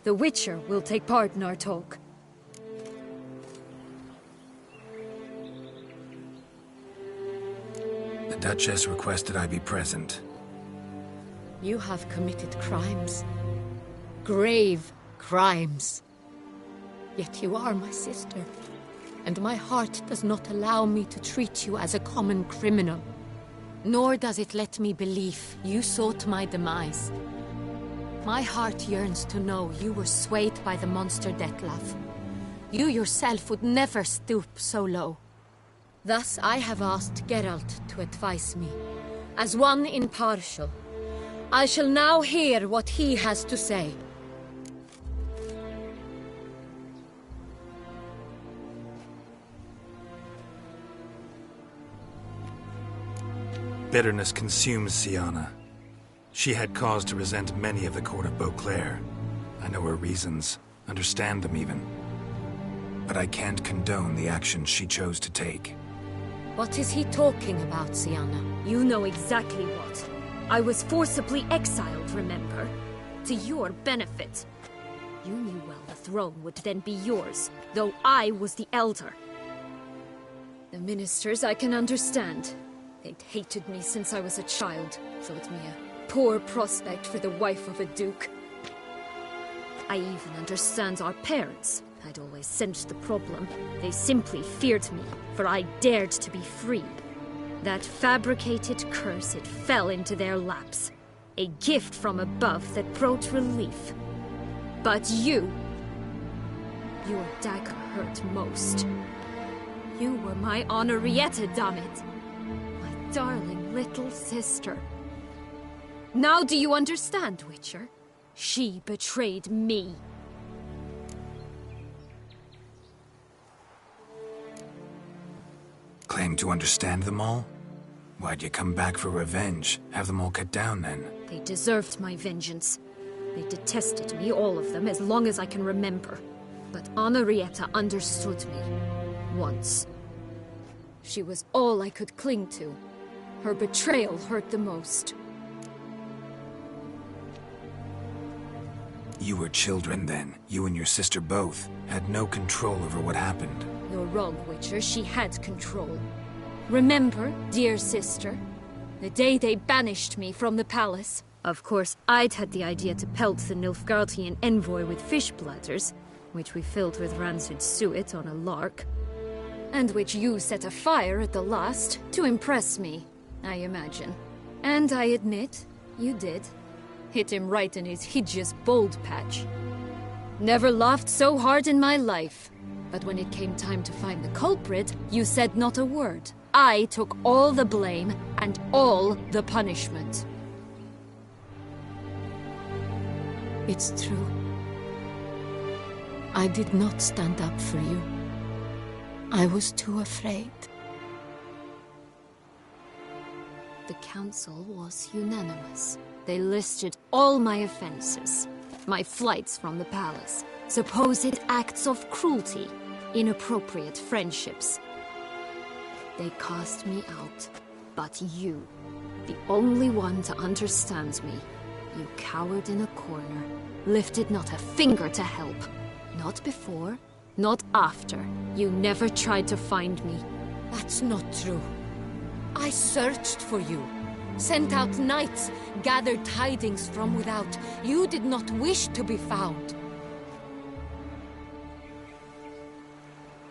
The Witcher will take part in our talk. The Duchess requested I be present. You have committed crimes. Grave crimes. Yet you are my sister, and my heart does not allow me to treat you as a common criminal. Nor does it let me believe you sought my demise. My heart yearns to know you were swayed by the monster Detlaff. You yourself would never stoop so low. Thus I have asked Geralt to advise me, as one impartial. I shall now hear what he has to say. Bitterness consumes Syanna. She had cause to resent many of the court of Beauclair. I know her reasons, understand them even. But I can't condone the actions she chose to take. What is he talking about, Syanna? You know exactly what. I was forcibly exiled, remember? To your benefit. You knew well the throne would then be yours, though I was the elder. The ministers I can understand. They'd hated me since I was a child, thought me a poor prospect for the wife of a duke. I even understand our parents. I'd always sensed the problem. They simply feared me, for I dared to be free. That fabricated curse, it fell into their laps. A gift from above that brought relief. But you... your dagger hurt most. You were my Henrietta, damn it. My darling little sister. Now do you understand, Witcher? She betrayed me. Claim to understand them all? Why'd you come back for revenge? Have them all cut down then? They deserved my vengeance. They detested me, all of them, as long as I can remember. But Anarietta understood me. Once. She was all I could cling to. Her betrayal hurt the most. You were children then. You and your sister both had no control over what happened. You're wrong, Witcher. She had control. Remember, dear sister, the day they banished me from the palace? Of course, I'd had the idea to pelt the Nilfgaardian envoy with fish bladders, which we filled with rancid suet on a lark, and which you set afire at the last to impress me, I imagine. And I admit, you did. Hit him right in his hideous bald patch. Never laughed so hard in my life. But when it came time to find the culprit, you said not a word. I took all the blame and all the punishment. It's true. I did not stand up for you. I was too afraid. The council was unanimous. They listed all my offenses. My flights from the palace, supposed acts of cruelty, inappropriate friendships. They cast me out. But you, the only one to understand me, you cowered in a corner, lifted not a finger to help. Not before, not after. You never tried to find me. That's not true. I searched for you. Sent out knights, gathered tidings from without. You did not wish to be found.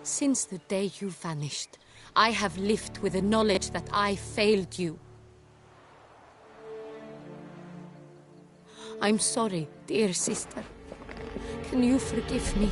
Since the day you vanished, I have lived with the knowledge that I failed you. I'm sorry, dear sister. Can you forgive me?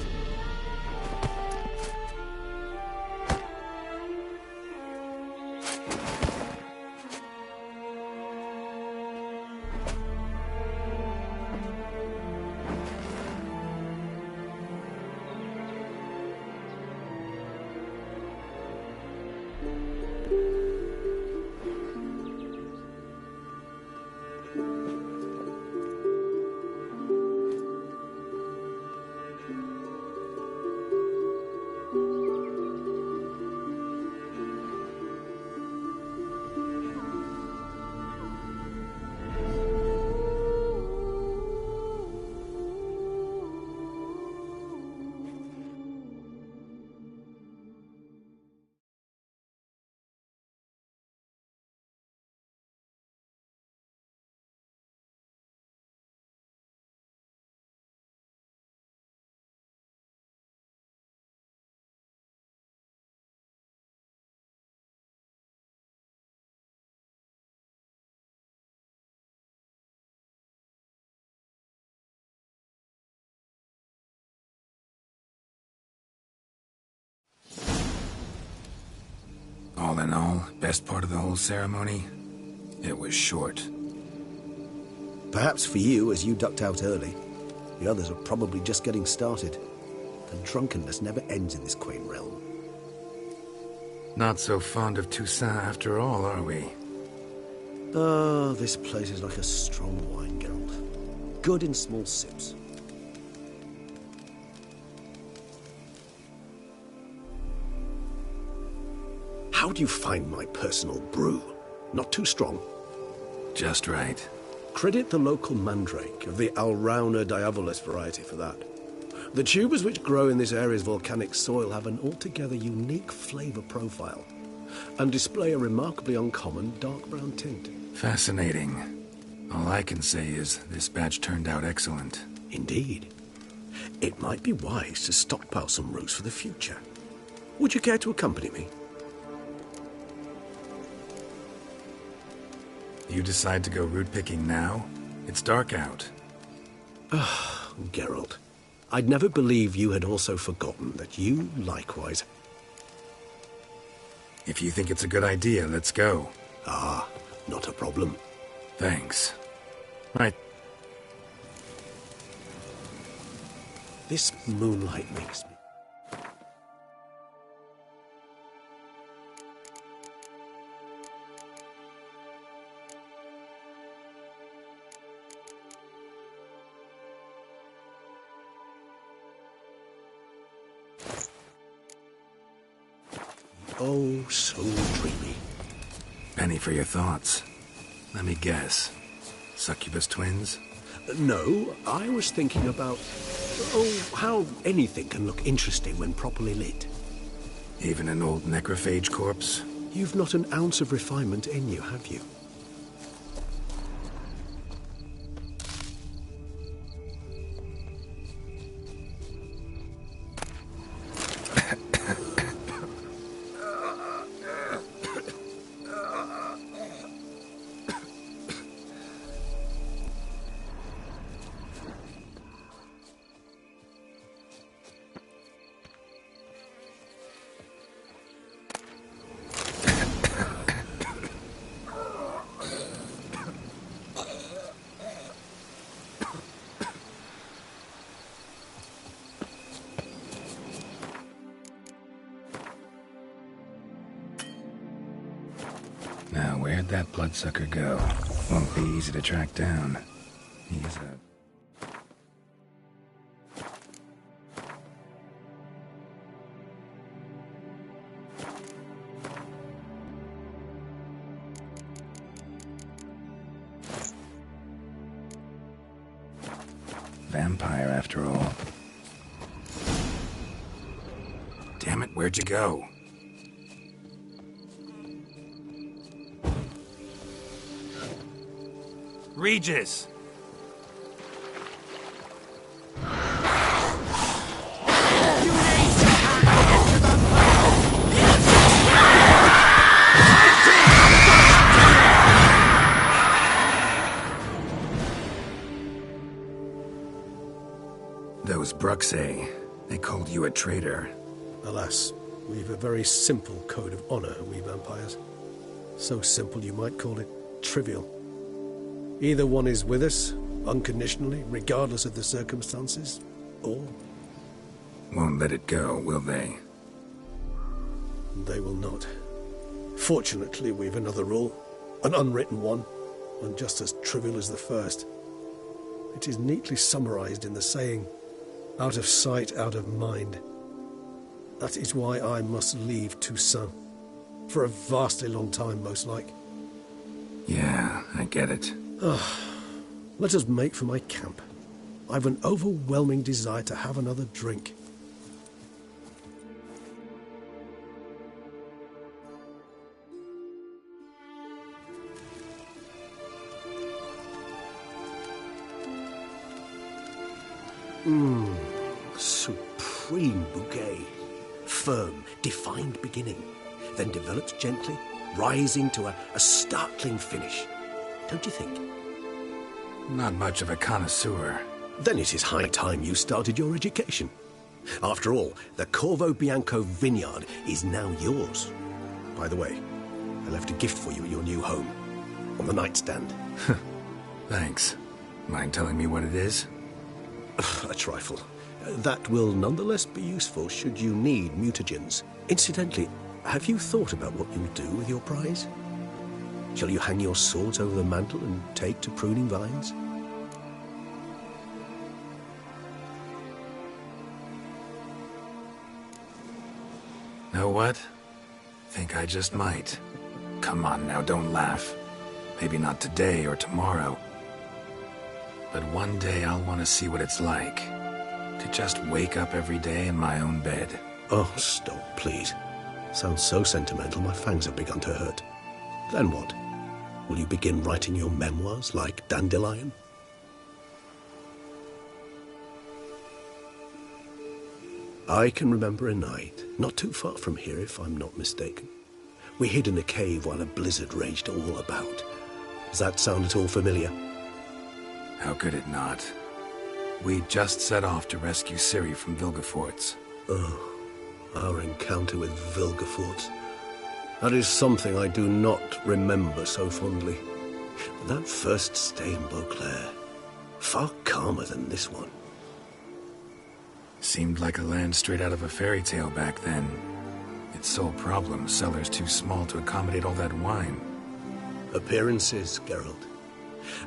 All in all, best part of the whole ceremony? It was short. Perhaps for you, as you ducked out early. The others are probably just getting started. And drunkenness never ends in this quaint realm. Not so fond of Toussaint after all, are we? Oh, this place is like a strong wine, Geralt. Good in small sips. How do you find my personal brew? Not too strong? Just right. Credit the local mandrake of the Alrauna diavolis variety for that. The tubers which grow in this area's volcanic soil have an altogether unique flavor profile and display a remarkably uncommon dark brown tint. Fascinating. All I can say is this batch turned out excellent. Indeed. It might be wise to stockpile some roots for the future. Would you care to accompany me? You decide to go root picking now? It's dark out. Ah, Geralt. I'd never believe you had also forgotten that you, likewise... If you think it's a good idea, let's go. Ah, not a problem. Thanks. Right. This moonlight makes me... Oh, so dreamy. Penny for your thoughts. Let me guess. Succubus twins? No, I was thinking about... oh, how anything can look interesting when properly lit. Even an old necrophage corpse? You've not an ounce of refinement in you, have you? Now, where'd that bloodsucker go? Won't be easy to track down. He's a... vampire, after all. Damn it, where'd you go? Regis! Those Bruxae, they called you a traitor. Alas, we've a very simple code of honor, we vampires. So simple you might call it trivial. Either one is with us, unconditionally, regardless of the circumstances, or... won't let it go, will they? They will not. Fortunately, we've another rule, an unwritten one, and just as trivial as the first. It is neatly summarized in the saying, out of sight, out of mind. That is why I must leave Toussaint. For a vastly long time, most like. Yeah, I get it. Let us make for my camp. I've an overwhelming desire to have another drink. Supreme bouquet. Firm, defined beginning, then develops gently, rising to a startling finish. Don't you think? Not much of a connoisseur. Then it is high time you started your education. After all, the Corvo Bianco vineyard is now yours. By the way, I left a gift for you at your new home. On the nightstand. Thanks. Mind telling me what it is? A trifle. That will nonetheless be useful should you need mutagens. Incidentally, have you thought about what you'll do with your prize? Shall you hang your swords over the mantle and take to pruning vines? Know what? Think I just might. Come on now, don't laugh. Maybe not today or tomorrow. But one day I'll want to see what it's like. To just wake up every day in my own bed. Oh, stop, please. Sounds so sentimental, my fangs have begun to hurt. Then what? Will you begin writing your memoirs like Dandelion? I can remember a night, not too far from here if I'm not mistaken. We hid in a cave while a blizzard raged all about. Does that sound at all familiar? How could it not? We just set off to rescue Ciri from Vilgefortz. Oh, our encounter with Vilgefortz. That is something I do not remember so fondly. But that first stay in Beauclair, far calmer than this one. Seemed like a land straight out of a fairy tale back then. Its sole problem, cellars too small to accommodate all that wine. Appearances, Geralt.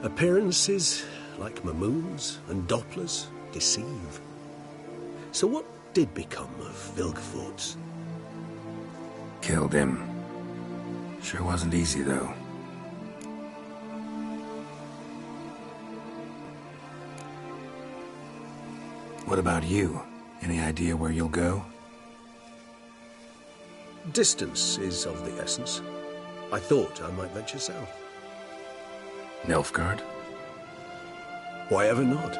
Appearances, like Mamoons and Dopplers, deceive. So what did become of Vilgefortz? Killed him. Sure wasn't easy, though. What about you? Any idea where you'll go? Distance is of the essence. I thought I might venture south. Nilfgaard? Why ever not?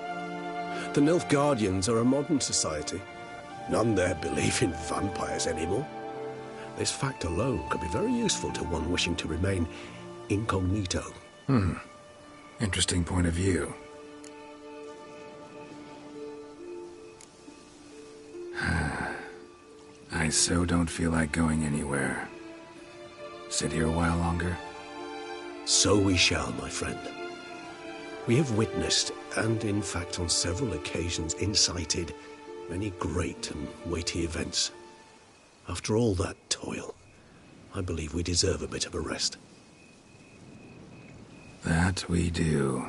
The Nilfgaardians are a modern society. None there believe in vampires anymore. This fact alone could be very useful to one wishing to remain incognito. Interesting point of view. I so don't feel like going anywhere. Sit here a while longer? So we shall, my friend. We have witnessed, and in fact on several occasions incited, many great and weighty events. After all that toil, I believe we deserve a bit of a rest. That we do.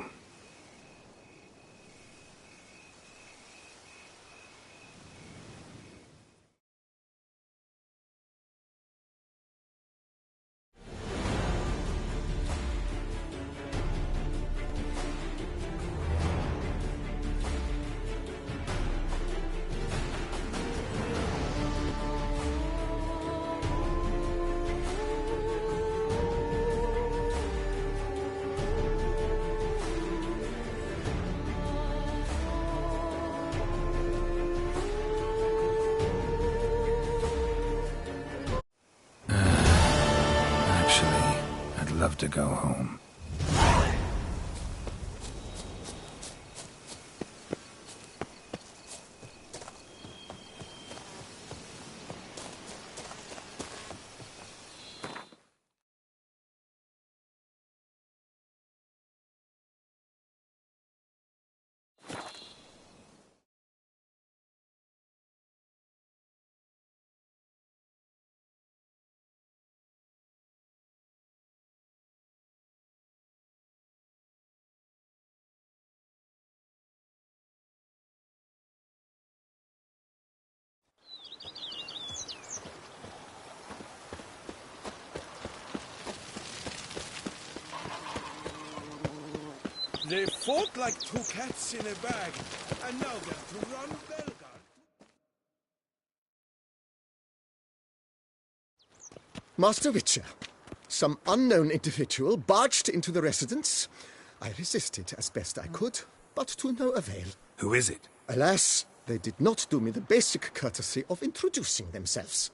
Love to go home. They fought like two cats in a bag, and now they're to run Belgard. Master Witcher, some unknown individual barged into the residence. I resisted as best I could, but to no avail. Who is it? Alas, they did not do me the basic courtesy of introducing themselves.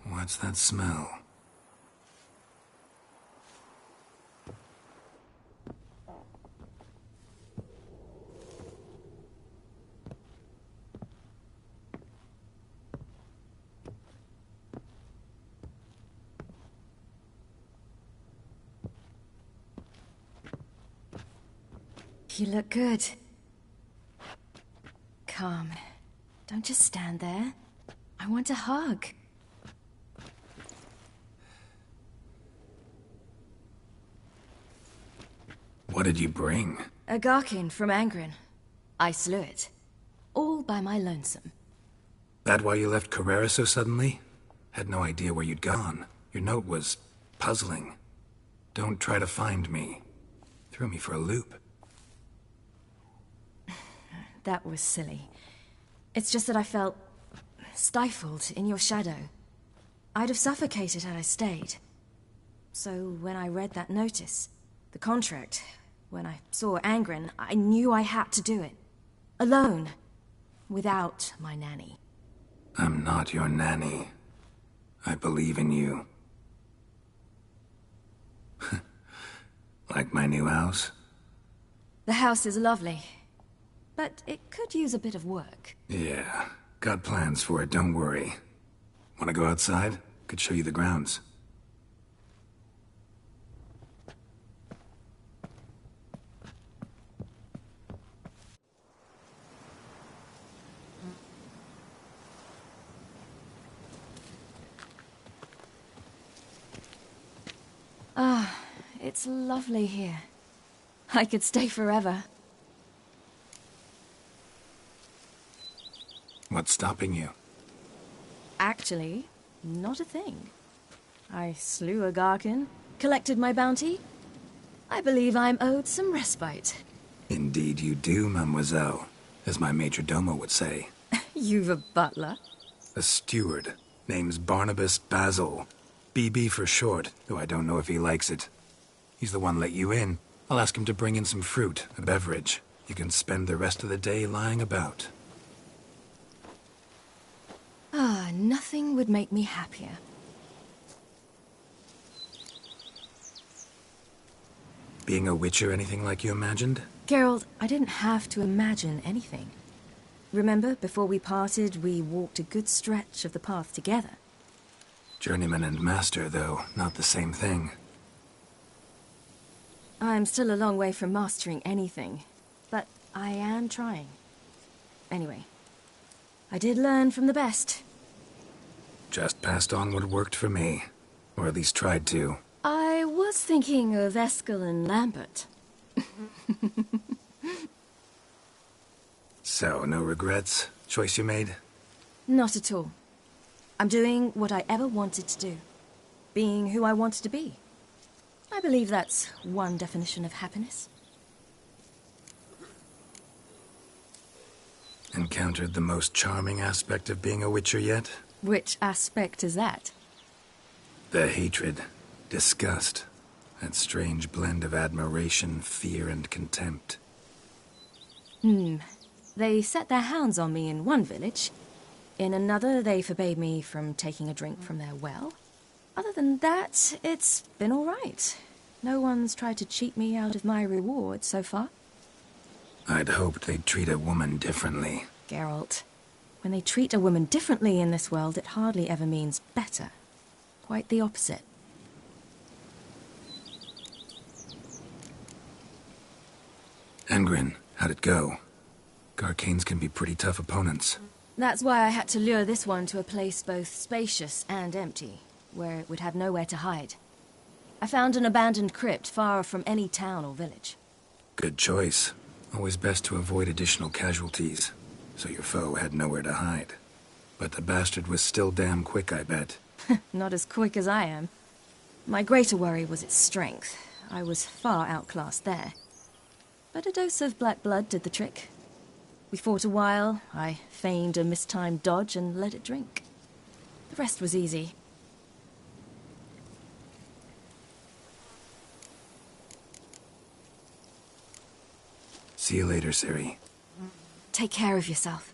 What's that smell? You look good. Come. Don't just stand there. I want a hug. What did you bring? A Garkin from Angren. I slew it. All by my lonesome. That why you left Carrera so suddenly? Had no idea where you'd gone. Your note was puzzling. Don't try to find me. Threw me for a loop. That was silly. It's just that I felt stifled in your shadow. I'd have suffocated had I stayed. So when I read that notice, the contract, when I saw Angren, I knew I had to do it. Alone. Without my nanny. I'm not your nanny. I believe in you. Like my new house? The house is lovely, but it could use a bit of work. Yeah, got plans for it, don't worry. Wanna go outside? Could show you the grounds. Ah, it's lovely here. I could stay forever. What's stopping you? Actually, not a thing. I slew a Garkin, collected my bounty. I believe I'm owed some respite. Indeed you do, mademoiselle, as my major domo would say. You've a butler? A steward. Name's Barnabas Basil. BB for short, though I don't know if he likes it. He's the one let you in. I'll ask him to bring in some fruit, a beverage. You can spend the rest of the day lying about. Ah, nothing would make me happier. Being a witcher anything like you imagined? Geralt, I didn't have to imagine anything. Remember, before we parted, we walked a good stretch of the path together. Journeyman and master, though, not the same thing. I'm still a long way from mastering anything, but I am trying. Anyway, I did learn from the best. Just passed on what worked for me. Or at least tried to. I was thinking of Eskel and Lambert. So, no regrets? Choice you made? Not at all. I'm doing what I ever wanted to do. Being who I wanted to be. I believe that's one definition of happiness. Encountered the most charming aspect of being a witcher yet? Which aspect is that? The hatred, disgust, that strange blend of admiration, fear, and contempt. They set their hounds on me in one village. In another, they forbade me from taking a drink from their well. Other than that, it's been all right. No one's tried to cheat me out of my reward so far. I'd hoped they'd treat a woman differently. Geralt, when they treat a woman differently in this world, it hardly ever means better. Quite the opposite. Engrin, how'd it go? Garcanes can be pretty tough opponents. That's why I had to lure this one to a place both spacious and empty, where it would have nowhere to hide. I found an abandoned crypt far from any town or village. Good choice. Always best to avoid additional casualties, so your foe had nowhere to hide. But the bastard was still damn quick, I bet. Not as quick as I am. My greater worry was its strength. I was far outclassed there. But a dose of black blood did the trick. We fought a while, I feigned a mistimed dodge and let it drink. The rest was easy. See you later, Ciri. Take care of yourself.